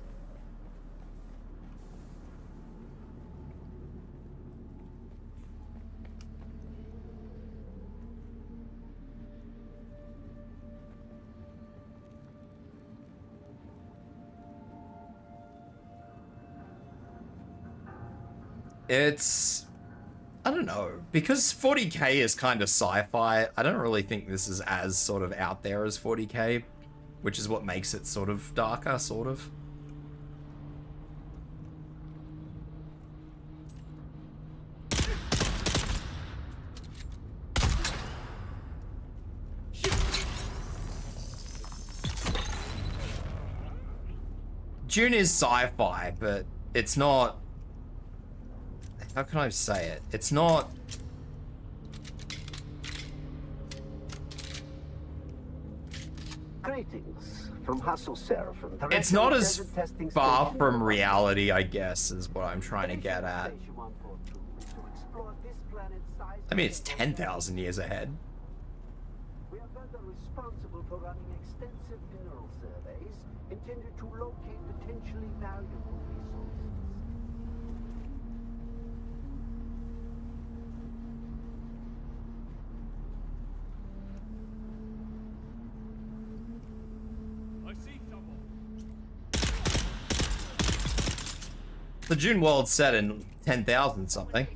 It's... I don't know. Because 40k is kind of sci-fi, I don't really think this is as sort of out there as 40k, which is what makes it sort of darker, sort of. Dune is sci-fi, but it's not... How can I say it? It's not... Greetings from Hassel Seraphim. It's not as far from reality, I guess, is what I'm trying to get at. I mean, it's 10,000 years ahead. We responsible for running extensive mineral surveys intended to locate potentially valuable resources. I see someone. The Dune world's set in 10,000 something.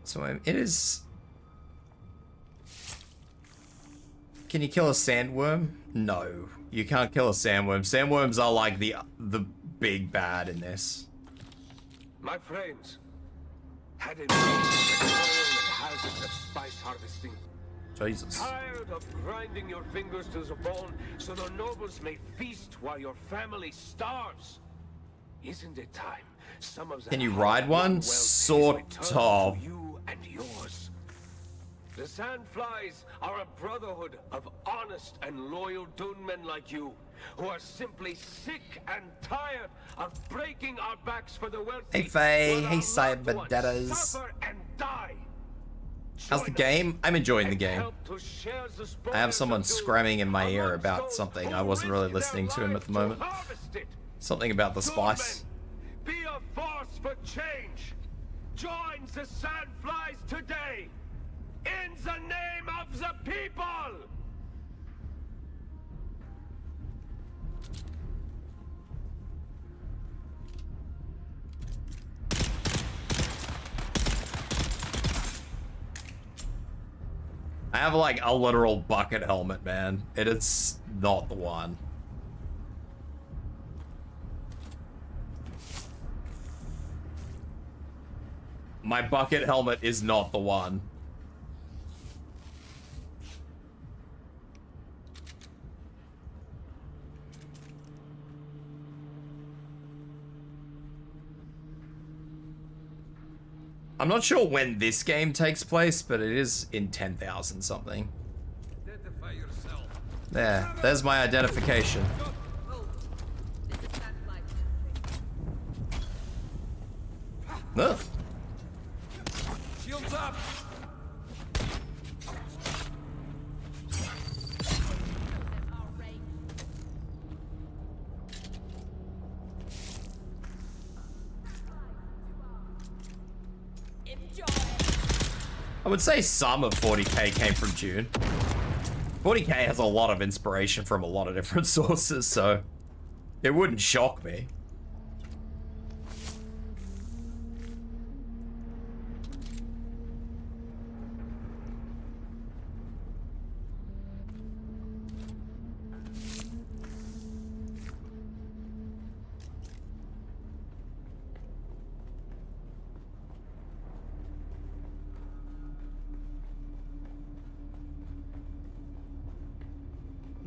So it is. Can you kill a sandworm? No, you can't kill a sandworm. Sandworms are like the big bad in this. My friends, had enough of the toil and hazards of spice harvesting. Jesus. Tired of grinding your fingers to the bone so the nobles may feast while your family starves? Isn't it time some of the Can you ride one? Sort of. You and yours. The Sandflies are a brotherhood of honest and loyal Dune men like you, who are simply sick and tired of breaking our backs for the wealthy. Hey Faye, while hey our loved ones Cyberdeaders. suffer and die. How's the game? I'm enjoying the game. I have someone screaming in my ear about something. I wasn't really listening to him at the moment. Something about the spice. Be a force for change. Join the Sandflies today. In the name of the people. I have like a literal bucket helmet, man. It is not the one. My bucket helmet is not the one. I'm not sure when this game takes place, but it is in 10,000 something. Identify yourself. There's my identification. Ugh. Shields up. I would say some of 40k came from Dune. 40k has a lot of inspiration from a lot of different sources, so it wouldn't shock me.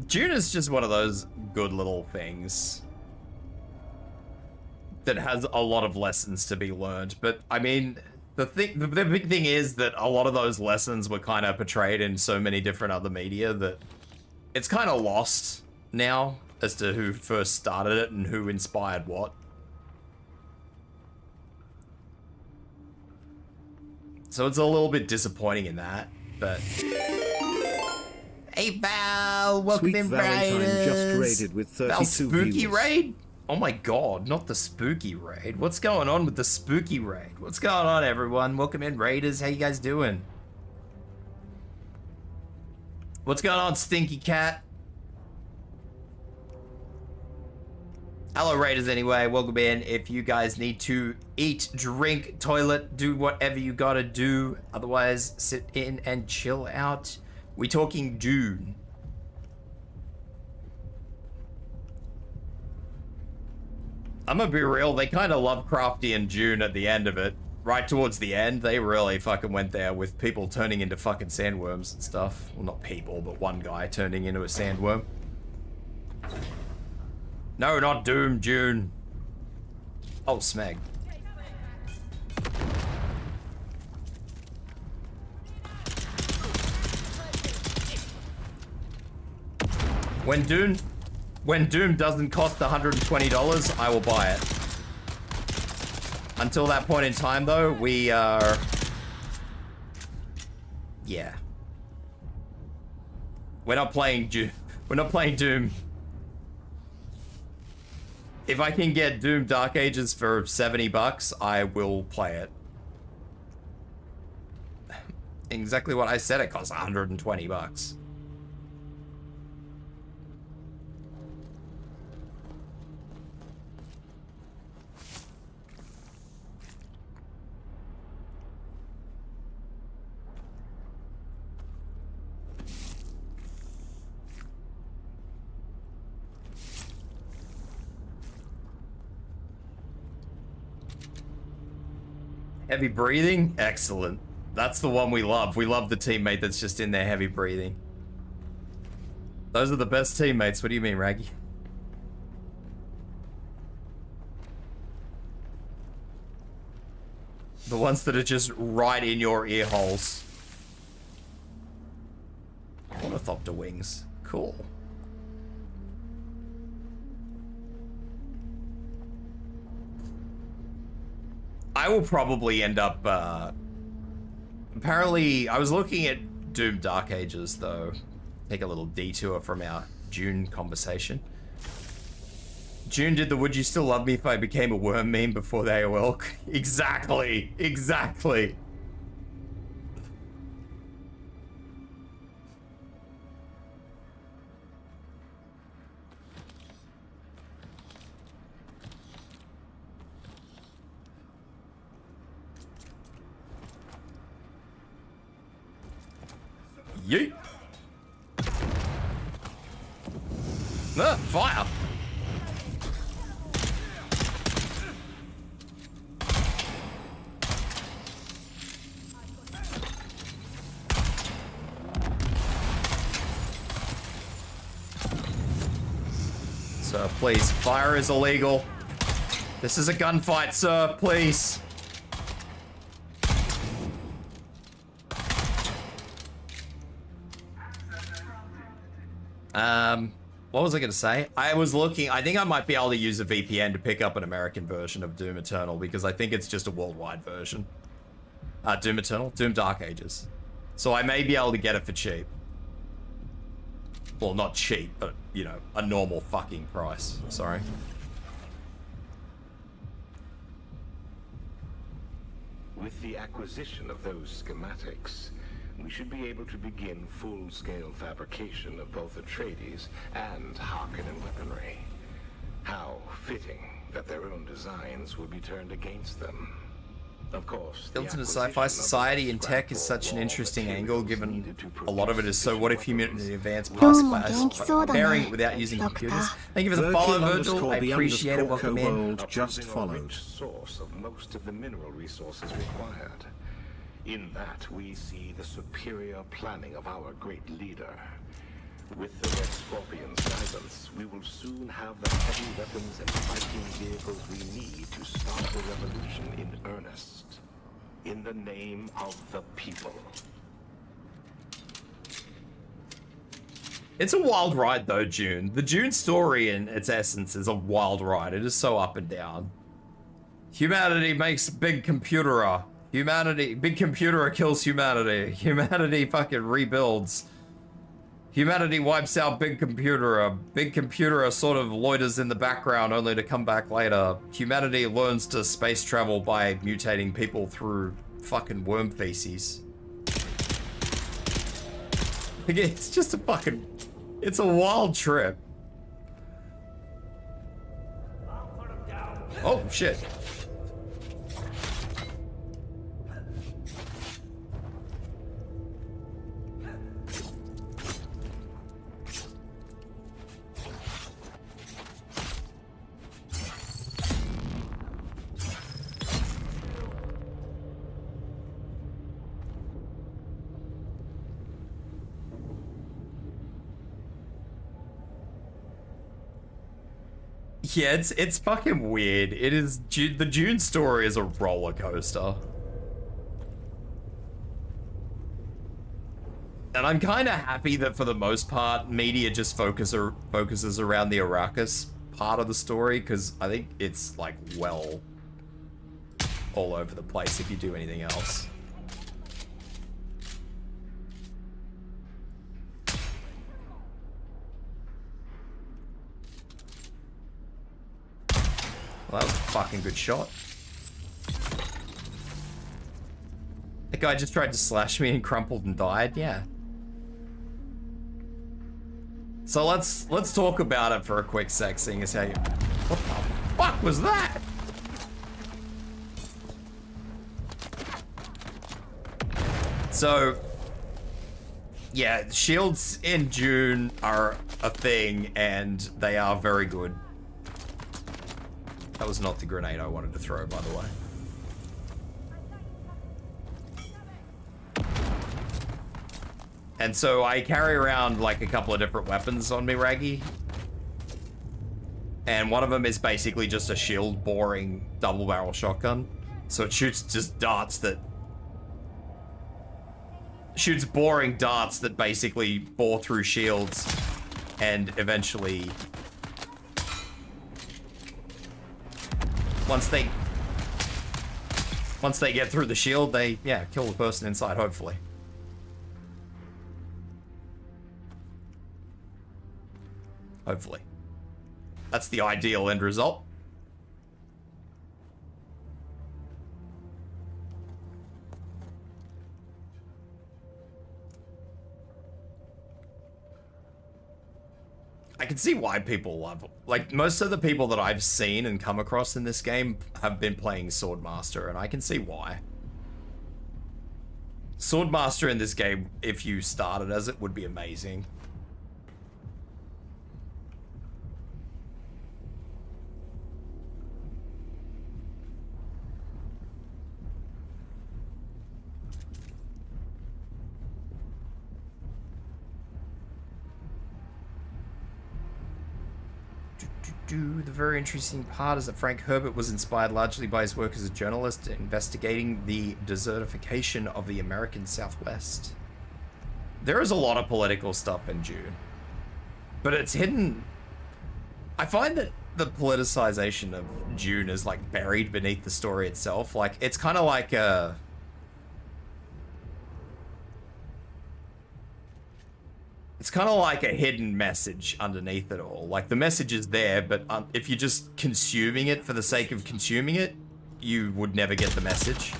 Dune is just one of those good little things that has a lot of lessons to be learned. But I mean, the big thing is that a lot of those lessons were kind of portrayed in so many different other media that it's kind of lost now as to who first started it and who inspired what. So it's a little bit disappointing in that, but... Hey Val, welcome in, Raiders. Just raided with 32 Val, spooky viewers. raid? Oh my god, not the spooky raid. What's going on with the spooky raid? What's going on, everyone? Welcome in, Raiders. How you guys doing? What's going on, Stinky Cat? Hello, Raiders, anyway. Welcome in. If you guys need to eat, drink, toilet, do whatever you gotta do. Otherwise, sit in and chill out. We talking Dune. I'm gonna be real, they kind of Lovecraftian Dune at the end of it. Right towards the end, they really fucking went there with people turning into fucking sandworms and stuff. Well, not people, but one guy turning into a sandworm. No, not Doom, Dune. Oh, Smeg. When Doom doesn't cost $120, I will buy it. Until that point in time, though, we are... Yeah. We're not playing Doom. We're not playing Doom. If I can get Doom Dark Ages for $70, I will play it. Exactly what I said, it costs $120. Heavy breathing? Excellent. That's the one we love. We love the teammate that's just in there heavy breathing. Those are the best teammates. What do you mean, Raggy? The ones that are just right in your ear holes. Ornithopter wings. Cool. I will probably end up, apparently, I was looking at Doom Dark Ages, though. Take a little detour from our Dune conversation. Dune did the "Would you still love me if I became a worm" meme before they awoke. Exactly, exactly. Yeet. Ah, fire. Sir, please. Fire is illegal. This is a gunfight, sir. Please. What was I going to say? I was looking, I think I might be able to use a VPN to pick up an American version of Doom Eternal because I think it's just a worldwide version. Doom Eternal? Doom Dark Ages. So I may be able to get it for cheap. Well, not cheap, but, you know, a normal fucking price. Sorry. With the acquisition of those schematics, we should be able to begin full-scale fabrication of both Atreides and Harkonnen weaponry. How fitting that their own designs will be turned against them. Of course, Built into sci-fi society and tech is such an interesting angle, given a lot of it is so what if humanity advanced past by pairing it without using computers. Thank you for the follow, Virgil. I appreciate it. Welcome in. Just followed. Source of most of the mineral resources required. In that, we see the superior planning of our great leader. With the Red Scorpion's guidance, we will soon have the heavy weapons and fighting vehicles we need to start the revolution in earnest. In the name of the people. It's a wild ride though, Dune. The Dune story in its essence is a wild ride. It is so up and down. Humanity makes big computerer. Humanity, big computerer kills humanity. Humanity fucking rebuilds. Humanity wipes out big computerer. Big computerer sort of loiters in the background only to come back later. Humanity learns to space travel by mutating people through fucking worm feces. Again, it's just a fucking... It's a wild trip. Oh, shit. Yeah, it's fucking weird. It is, the Dune story is a roller coaster. And I'm kind of happy that for the most part, media just focuses around the Arrakis part of the story, because I think it's like well all over the place if you do anything else. Well, that was a fucking good shot. That guy just tried to slash me and crumpled and died, yeah. So let's talk about it for a quick sec, seeing as how you... What the fuck was that? So, yeah, shields in Dune are a thing, and they are very good. That was not the grenade I wanted to throw, by the way. And so I carry around like a couple of different weapons on me, Raggy. And one of them is basically just a shield boring double barrel shotgun. So it shoots just darts that... shoots boring darts that basically bore through shields and eventually... Once they get through the shield, they, yeah, kill the person inside, hopefully. Hopefully. That's the ideal end result. I can see why people love it. Like, most of the people that I've seen and come across in this game have been playing Swordmaster, and I can see why. Swordmaster in this game, if you started as it, would be amazing. The very interesting part is that Frank Herbert was inspired largely by his work as a journalist investigating the desertification of the American Southwest. There is a lot of political stuff in Dune, but it's hidden. I find that the politicization of Dune is like buried beneath the story itself. Like, it's kind of like a... It's kind of like a hidden message underneath it all. Like, the message is there, but if you're just consuming it for the sake of consuming it, you would never get the message.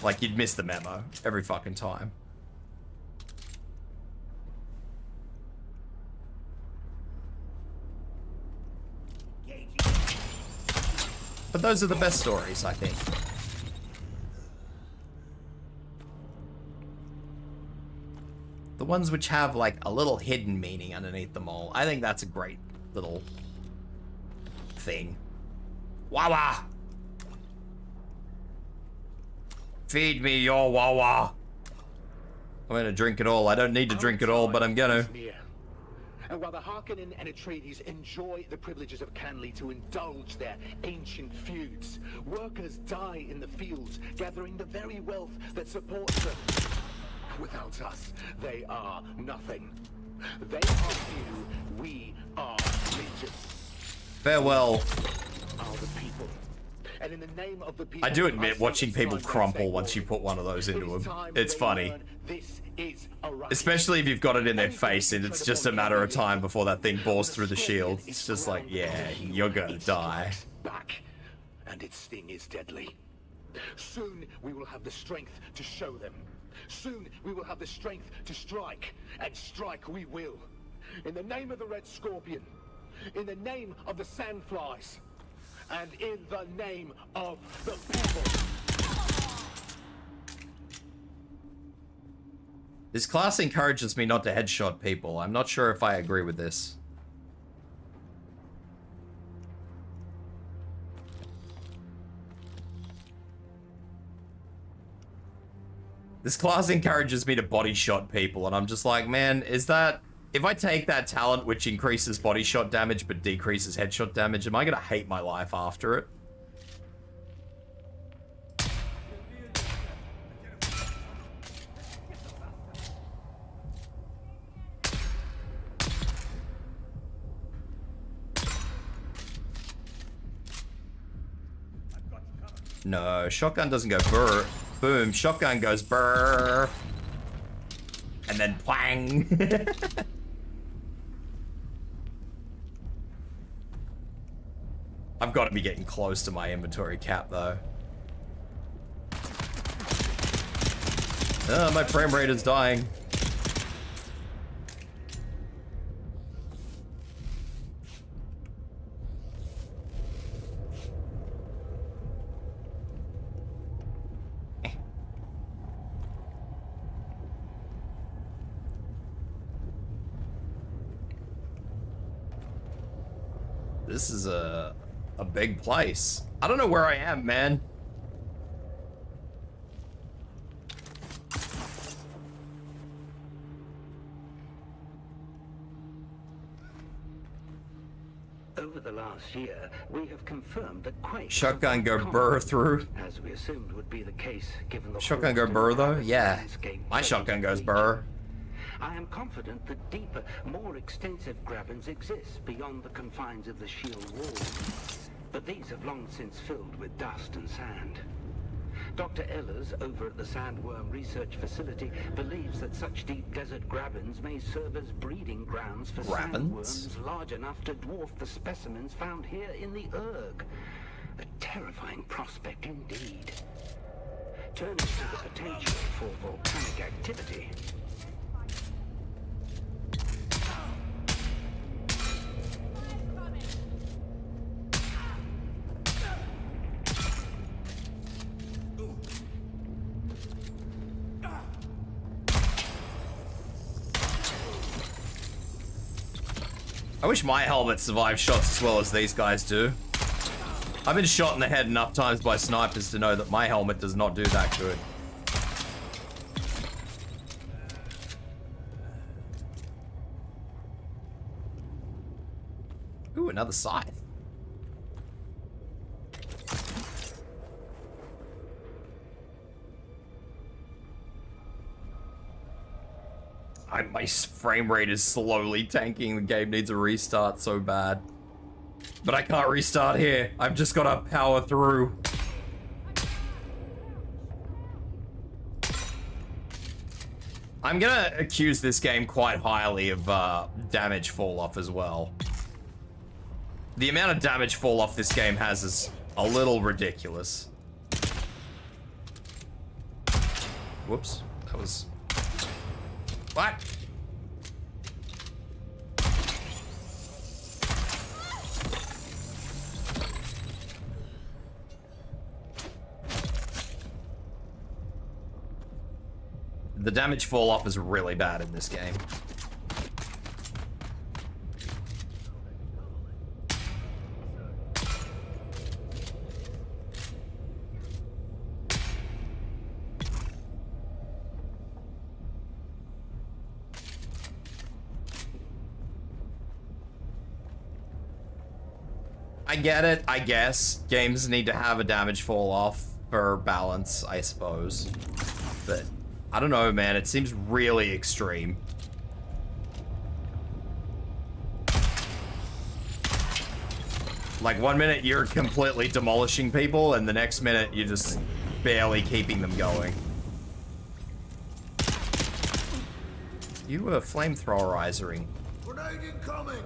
Like, you'd miss the memo every fucking time. But those are the best stories, I think. The ones which have, like, a little hidden meaning underneath them all. I think that's a great little thing. Wawa! Feed me your wawa. I'm gonna drink it all. I don't need to drink it all, but I'm gonna. And while the Harkonnen and Atreides enjoy the privileges of Canley to indulge their ancient feuds, workers die in the fields, gathering the very wealth that supports them. Without us, they are nothing. They are few, we are legion. Farewell. Are the people. And in the name of the people, I do admit watching people crumple once you put one of those into them. It's funny. Especially if you've got it in their face and it's just a matter of time before that thing bores through the shield. It's just like, yeah, you're gonna die. Back, and its sting is deadly. Soon we will have the strength to show them. Soon we will have the strength to strike, and strike we will. In the name of the Red Scorpion, in the name of the Sandflies, and in the name of the people. This class encourages me not to headshot people. I'm not sure if I agree with this. This class encourages me to body shot people, and I'm just like, man, is that If I take that talent which increases body shot damage but decreases headshot damage, am I gonna hate my life after it? No, shotgun doesn't go burr. Boom, shotgun goes burr. And then plang. I've got to be getting close to my inventory cap though. Oh, my frame rate is dying. This is a big place. I don't know where I am, man. Over the last year, we have confirmed that quakes Shotgun go burr through. as we assumed would be the case given the Shotgun go burr though? Yeah. My shotgun goes burr. I am confident that deeper, more extensive grabins exist beyond the confines of the shield wall. But these have long since filled with dust and sand. Dr. Ehlers, over at the Sandworm Research Facility, believes that such deep desert grabins may serve as breeding grounds for sandworms large enough to dwarf the specimens found here in the Urg. A terrifying prospect indeed. Turning to the potential for volcanic activity. I wish my helmet survives shots as well as these guys do. I've been shot in the head enough times by snipers to know that my helmet does not do that good. Ooh, another scythe. My frame rate is slowly tanking. The game needs a restart so bad. But I can't restart here. I've just got to power through. I'm gonna accuse this game quite highly of damage fall off as well. The amount of damage fall off this game has is a little ridiculous. Whoops, that was... What? The damage fall off is really bad in this game. I get it, I guess. Games need to have a damage fall off for balance, I suppose. But I don't know, man. It seems really extreme. Like, 1 minute you're completely demolishing people, and the next minute you're just barely keeping them going. You were flamethrowerizing. Grenade incoming!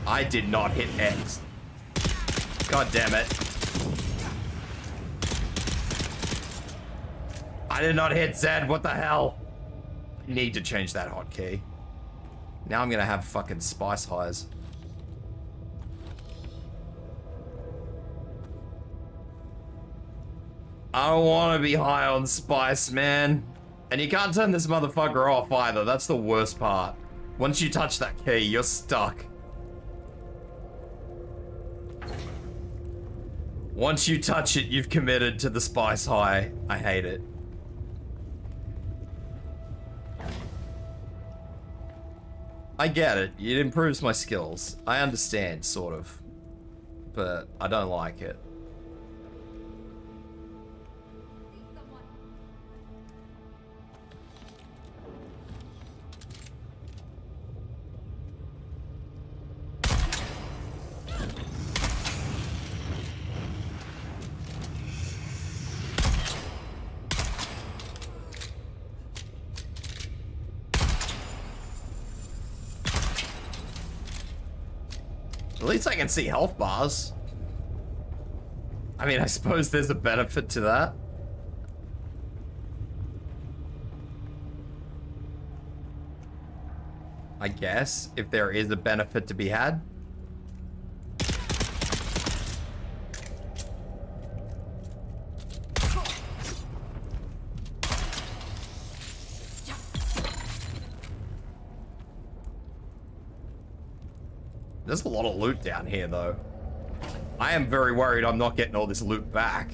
I did not hit X. God damn it. I did not hit Z, what the hell? I need to change that hotkey. Now I'm gonna have fucking spice highs. I don't wanna be high on spice, man. And you can't turn this motherfucker off either, that's the worst part. Once you touch that key, you're stuck. Once you touch it, you've committed to the spice high. I hate it. I get it. It improves my skills. I understand, sort of. But I don't like it. At least I can see health bars. I mean, I suppose there's a benefit to that. I guess, if there is a benefit to be had. There's a lot of loot down here, though. I am very worried I'm not getting all this loot back.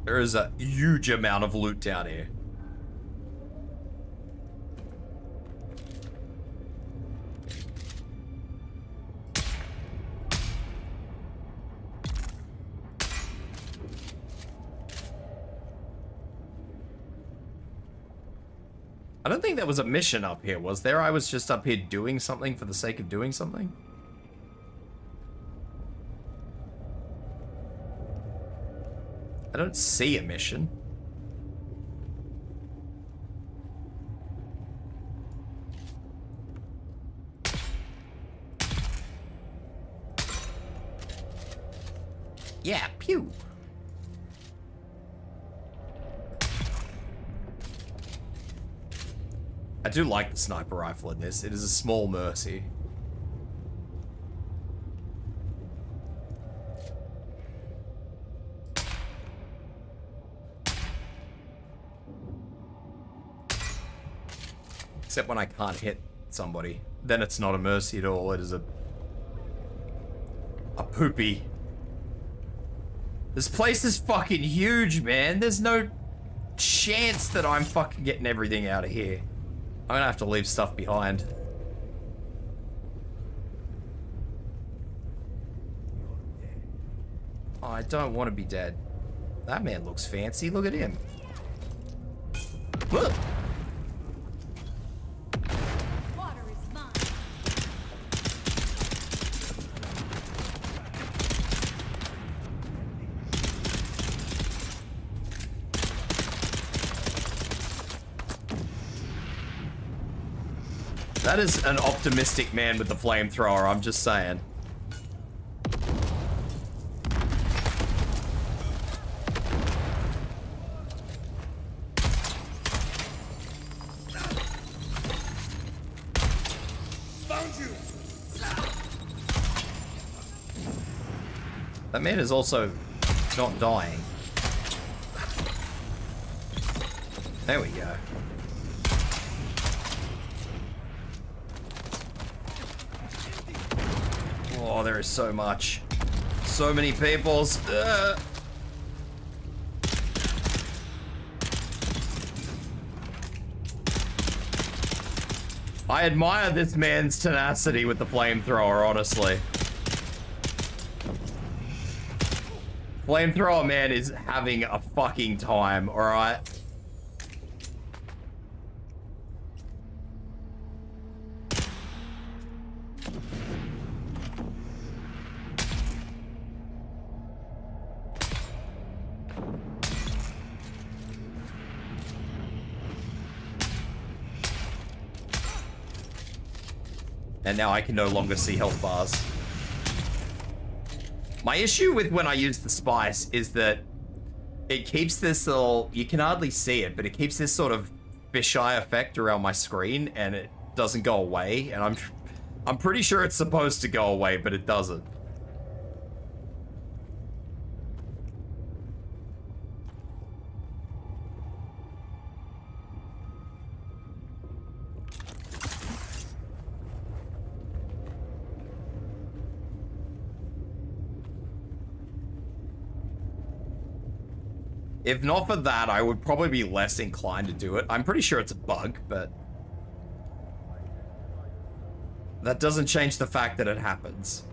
There is a huge amount of loot down here. I don't think there was a mission up here, was there? I was just up here doing something for the sake of doing something. I don't see a mission. Yeah, pew. I do like the sniper rifle in this. It is a small mercy. Except when I can't hit somebody. Then it's not a mercy at all. It is a poopy. This place is fucking huge, man. There's no chance that I'm fucking getting everything out of here. I'm gonna have to leave stuff behind. Oh, I don't want to be dead. That man looks fancy. Look at him. Look. Water is mine. That is an optimistic man with the flamethrower, I'm just saying. Found you. That man is also not dying. There we go. Oh, there is so much. So many peoples. I admire this man's tenacity with the flamethrower, honestly. Flamethrower man is having a fucking time, alright? And now I can no longer see health bars. My issue with when I use the spice is that it keeps this little, you can hardly see it, but it keeps this sort of fisheye effect around my screen and it doesn't go away. And I'm pretty sure it's supposed to go away, but it doesn't. If not for that, I would probably be less inclined to do it. I'm pretty sure it's a bug, but that doesn't change the fact that it happens.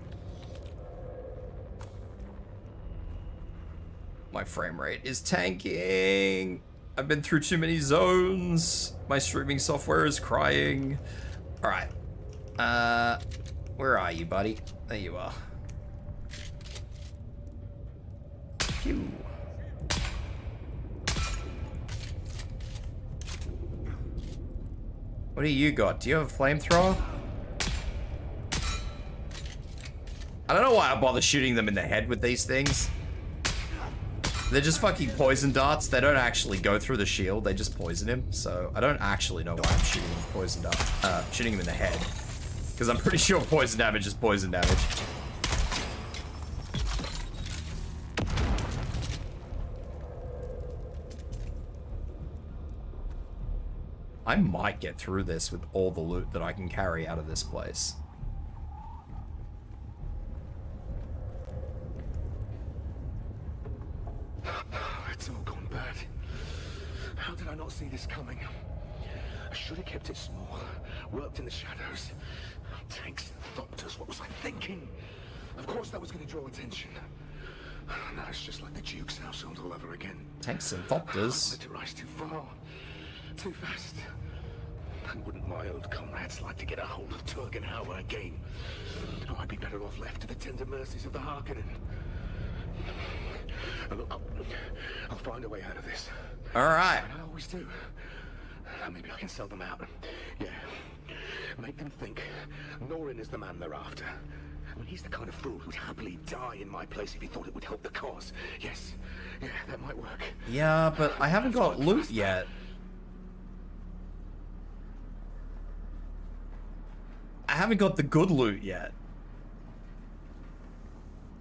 My frame rate is tanking. I've been through too many zones. My streaming software is crying. All right. Where are you, buddy? There you are. Phew. What do you got? Do you have a flamethrower? I don't know why I bother shooting them in the head with these things. They're just fucking poison darts. They don't actually go through the shield. They just poison him. So I don't actually know why I'm shooting him with poison dart. Shooting him in the head. Because I'm pretty sure poison damage is poison damage. I might get through this with all the loot that I can carry out of this place. It's all gone bad. How did I not see this coming? I should have kept it small. Worked in the shadows. Tanks and thopters, what was I thinking? Of course that was going to draw attention. Now it's just like the Duke's household all over again. Tanks and thopters? I wanted to rise too far. Too fast. And wouldn't my old comrades like to get a hold of Turgenhauer again? Oh, I'd be better off left to the tender mercies of the Harkonnen. Look, I'll find a way out of this. All right. And I always do. Maybe I can sell them out. Yeah. Make them think Norin is the man they're after. I mean, he's the kind of fool who'd happily die in my place if he thought it would help the cause. Yes. Yeah, that might work. Yeah, but I haven't got loot yet. I haven't got the good loot yet.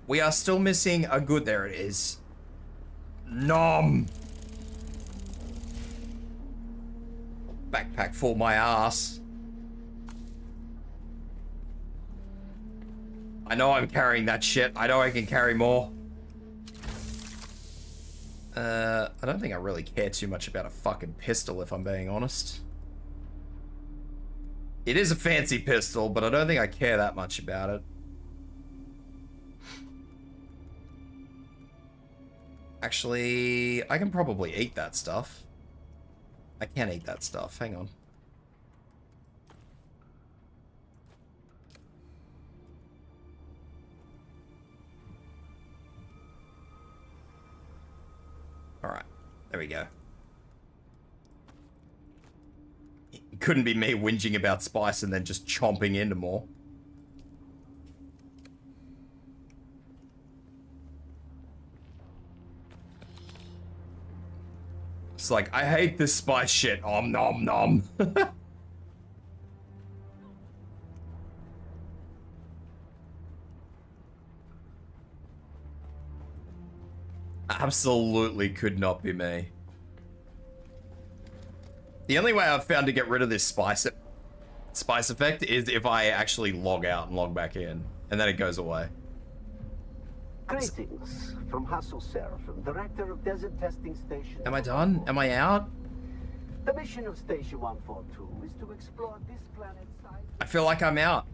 We are still missing a good... There it is. Nom. Backpack full my ass. I know I'm carrying that shit. I know I can carry more. I don't think I really care too much about a fucking pistol, if I'm being honest. It is a fancy pistol, but I don't think I care that much about it. Actually, I can probably eat that stuff. I can't eat that stuff. Hang on. Alright. There we go. It couldn't be me whinging about spice and then just chomping into more. It's like, I hate this spice shit. Om nom nom. Absolutely could not be me. The only way I've found to get rid of this spice effect is if I actually log out and log back in, and then it goes away. Greetings from Hassel Seraphim, Director of Desert Testing Station. Am I done? Am I out? The mission of Station 142 is to explore this planet's side. I feel like I'm out.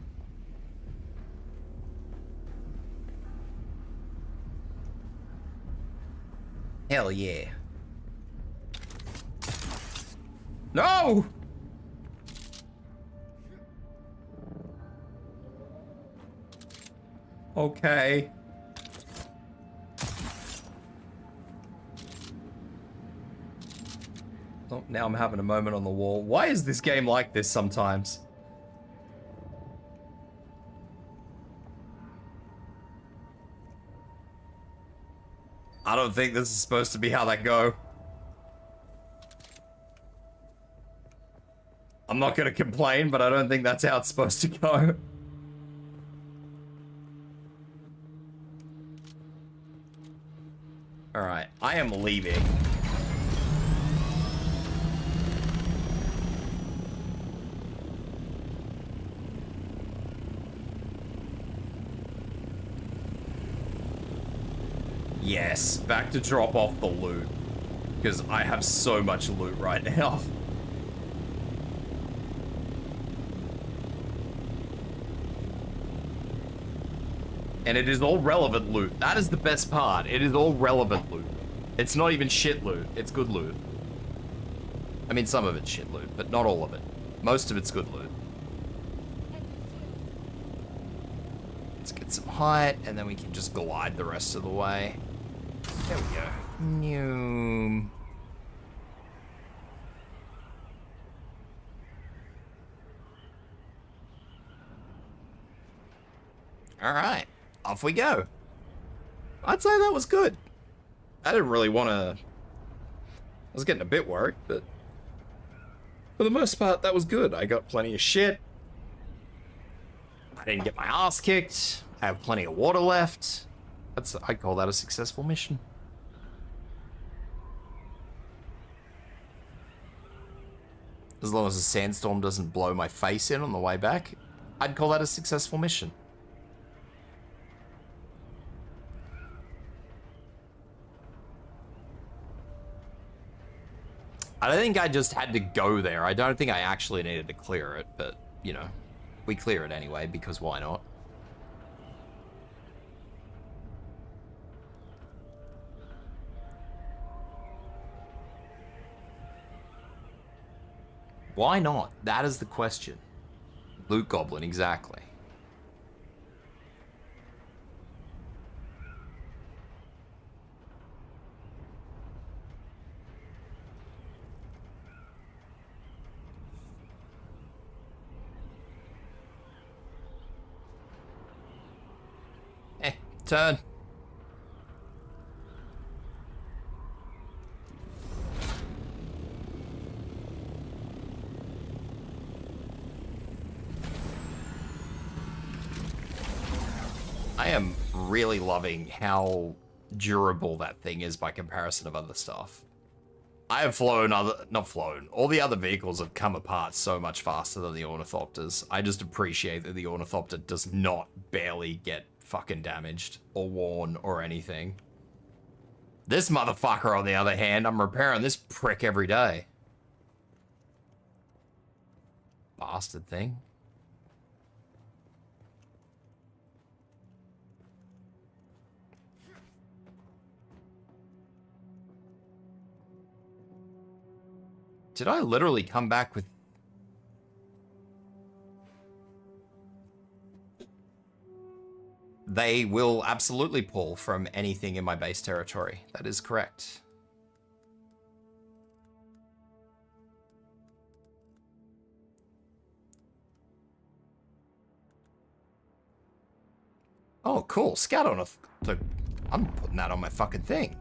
Hell yeah. No! Okay. Oh, now I'm having a moment on the wall. Why is this game like this sometimes? I don't think this is supposed to be how that go. I'm not gonna complain, but I don't think that's how it's supposed to go. Alright, I am leaving. Yes, back to drop off the loot. because I have so much loot right now. And it is all relevant loot. That is the best part. It is all relevant loot. It's not even shit loot. It's good loot. I mean, some of it's shit loot, but not all of it. Most of it's good loot. Let's get some height, and then we can just glide the rest of the way. There we go. Noom. All right, off we go. I'd say that was good. I didn't really want to... I was getting a bit worried, but for the most part, that was good. I got plenty of shit. I didn't get my ass kicked. I have plenty of water left. I'd call that a successful mission. As long as the sandstorm doesn't blow my face in on the way back, I'd call that a successful mission. I don't think I just had to go there. I don't think I actually needed to clear it, but, you know, we clear it anyway, because why not? Why not? That is the question. Loot Goblin, exactly. Turn. I am really loving how durable that thing is by comparison of other stuff. I have flown all the other vehicles have come apart so much faster than the Ornithopters. I just appreciate that the Ornithopter does not barely get fucking damaged or worn or anything. This motherfucker, on the other hand, I'm repairing this prick every day. Bastard thing. Did I literally come back with... They will absolutely pull from anything in my base territory. That is correct. Oh, cool. Scout on a... I'm putting that on my fucking thing.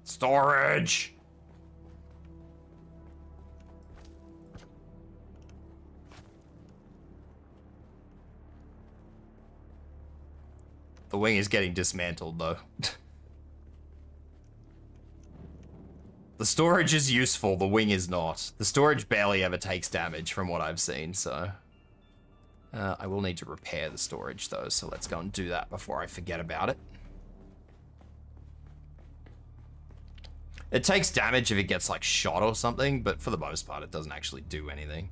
Storage! The wing is getting dismantled, though. The storage is useful, the wing is not. The storage barely ever takes damage from what I've seen, so... I will need to repair the storage, though, so let's go and do that before I forget about it. It takes damage if it gets, like, shot or something, but for the most part, it doesn't actually do anything.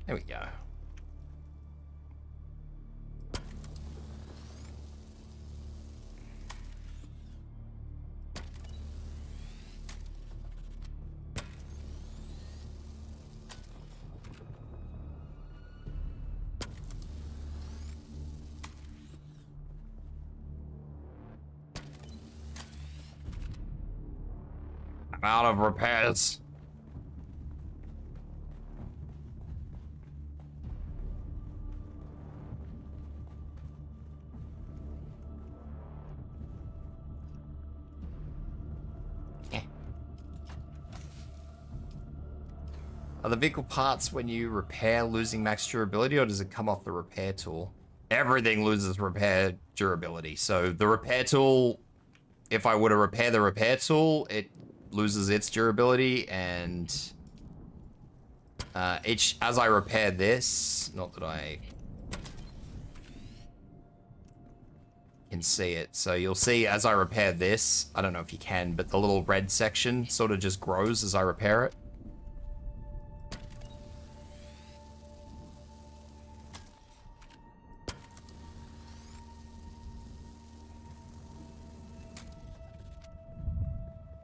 There we go. I'm out of repairs. Are the vehicle parts when you repair losing max durability, or does it come off the repair tool? Everything loses repair durability. So the repair tool, if I were to repair the repair tool, it loses its durability, and as I repair this, not that I can see it. So you'll see as I repair this, I don't know if you can, but the little red section sort of just grows as I repair it.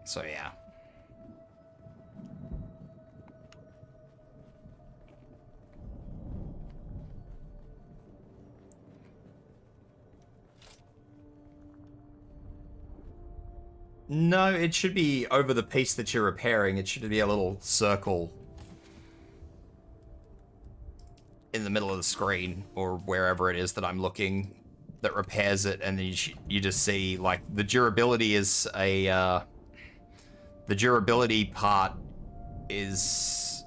So yeah. No, it should be over the piece that you're repairing. It should be a little circle in the middle of the screen or wherever it is that I'm looking that repairs it, and then you just see like the durability is a the durability part is,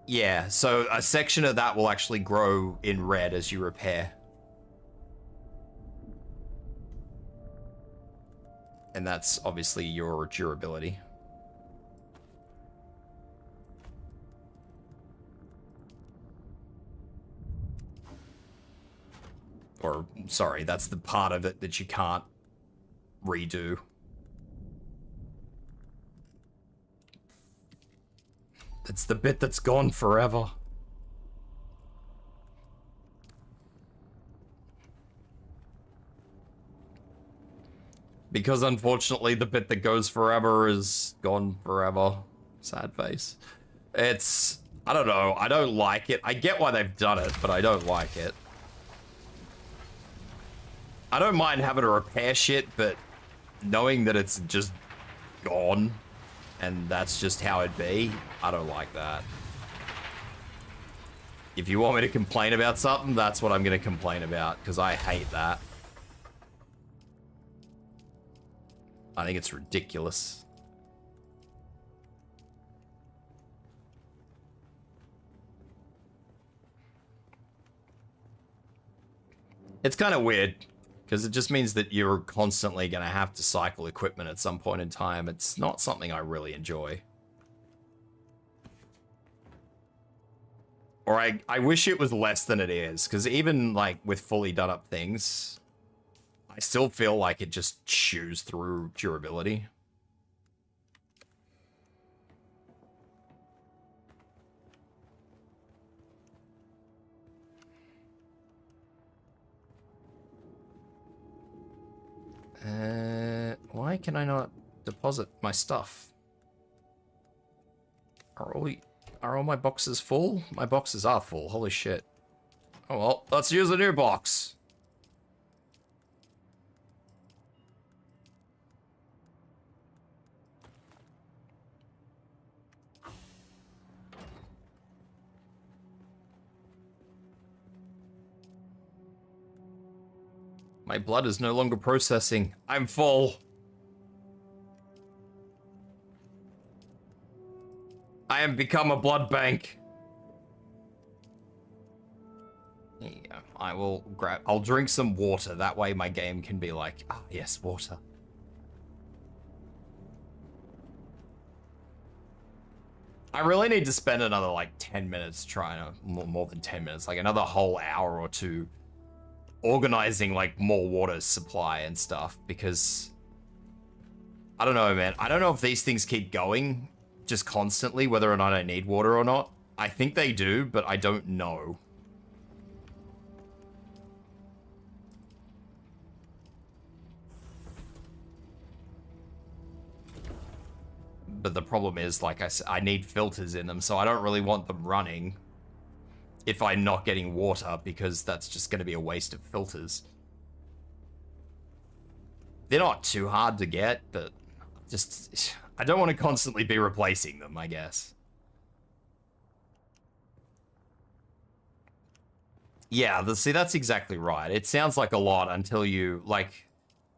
yeah, so a section of that will actually grow in red as you repair. And that's obviously your durability. Or, sorry, that's the part of it that you can't redo. It's the bit that's gone forever. Because unfortunately the bit that goes forever is gone forever. Sad face. It's, I don't know, I don't like it. I get why they've done it, but I don't like it. I don't mind having to repair shit, but knowing that it's just gone and that's just how it be, I don't like that. If you want me to complain about something, that's what I'm going to complain about, because I hate that. I think it's ridiculous. It's kind of weird, because it just means that you're constantly going to have to cycle equipment at some point in time. It's not something I really enjoy. Or I wish it was less than it is, because even like with fully done up things, I still feel like it just chews through durability. Why can I not deposit my stuff? Are all my boxes full? My boxes are full. Holy shit. Oh well, let's use a new box. My blood is no longer processing. I'm full. I have become a blood bank. There you go. I'll drink some water. That way my game can be like, ah, yes, water. I really need to spend another like 10 minutes trying to, more than 10 minutes, like another whole hour or two organizing like more water supply and stuff, because I don't know, man. I don't know if these things keep going just constantly, whether or not I need water or not. I think they do, but I don't know. But the problem is, like I said, I need filters in them, so I don't really want them running if I'm not getting water, because that's just going to be a waste of filters. They're not too hard to get, but just, I don't want to constantly be replacing them, I guess. Yeah, see, that's exactly right. It sounds like a lot until you, like,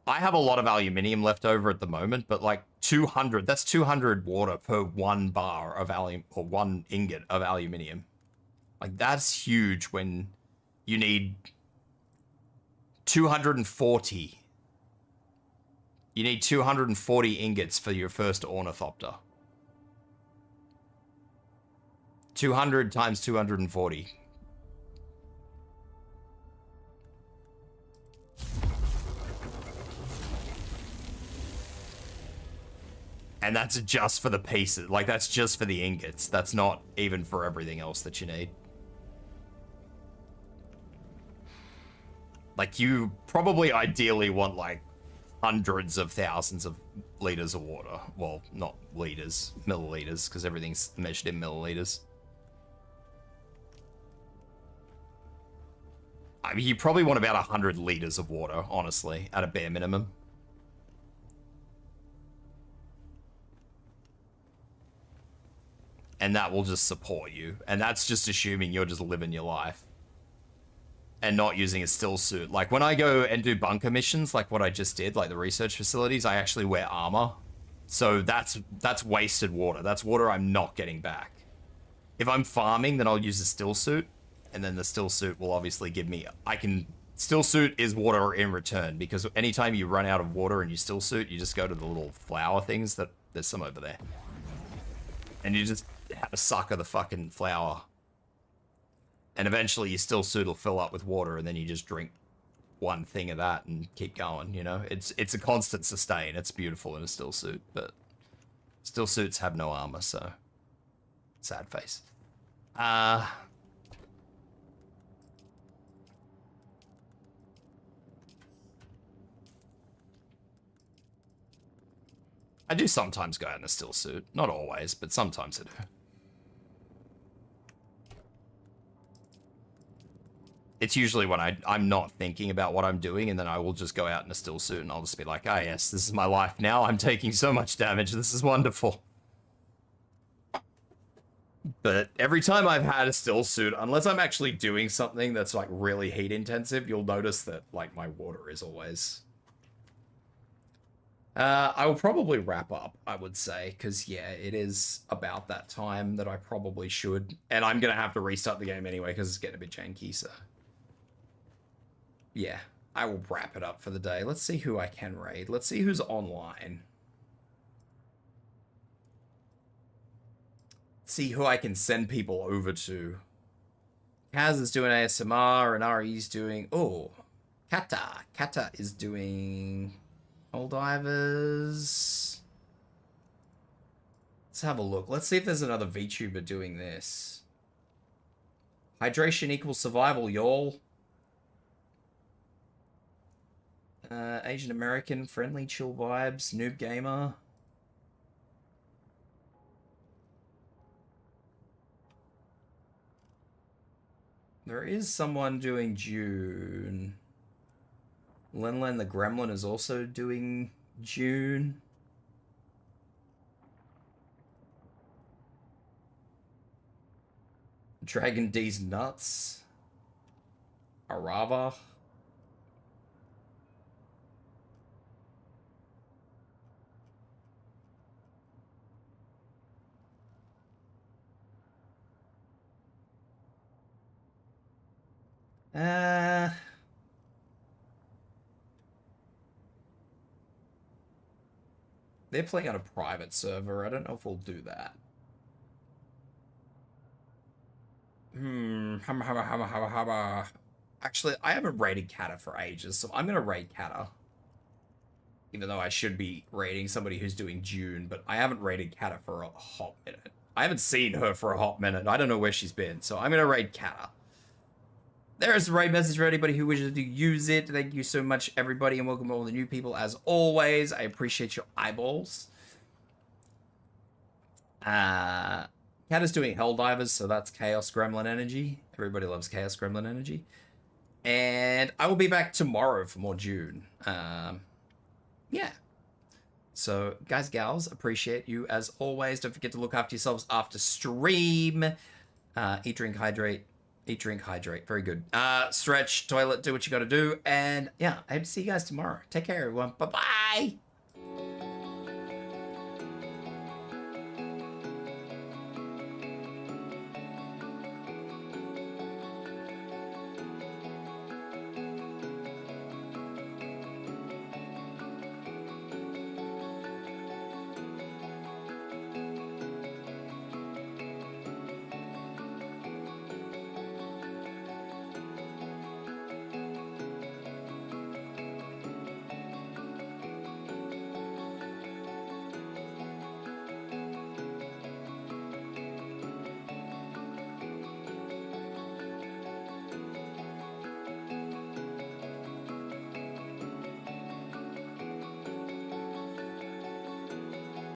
I have a lot of aluminium left over at the moment, but, like, 200. That's 200 water per 1 bar of alum or 1 ingot of aluminium. Like, that's huge when you need 240. You need 240 ingots for your first ornithopter. 200 times 240. And that's just for the pieces. Like, that's just for the ingots. That's not even for everything else that you need. Like, you probably ideally want, like, hundreds of thousands of liters of water. Well, not liters, milliliters, because everything's measured in milliliters. I mean, you probably want about 100 liters of water, honestly, at a bare minimum. And that will just support you. And that's just assuming you're just living your life. And not using a still suit. Like, when I go and do bunker missions, like what I just did, like the research facilities, I actually wear armor. So that's wasted water. That's water I'm not getting back. If I'm farming, then I'll use a still suit. And then the still suit will obviously give me... Still suit is water in return. Because anytime you run out of water and you still suit, you just go to the little flower things that... There's some over there. And you just have a suck of the fucking flower. And eventually your still suit will fill up with water, and then you just drink one thing of that and keep going, you know? It's a constant sustain. It's beautiful in a still suit, but still suits have no armor, so sad face. I do sometimes go out in a still suit. Not always, but sometimes I do. It's usually when I'm not thinking about what I'm doing, and then I will just go out in a still suit, and I'll just be like, ah, yes, this is my life now. I'm taking so much damage. This is wonderful. But every time I've had a still suit, unless I'm actually doing something that's, like, really heat intensive, you'll notice that, like, my water is always... I will probably wrap up, I would say, because, yeah, it is about that time that I probably should. And I'm going to have to restart the game anyway, because it's getting a bit janky, so... Yeah, I will wrap it up for the day. Let's see who I can raid. Let's see who's online. See who I can send people over to. Kaz is doing ASMR, and Ari's doing... Oh, Kata. Kata is doing... Old Divers. Let's have a look. Let's see if there's another VTuber doing this. Hydration equals survival, y'all. Asian American, friendly, chill vibes, noob gamer. There is someone doing Dune. Len the Gremlin is also doing Dune. Dragon D's nuts. Arava. They're playing on a private server. I don't know if we'll do that. Actually, I haven't raided Kata for ages, so I'm gonna raid Kata. Even though I should be raiding somebody who's doing Dune, but I haven't raided Kata for a hot minute. I haven't seen her for a hot minute. I don't know where she's been, so I'm gonna raid Kata. There's a raid message for anybody who wishes to use it. Thank you so much, everybody, and welcome all the new people as always. I appreciate your eyeballs. Kata's doing Helldivers, so that's Chaos Gremlin energy. Everybody loves Chaos Gremlin energy. And I will be back tomorrow for more Dune. Yeah. So, guys, gals, appreciate you as always. Don't forget to look after yourselves after stream. Eat, drink, hydrate. Eat, drink, hydrate. Very good. Stretch, toilet, do what you gotta do. And yeah, I hope to see you guys tomorrow. Take care, everyone. Bye-bye.